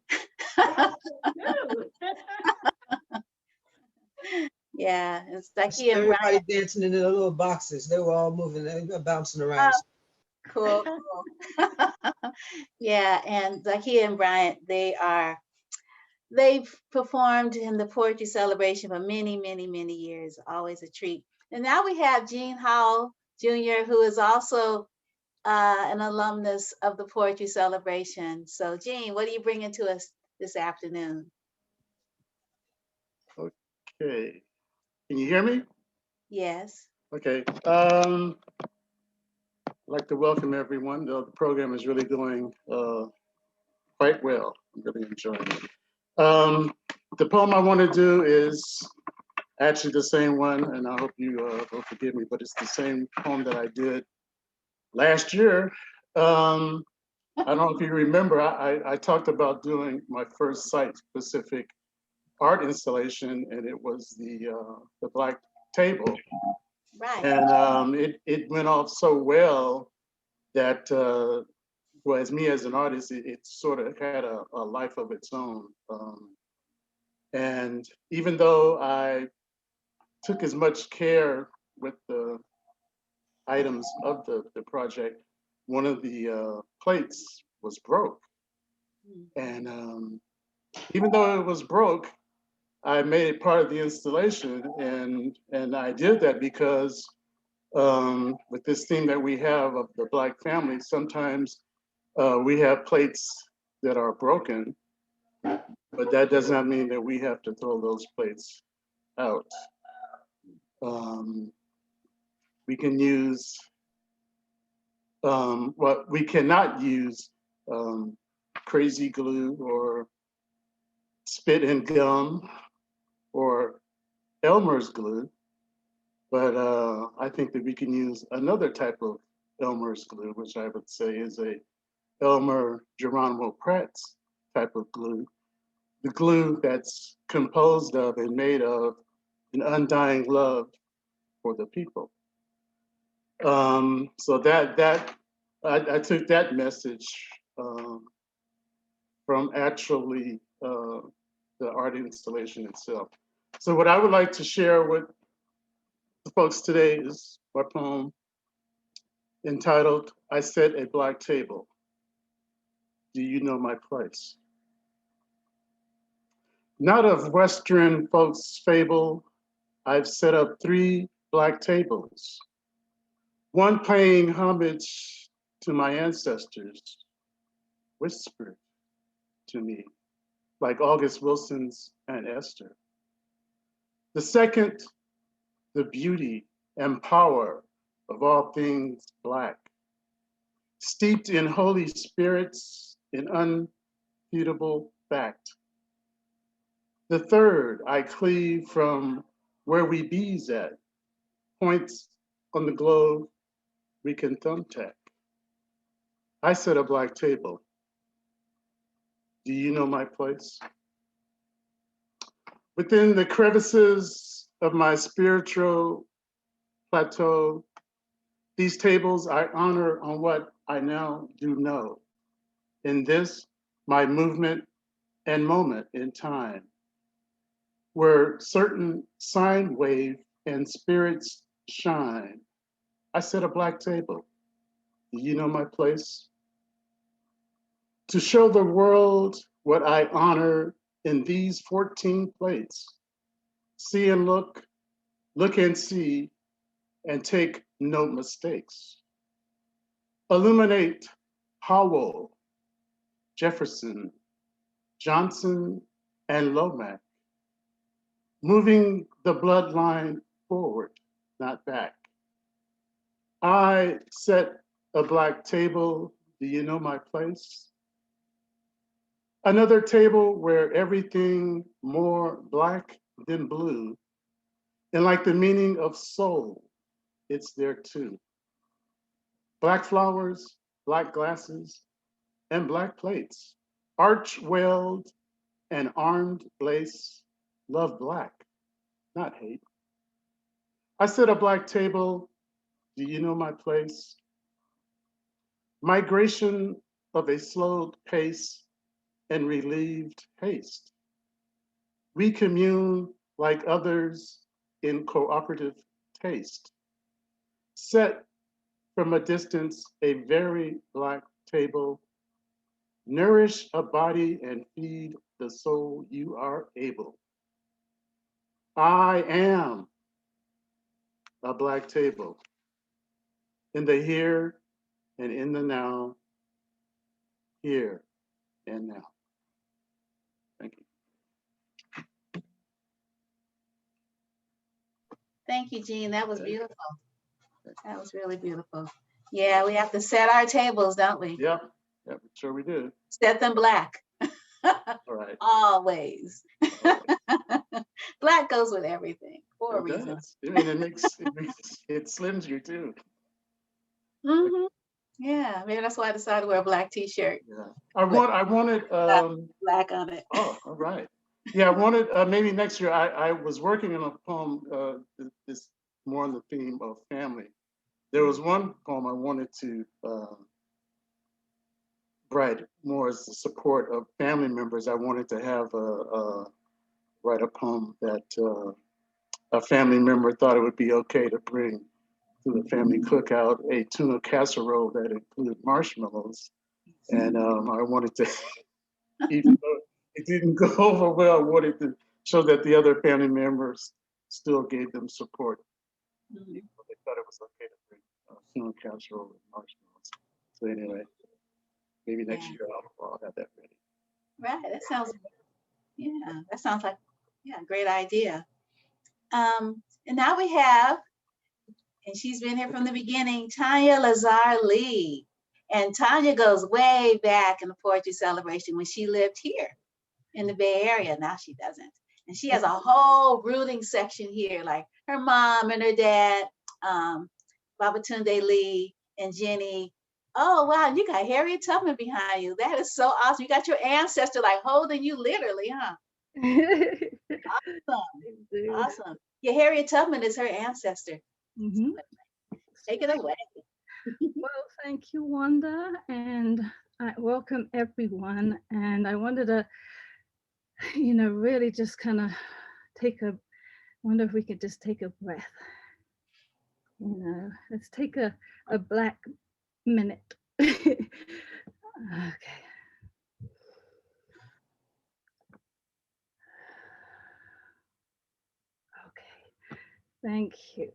Yeah, it's Zakiyyah and Everybody Brian. dancing in their little boxes. They were all moving, they were bouncing around. Cool, cool. Yeah, and Zakiyyah and Brian, they've performed in the poetry celebration for many, many, many years. Always a treat. And now we have Gene Howell Jr., who is also an alumnus of the poetry celebration. So Gene, what are you bringing to us this afternoon? Okay, can you hear me? Yes. Okay, I'd like to welcome everyone. The program is really going quite well. I'm really enjoying it. The poem I want to do is actually the same one, and I hope you will forgive me, but it's the same poem that I did last year. I don't know if you remember, I talked about doing my first site-specific art installation, and it was the Black Table. Right. And it went off so well that, well, as me as an artist, it sort of had a life of its own. And even though I took as much care with the items of the project, one of the plates was broke. And even though it was broke, I made it part of the installation, and I did that because with this theme that we have of the Black family, sometimes we have plates that are broken, but that does not mean that we have to throw those plates out. We can use, well, we cannot use crazy glue or spit and gum or Elmer's glue, but I think that we can use another type of Elmer's glue, which I would say is a Elmer Geronimo Pratt's type of glue, the glue that's composed of and made of an undying love for the people. So I took that message from actually the art installation itself. So what I would like to share with the folks today is my poem entitled, I Set a Black Table. Do you know my place? Not of Western folks' fable, I've set up 3 black tables, one paying homage to my ancestors, whispered to me, like August Wilson's and Esther. The second, the beauty and power of all things Black, steeped in holy spirits in unfeudable fact. The third, I cleave from where we bees at, points on the globe we can thumbtack. I set a black table. Do you know my place? Within the crevices of my spiritual plateau, these tables I honor on what I now do know. In this, my movement and moment in time, where certain sine wave and spirits shine, I set a black table. Do you know my place? To show the world what I honor in these 14 plates, see and look and see, and take no mistakes. Illuminate Howell, Jefferson, Johnson, and Lomax, moving the bloodline forward, not back. I set a black table, do you know my place? Another table where everything more black than blue, and like the meaning of soul, it's there too. Black flowers, black glasses, and black plates, arch-welded and armed lace, love black, not hate. I set a black table, do you know my place? Migration of a slowed pace and relieved haste. We commune like others in cooperative taste. Set from a distance a very black table, nourish a body and feed the soul you are able. I am a black table in the here and in the now, here and now. Thank you. Thank you, Jean. That was beautiful. That was really beautiful. Yeah, we have to set our tables, don't we? Yep, yep, sure we do. Set them black. All right. Always. Black goes with everything for a reason. I mean, it slims you too. Mm-hmm. Yeah, maybe that's why I decided to wear a black T-shirt. Yeah, I wanted black on it. Oh, all right. Yeah, I wanted maybe next year. I was working on a poem. This more on the theme of family. There was one poem I wanted to write more as the support of family members. I wanted to have write a poem that a family member thought it would be okay to bring to the family cookout, a tuna casserole that included marshmallows. And I wanted to, even though it didn't go over well, I wanted to show that the other family members still gave them support. Mm-hmm. They thought it was okay to bring tuna casserole and marshmallows. So anyway, maybe next year I'll have that ready. Right, that sounds, yeah, that sounds like, yeah, great idea. And now we have, and she's been here from the beginning, Tanya Lazar-Lee. And Tanya goes way back in the poetry celebration when she lived here in the Bay Area. Now she doesn't. And she has a whole rooting section here, like her mom and her dad, Babatunde Lee and Jenny. Oh, wow, you got Harriet Tubman behind you. That is so awesome. You got your ancestor like holding you literally, huh? Awesome. Awesome. Yeah, Harriet Tubman is her ancestor. Mm-hmm. Take it away. Well, thank you, Wanda, and I welcome everyone. And I wanted to, really just kind of wonder if we could just take a breath. Let's take a black minute. Okay. Thank you.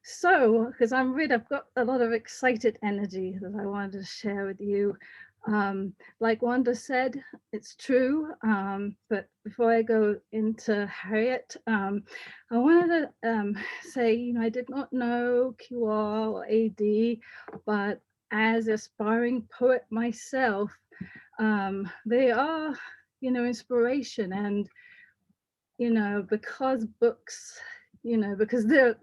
So, because I've got a lot of excited energy that I wanted to share with you. Like Wanda said, it's true. But before I go into Harriet, I wanted to say, I did not know QR or AD, but as an aspiring poet myself, they are, inspiration. And, because books, because they're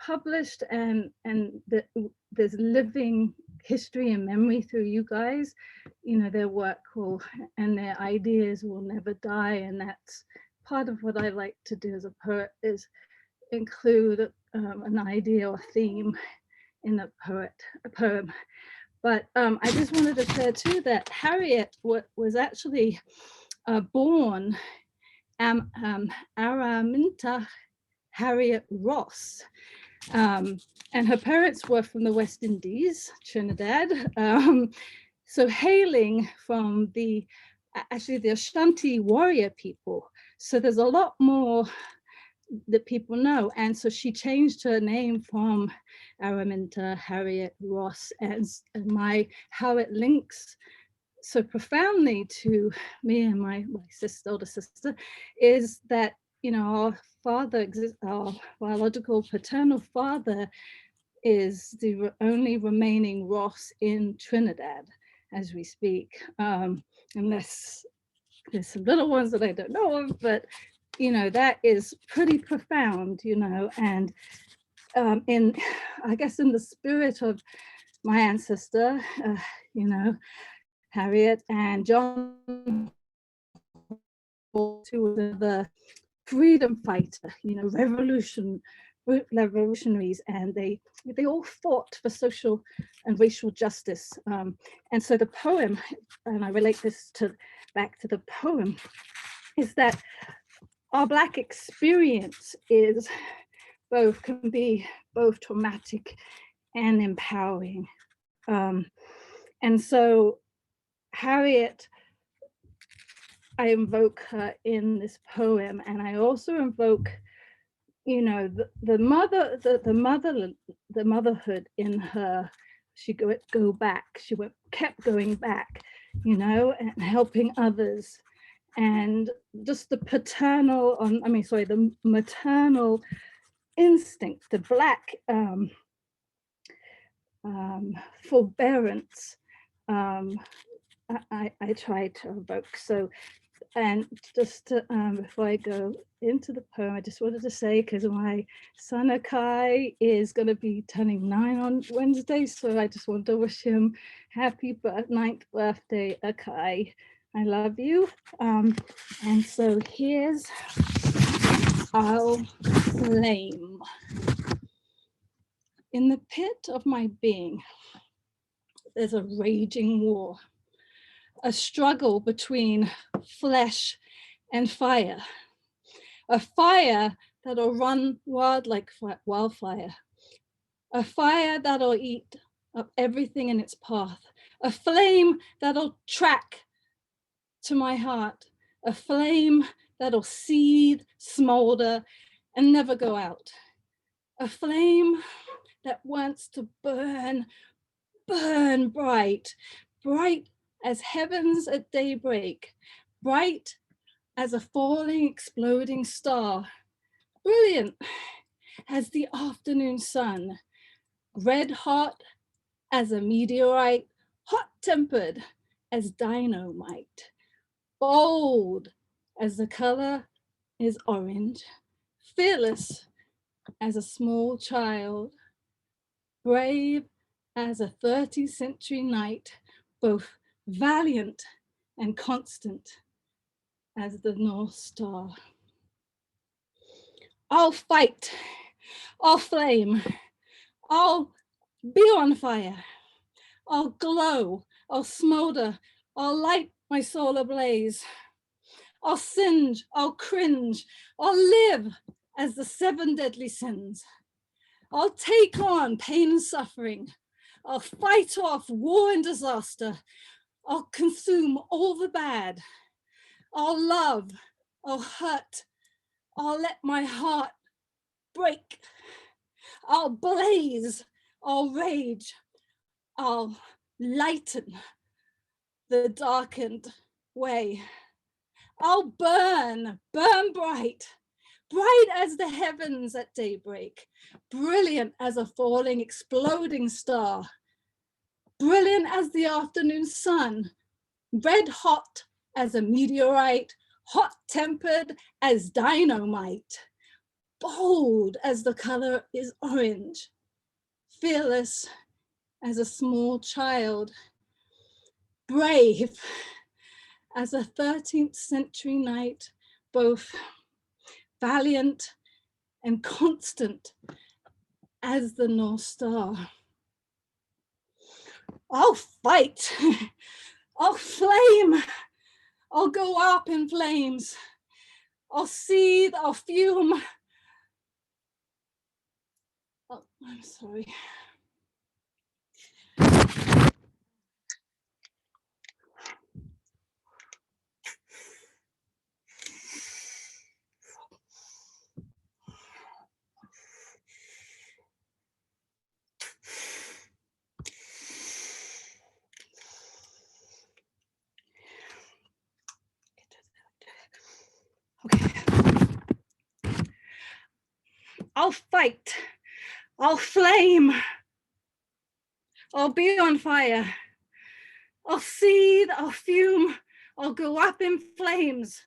published and there's living history and memory through you guys, their work and their ideas will never die. And that's part of what I like to do as a poet, is include an idea or theme in a poem. But I just wanted to share too that Harriet was actually born Araminta Harriet Ross, and her parents were from the West Indies, Trinidad. So hailing from the Ashanti warrior people. So there's a lot more that people know. And so she changed her name from Araminta Harriet Ross, and how it links so profoundly to me and my older sister is that, you know, our father, our biological paternal father is the only remaining Ross in Trinidad as we speak, unless there's some little ones that I don't know of, but you know, that is pretty profound, you know, and I guess in the spirit of my ancestor, you know, Harriet and John, who were the freedom fighter, you know, revolutionaries, and they all fought for social and racial justice. And so the poem, and I relate this back to the poem, is that our Black experience can be both traumatic and empowering. And so Harriet, I invoke her in this poem, and I also invoke, you know, the motherhood in her. She kept going back, you know, and helping others. And just the the maternal instinct, the Black forbearance, I try to evoke. So, and just to, before I go into the poem, I just wanted to say, because my son Akai is going to be turning 9 on Wednesday, so I just want to wish him happy 9th birthday, Akai. I love you. And so here's our flame. In the pit of my being, there's a raging war, a struggle between flesh and fire, a fire that'll run wild like wildfire, a fire that'll eat up everything in its path, a flame that'll track to my heart, a flame that'll seethe, smolder, and never go out, a flame that wants to burn bright, bright as heavens at daybreak, bright as a falling, exploding star, brilliant as the afternoon sun, red hot as a meteorite, hot-tempered as dynamite, bold as the color is orange, fearless as a small child, brave as a 30th century knight, both valiant and constant as the North Star. I'll fight, I'll flame, I'll be on fire, I'll glow, I'll smolder, I'll light my soul ablaze. I'll singe, I'll cringe, I'll live as the 7 deadly sins. I'll take on pain and suffering. I'll fight off war and disaster. I'll consume all the bad. I'll love, I'll hurt, I'll let my heart break. I'll blaze, I'll rage, I'll lighten the darkened way. I'll burn bright, bright as the heavens at daybreak, brilliant as a falling, exploding star, brilliant as the afternoon sun, red hot as a meteorite, hot-tempered as dynamite, bold as the color is orange, fearless as a small child, brave as a 13th century knight, both valiant and constant as the North Star. I'll fight, I'll flame, I'll go up in flames, I'll seethe, I'll fume. Oh, I'm sorry. I'll fight. I'll flame. I'll be on fire. I'll seethe, I'll fume, I'll go up in flames.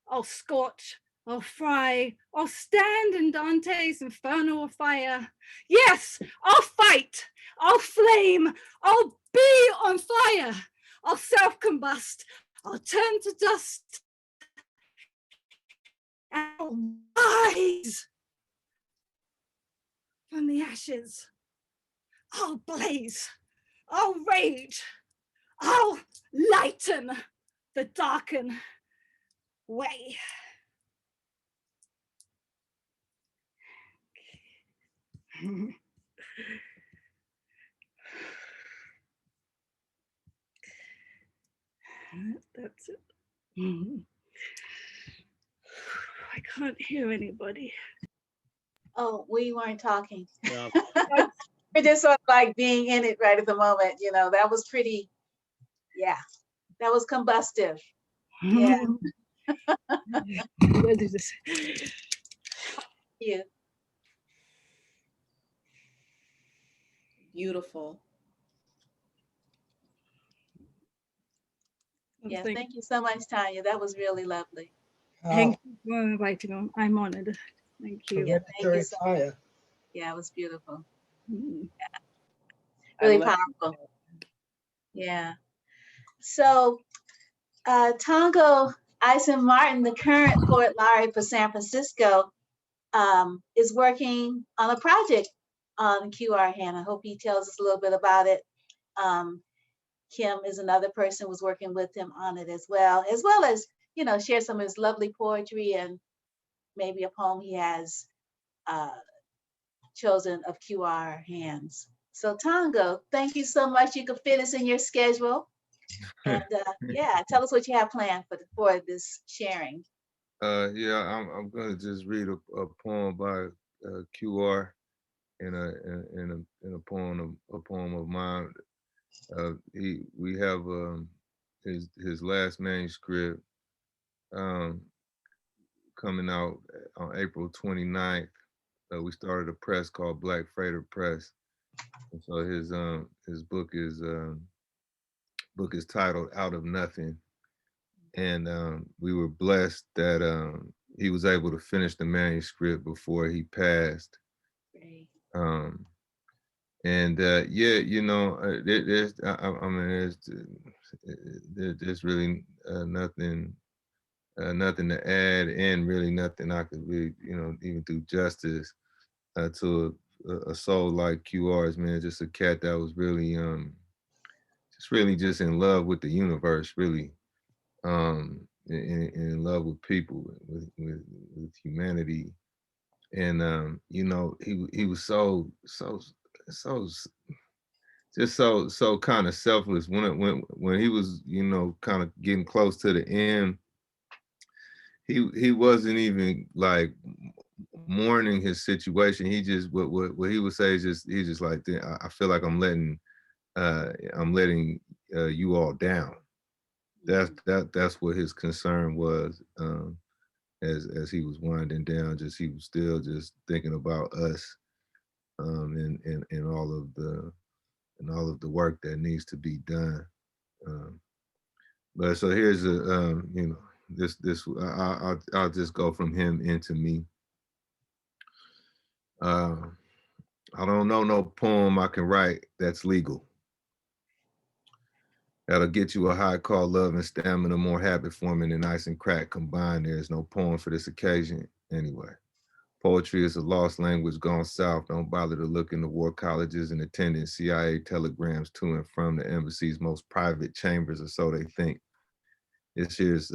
I'll scorch, I'll fry, I'll stand in Dante's Inferno of fire. Yes, I'll fight, I'll flame, I'll be on fire. I'll self-combust, I'll turn to dust. And I'll rise from the ashes. I'll blaze, I'll rage, I'll lighten the darkened way. That's it. I can't hear anybody. Oh, we weren't talking. Yeah. We're just sort of like being in it right at the moment. You know, that was pretty, yeah, that was combustive. Yeah. What is this? Yeah. Beautiful. Yeah, thank you so much, Tanya. That was really lovely. Thank you for inviting me. I'm honored. Thank you. Forget the third fire. Yeah, it was beautiful. Mm. Yeah. Really powerful. Yeah. So Tongo Eisen-Martin, the current poet laureate for San Francisco, is working on a project on QR hand. I hope he tells us a little bit about it. Kim is another person who's working with him on it as well as, you know, share some of his lovely poetry and maybe a poem he has chosen of QR hands. So Tongo, thank you so much. You could fit us in your schedule. And yeah, tell us what you have planned for this sharing. Yeah, I'm gonna just read a poem by QR in a poem of mine. We have his last manuscript coming out on April 29th. We started a press called Black Freighter Press. And so his book is titled Out of Nothing. And we were blessed that he was able to finish the manuscript before he passed. Great. Yeah, you know, there's really nothing to add, and really nothing I could really, you know, even do justice to a soul like QR's, man. Just a cat that was really just in love with the universe, really, in love with people, with humanity. And you know, he was so kind of selfless when he was, you know, kind of getting close to the end. He wasn't even like mourning his situation. He just what he would say is he's just like, I feel like I'm letting you all down. That's what his concern was. As he was winding down, he was still just thinking about us, and all of the work that needs to be done. But so here's you know, I'll just go from him into me. I don't know no poem I can write that's legal. That'll get you a high call, love and stamina, more habit forming than ice and crack combined. There is no poem for this occasion anyway. Poetry is a lost language gone south. Don't bother to look into war colleges and attending CIA telegrams to and from the embassy's most private chambers, or so they think. These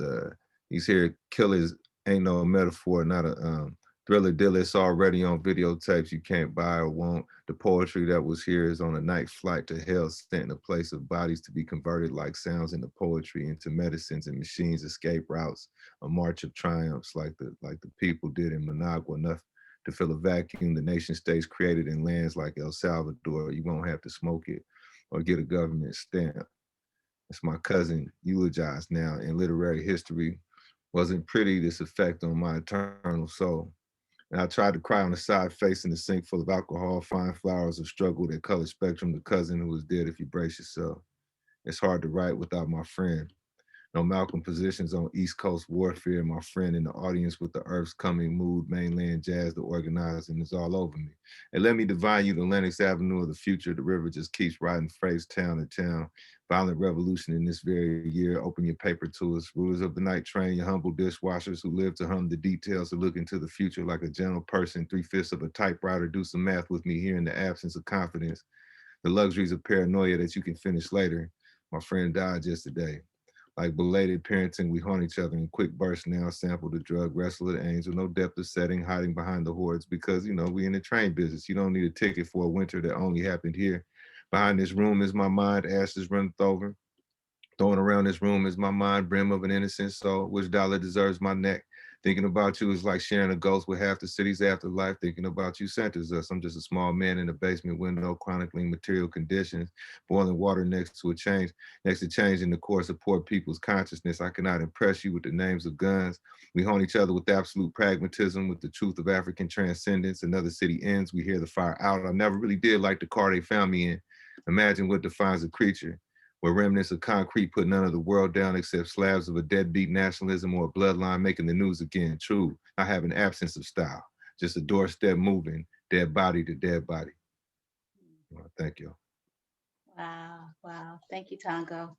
here killers ain't no metaphor, not a thriller deal. It's already on videotapes you can't buy or won't. The poetry that was here is on a night flight to hell, sent in a place of bodies to be converted like sounds into poetry, into medicines and machines, escape routes, a march of triumphs like the people did in Managua, enough to fill a vacuum the nation states created in lands like El Salvador. You won't have to smoke it or get a government stamp. It's my cousin eulogized now in literary history. Wasn't pretty, this effect on my eternal soul. And I tried to cry on the side facing the sink full of alcohol, fine flowers of struggle that color spectrum, the cousin who was dead if you brace yourself. It's hard to write without my friend. No Malcolm positions on East Coast warfare, my friend in the audience with the Earth's coming mood, mainland jazz, the organizing is all over me. And let me divine you the Lenox Avenue of the future. The river just keeps riding freights town to town. Violent revolution in this very year. Open your paper to us. Rulers of the night train, your humble dishwashers who live to hum the details to look into the future like a gentle person. 3/5 of a typewriter. Do some math with me here in the absence of confidence. The luxuries of paranoia that you can finish later. My friend died yesterday. Like belated parenting, we haunt each other in quick bursts now, sample the drug, wrestle the angel, no depth of setting, hiding behind the hordes because, you know, we in the train business. You don't need a ticket for a winter that only happened here. Behind this room is my mind, ashes runneth over. Throwing around this room is my mind, brim of an innocent soul. Which dollar deserves my neck? Thinking about you is like sharing a ghost with half the city's afterlife. Thinking about you centers us. I'm just a small man in a basement window, chronicling material conditions, boiling water next to change in the course of poor people's consciousness. I cannot impress you with the names of guns. We haunt each other with absolute pragmatism, with the truth of African transcendence. Another city ends, we hear the fire out. I never really did like the car they found me in. Imagine what defines a creature. Where remnants of concrete put none of the world down except slabs of a deadbeat nationalism or a bloodline making the news again. True, I have an absence of style, just a doorstep moving, dead body to dead body. Well, thank you. Wow, wow. Thank you, Tongo.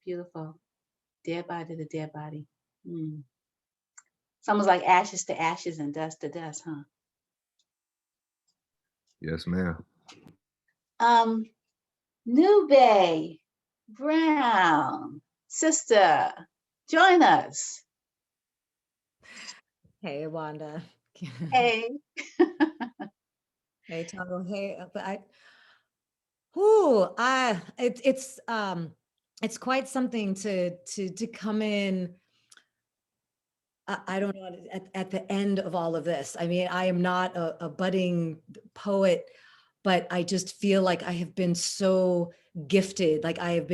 Beautiful. Dead body to dead body. It's almost like ashes to ashes and dust to dust, huh? Yes, ma'am. Nube Brown, sister, join us. Hey, Wanda. Hey. Hey, Tongo. Hey, it's quite something to come in. I don't know, at the end of all of this. I mean, I am not a budding poet, but I just feel like I have been so gifted. Like I've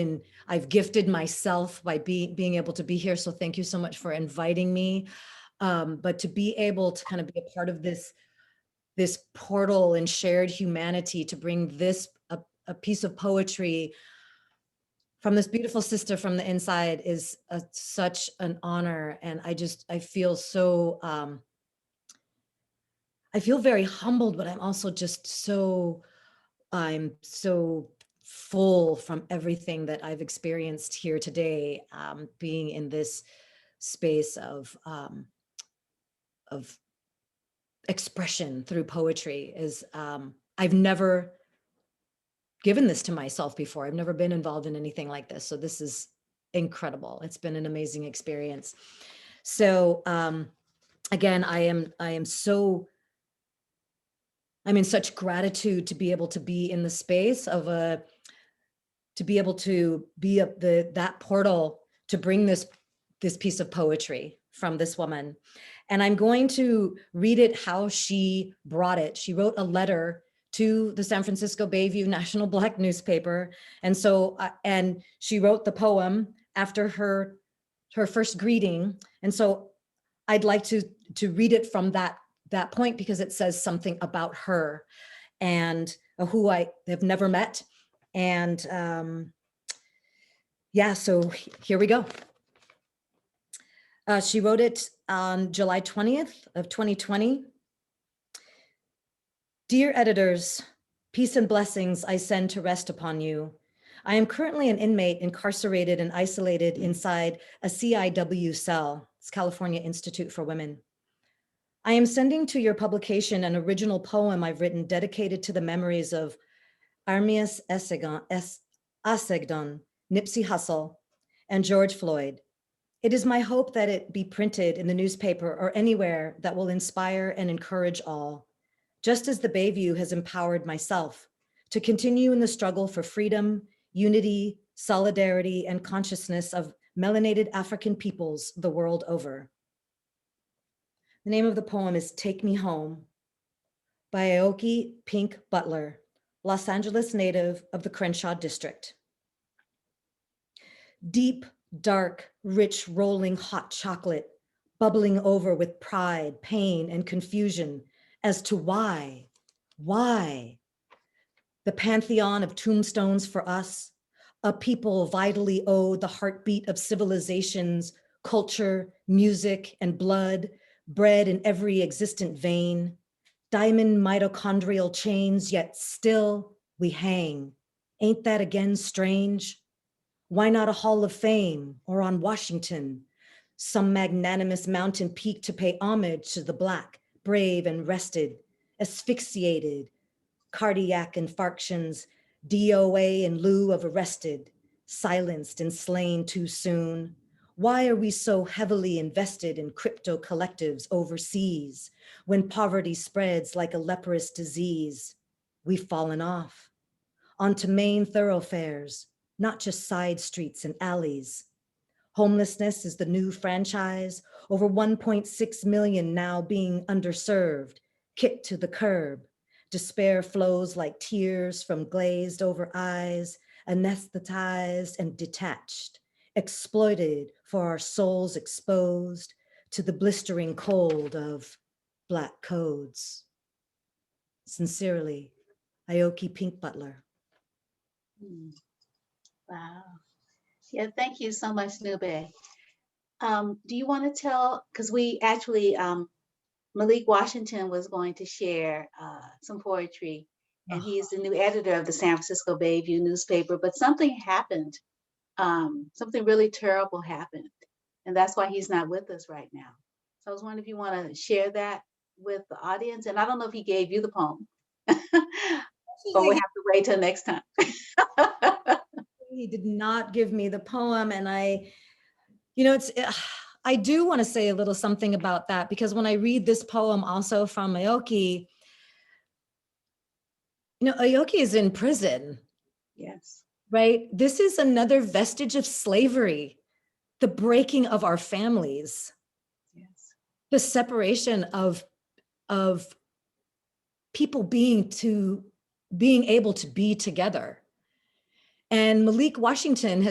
gifted myself by being able to be here. So thank you so much for inviting me. But to be able to kind of be a part of this portal and shared humanity, to bring this, a piece of poetry from this beautiful sister from the inside is such an honor. And I feel so, I feel very humbled, but I'm also just I'm so full from everything that I've experienced here today, being in this space of expression through poetry is, I've never given this to myself before. I've never been involved in anything like this. So this is incredible. It's been an amazing experience. So again, I'm in such gratitude to be able to be in the space of to be able to be that portal to bring this piece of poetry from this woman. And I'm going to read it how she brought it. She wrote a letter to the San Francisco Bayview National Black newspaper. And so, and she wrote the poem after her first greeting. And so I'd like to read it from that point, because it says something about her and who I have never met. And yeah, so here we go. She wrote it on July 20th of 2020. Dear editors, peace and blessings I send to rest upon you. I am currently an inmate incarcerated and isolated inside a CIW cell. It's California Institute for Women. I am sending to your publication an original poem I've written dedicated to the memories of Armias Assegdon, Nipsey Hussle, and George Floyd. It is my hope that it be printed in the newspaper or anywhere that will inspire and encourage all, just as the Bayview has empowered myself to continue in the struggle for freedom, unity, solidarity, and consciousness of melanated African peoples the world over. The name of the poem is Take Me Home by Aoki Pink Butler, Los Angeles native of the Crenshaw district. Deep, dark, rich, rolling hot chocolate bubbling over with pride, pain, and confusion as to why. The pantheon of tombstones for us, a people vitally owed the heartbeat of civilizations, culture, music, and blood, bred in every existent vein, diamond mitochondrial chains, yet still we hang. Ain't that again strange? Why not a Hall of Fame or on Washington, some magnanimous mountain peak to pay homage to the Black, brave and rested, asphyxiated, cardiac infarctions, DOA in lieu of arrested, silenced and slain too soon? Why are we so heavily invested in crypto collectives overseas when poverty spreads like a leprous disease? We've fallen off onto main thoroughfares, not just side streets and alleys. Homelessness is the new franchise, over 1.6 million now being underserved, kicked to the curb. Despair flows like tears from glazed over eyes, anesthetized and detached, exploited for our souls exposed to the blistering cold of Black codes. Sincerely, Aoki Pink Butler. Wow. Yeah, thank you so much, Nube. Do you want to tell, because we actually, Malik Washington was going to share some poetry, and he's the new editor of the San Francisco Bayview newspaper, but something happened. Something really terrible happened, and that's why he's not with us right now. So I was wondering if you want to share that with the audience, and I don't know if he gave you the poem, or we have to wait till next time. He did not give me the poem, and I do want to say a little something about that, because when I read this poem also from Aoki, Aoki is in prison. Yes. Right? This is another vestige of slavery, the breaking of our families. Yes. The separation of people being able to be together. And Malik Washington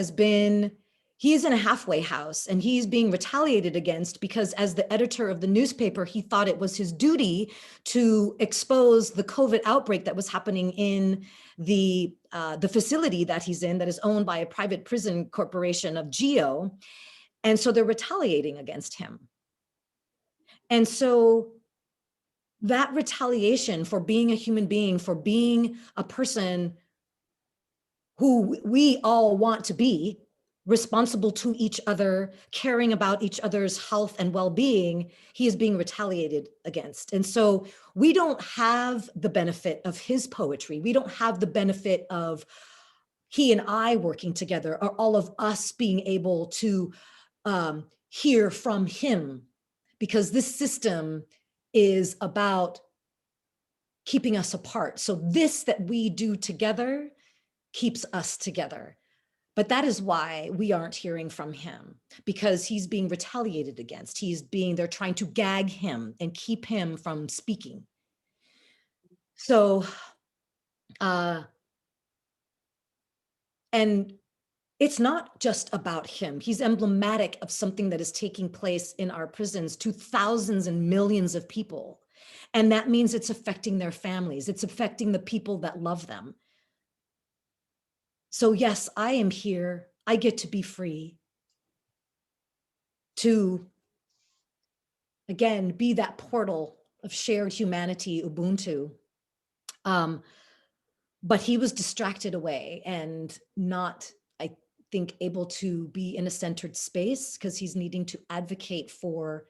he's in a halfway house, and he's being retaliated against because as the editor of the newspaper, he thought it was his duty to expose the COVID outbreak that was happening in the facility that he's in, that is owned by a private prison corporation of Geo. And so they're retaliating against him. And so that retaliation for being a human being, for being a person who we all want to be, responsible to each other, caring about each other's health and well-being, he is being retaliated against. And so we don't have the benefit of his poetry. We don't have the benefit of he and I working together, or all of us being able to hear from him, because this system is about keeping us apart. So this that we do together keeps us together. But that is why we aren't hearing from him, because he's being retaliated against. They're trying to gag him and keep him from speaking. So, and it's not just about him. He's emblematic of something that is taking place in our prisons to thousands and millions of people. And that means it's affecting their families. It's affecting the people that love them. So yes, I am here. I get to be free to, again, be that portal of shared humanity, Ubuntu. But he was distracted away and not, I think, able to be in a centered space, because he's needing to advocate for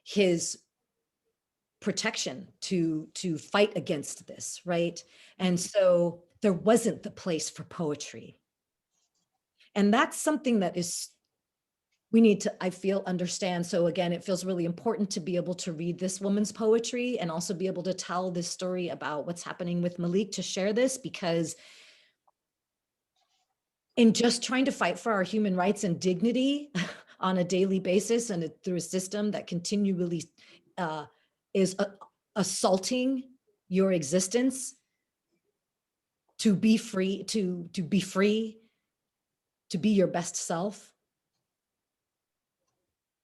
his protection to fight against this, right? And so there wasn't the place for poetry. And that's something that we need to, I feel, understand. So again, it feels really important to be able to read this woman's poetry and also be able to tell this story about what's happening with Malik, to share this, because in just trying to fight for our human rights and dignity on a daily basis, and through a system that continually is assaulting your existence, to be free, to be free, to be your best self.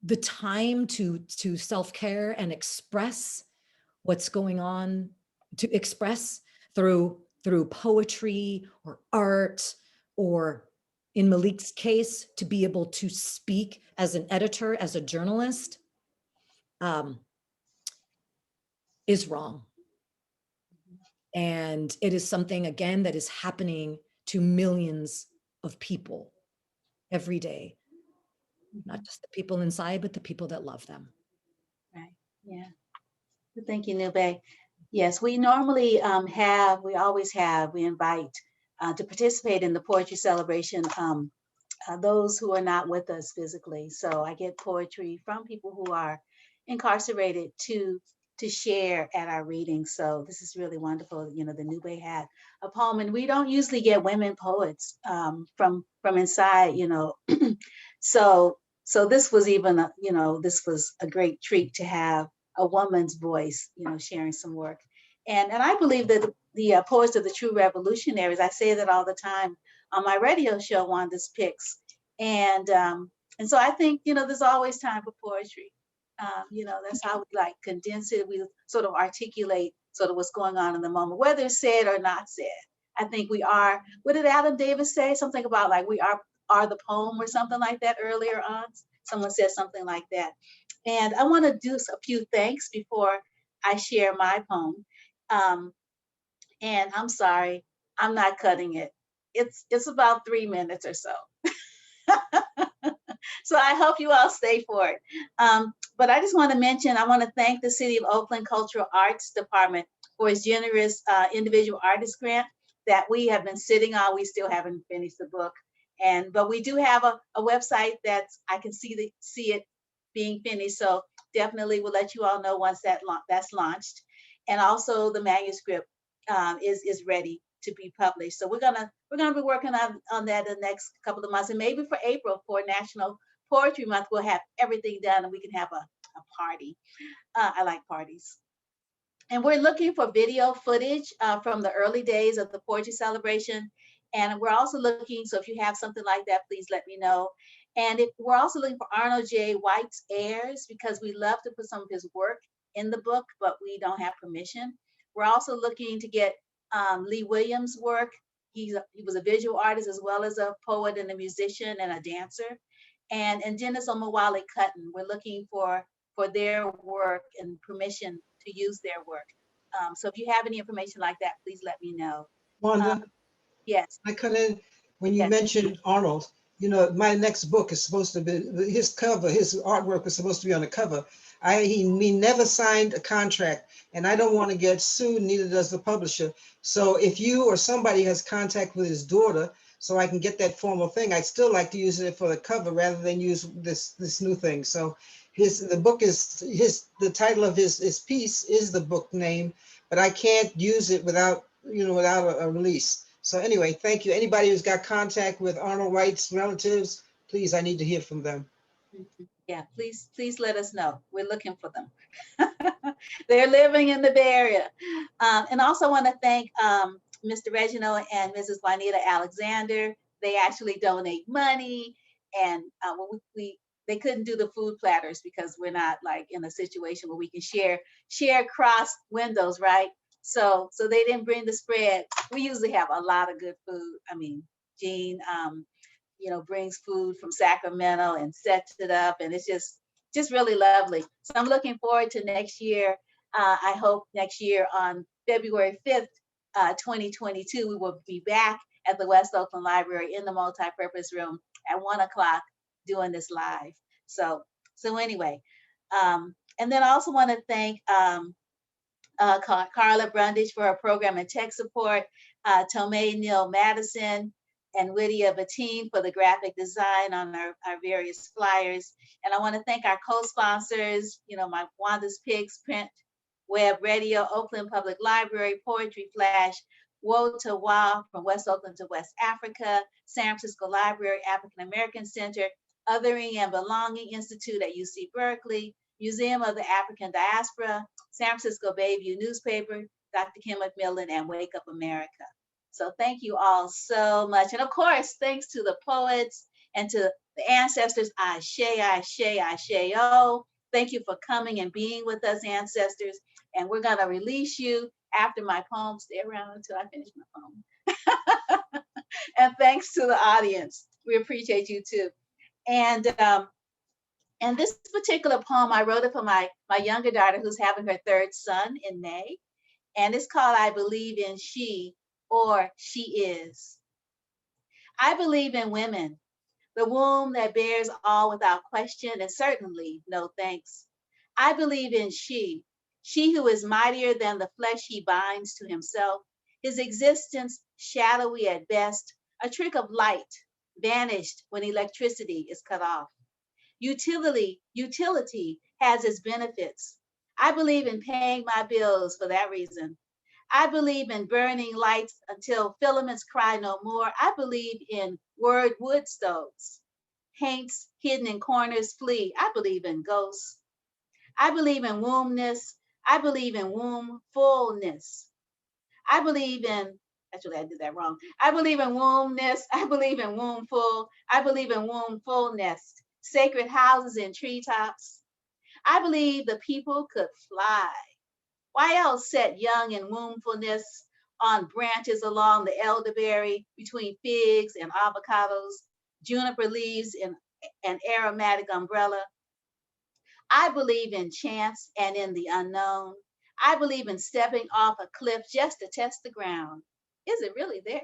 the time to self-care and express what's going on, to express through poetry or art, or in Malik's case, to be able to speak as an editor, as a journalist, is wrong. And it is something, again, that is happening to millions of people every day. Not just the people inside, but the people that love them. Right, yeah. Thank you, Nube. Yes, we normally we invite to participate in the poetry celebration those who are not with us physically. So I get poetry from people who are incarcerated to share at our readings. So this is really wonderful. You know, the Nube had a poem, and we don't usually get women poets from inside, you know. So this was even, this was a great treat to have a woman's voice, you know, sharing some work. And I believe that the poets are the true revolutionaries. I say that all the time on my radio show, Wanda's Picks. And so I think, you know, there's always time for poetry. You know, that's how we like condense it. We sort of articulate sort of what's going on in the moment, whether it's said or not said. I think we are, what did Adam Davis say? Something about like we are the poem or something like that earlier on. Someone said something like that. And I want to do a few thanks before I share my poem. And I'm sorry, I'm not cutting it. It's about 3 minutes or so. So I hope you all stay for it. But I just want to mention, I want to thank the City of Oakland Cultural Arts Department for its generous individual artist grant that we have been sitting on. We still haven't finished the book. But we do have a website that I can see it being finished. So definitely we'll let you all know once that's launched. And also the manuscript is ready to be published. So we're gonna be working on that the next couple of months, and maybe for April, for National Poetry Month, we'll have everything done and we can have a party. I like parties. And we're looking for video footage from the early days of the poetry celebration. And we're also looking, so if you have something like that, please let me know. And we're also looking for Arnold J. White's heirs, because we love to put some of his work in the book, but we don't have permission. We're also looking to get Lee Williams' work. He was a visual artist as well as a poet and a musician and a dancer. And Dennis Omowale Cutton, we're looking for their work and permission to use their work. So if you have any information like that, please let me know. Wanda? Yes. I cut in when you mentioned Arnold. You know, my next book is supposed to be his cover. His artwork was supposed to be on the cover. He never signed a contract, and I don't want to get sued. Neither does the publisher. So if you or somebody has contact with his daughter, so I can get that formal thing, I'd still like to use it for the cover rather than use this new thing. So the title of his piece is the book name, but I can't use it without a release. So anyway, thank you. Anybody who's got contact with Arnold White's relatives, please, I need to hear from them. Yeah, please let us know. We're looking for them. They're living in the Bay Area. And also want to thank Mr. Reginald and Mrs. Juanita Alexander. They actually donate money, and they couldn't do the food platters because we're not like in a situation where we can share cross windows, right? So they didn't bring the spread. We usually have a lot of good food. I mean, Jean, brings food from Sacramento and sets it up, and it's just really lovely. So I'm looking forward to next year. I hope next year on February 5th, 2022, we will be back at the West Oakland Library in the multi-purpose room at 1:00 doing this live. So anyway, and then I also want to thank Karla Brundage for her program and tech support, Tomei Neal Madison, and Lydia Bateen for the graphic design on our various flyers. And I want to thank our co-sponsors, my Wanda's Picks, Print, Web, Radio, Oakland Public Library, Poetry Flash, Woe to Wa from West Oakland to West Africa, San Francisco Library, African American Center, Othering and Belonging Institute at UC Berkeley, Museum of the African Diaspora, San Francisco Bayview Newspaper, Dr. Kim McMillion, and Wake Up America. So thank you all so much. And of course, thanks to the poets and to The ancestors, Ashe, Ashe, Ashe, oh. Thank you for coming and being with us, ancestors. And we're gonna release you after my poem. Stay around until I finish my poem. And thanks to the audience. We appreciate you too. And this particular poem, I wrote it for my younger daughter who's having her third son in May. And it's called I Believe in She, or She Is. I believe in women, the womb that bears all without question and certainly no thanks. I believe in she who is mightier than the flesh he binds to himself, his existence shadowy at best, a trick of light, vanished when electricity is cut off. Utility has its benefits. I believe in paying my bills for that reason. I believe in burning lights until filaments cry no more. I believe in wood stoves. Paints hidden in corners flee. I believe in ghosts. I believe in wombness. I believe in womb fullness. I believe in, actually I did that wrong. I believe in wombness. I believe in womb full. I believe in womb fullness. Sacred houses and treetops. I believe the people could fly. Why else set young in wombfulness on branches along the elderberry between figs and avocados, juniper leaves and an aromatic umbrella? I believe in chance and in the unknown. I believe in stepping off a cliff just to test the ground. Is it really there?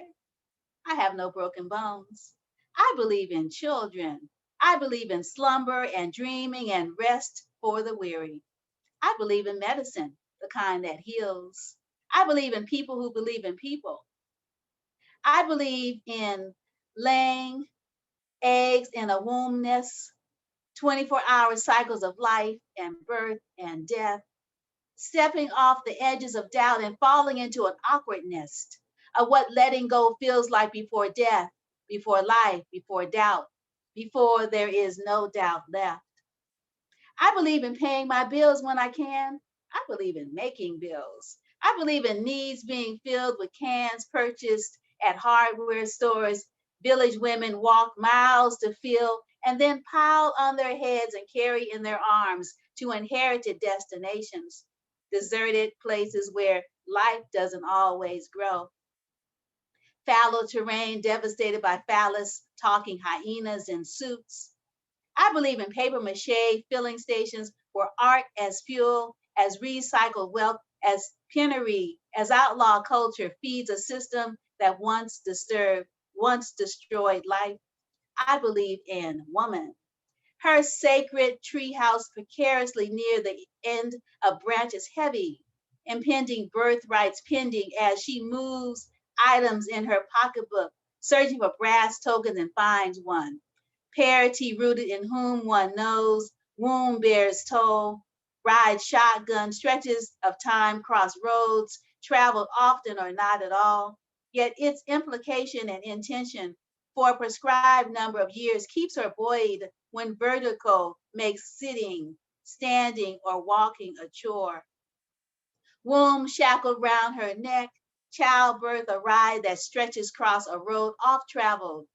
I have no broken bones. I believe in children. I believe in slumber and dreaming and rest for the weary. I believe in medicine, the kind that heals. I believe in people who believe in people. I believe in laying eggs in a womb nest, 24-hour cycles of life and birth and death, stepping off the edges of doubt and falling into an awkward nest of what letting go feels like before death, before life, before doubt, before there is no doubt left. I believe in paying my bills when I can. I believe in making bills. I believe in needs being filled with cans purchased at hardware stores. Village women walk miles to fill and then pile on their heads and carry in their arms to inherited destinations, deserted places where life doesn't always grow. Fallow terrain devastated by phallus talking hyenas in suits. I believe in paper mache filling stations where art as fuel, as recycled wealth, as penury, as outlaw culture feeds a system that once destroyed life. I believe in woman. Her sacred treehouse precariously near the end of branches heavy, impending birthrights pending as she moves items in her pocketbook, searching for brass tokens and finds one. Parity rooted in whom one knows, womb bears toll, rides shotgun, stretches of time cross roads, traveled often or not at all. Yet its implication and intention for a prescribed number of years keeps her buoyed when vertigo makes sitting, standing, or walking a chore. Womb shackled round her neck, childbirth a ride that stretches across a road oft traveled,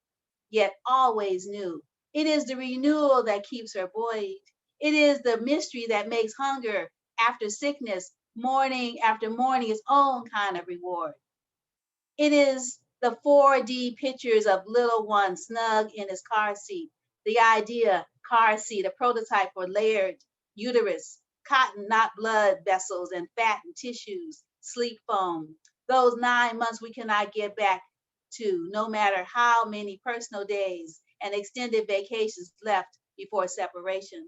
yet always new. It is the renewal that keeps her buoyed. It is the mystery that makes hunger after sickness, morning after morning, its own kind of reward. It is the 4D pictures of little one snug in his car seat. The idea, car seat, a prototype for layered uterus, cotton, not blood vessels, and fat and tissues, sleep foam. Those 9 months we cannot get back to, no matter how many personal days and extended vacations left before separation.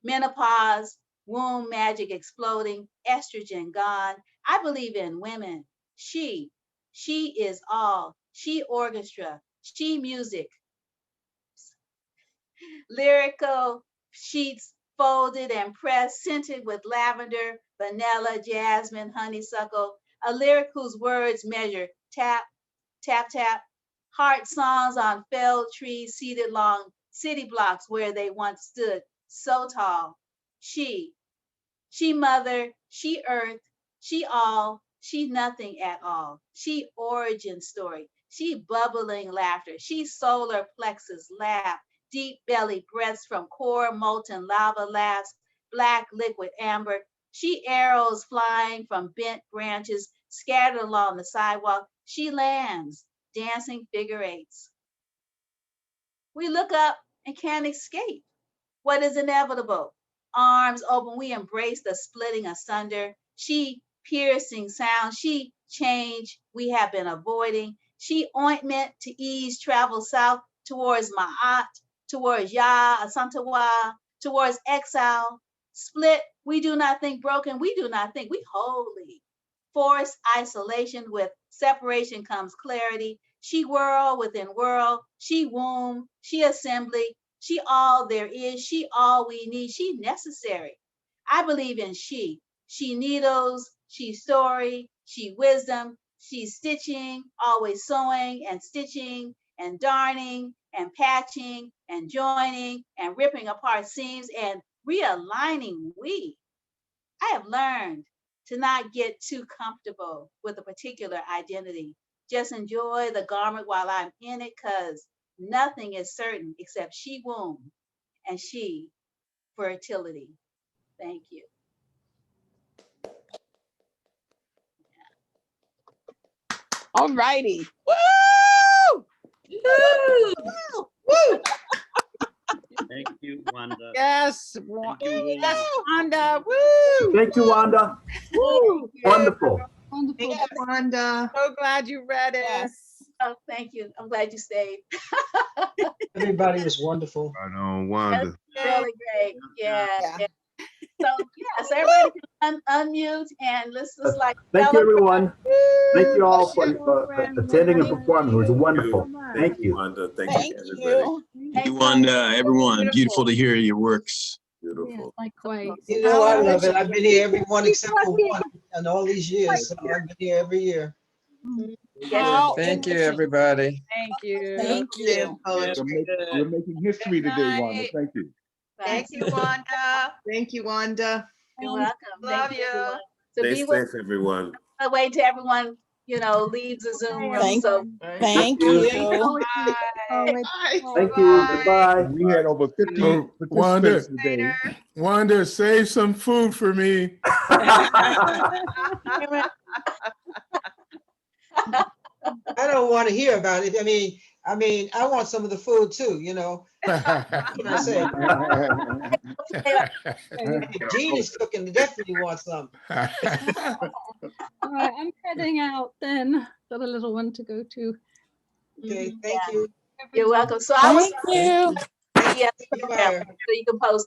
Menopause, womb magic exploding, estrogen gone. I believe in women. She is all. She orchestra. She music. Lyrical sheets folded and pressed, scented with lavender, vanilla, jasmine, honeysuckle. A lyric whose words measure tap, tap, tap. Heart songs on felled trees seated along city blocks where they once stood, so tall. She mother, she earth, she all, she nothing at all. She origin story, she bubbling laughter, she solar plexus laugh, deep belly breaths from core molten lava laughs, black liquid amber. She arrows flying from bent branches scattered along the sidewalk. She lands, dancing figure eights. We look up and can't escape what is inevitable. Arms open, we embrace the splitting asunder. She piercing sound, she change we have been avoiding. She ointment to ease travel south towards Ma'at, towards Yah, Asantawa, towards exile. Split, we do not think broken, we do not think we holy. Forced isolation, with separation comes clarity. She whirl within whirl, she womb, she assembly, she all there is, she all we need, she necessary. I believe in she. She needles, she story, she wisdom, she stitching, always sewing and stitching and darning and patching and joining and ripping apart seams and realigning we. I have learned to not get too comfortable with a particular identity. Just enjoy the garment while I'm in it, because nothing is certain except she womb and she fertility. Thank you. All righty. Woo! Woo! Woo! Thank you, Wanda. Yes. Thank you, Yes, Wanda. Woo! Thank you, Wanda. Woo! Wonderful. Wonderful. Yes, Wanda. So glad you read it. Yes. Oh, thank you. I'm glad you stayed. Everybody was wonderful. Right on, Wanda. Really great. Yeah. Yeah. Yeah. So yes, everybody can unmute and let's just like Thank you, celebrate. everyone. Thank you all for attending and performing. It was Thank wonderful. you. Thank you. Wanda. Thank Thank you, everybody. you. You, Wanda, everyone. Beautiful to hear your works. Beautiful. Likewise. You know, I love it. I've been here every one except for one in all these years. So I've been here every year. Thank you, everybody. Thank you. Thank you. You're making history today, Wanda. night. Thank you. Thank you, Wanda. Thank you, Wanda. You're welcome. Love Thank you. everyone. So Stay be with safe, everyone. wait till everyone, leaves the Zoom room. Thank- So Thank you. you. Thank you. Goodbye. We had over 50 Oh, Wanda, participants today. Wanda, save some food for me. I don't want to hear about it. I mean, I want some of the food too, What can I say? If Jean is cooking, definitely want some. All right, I'm heading out then. Got a little one to go to. Okay, thank you. you're welcome. So I was Thank you. so you can post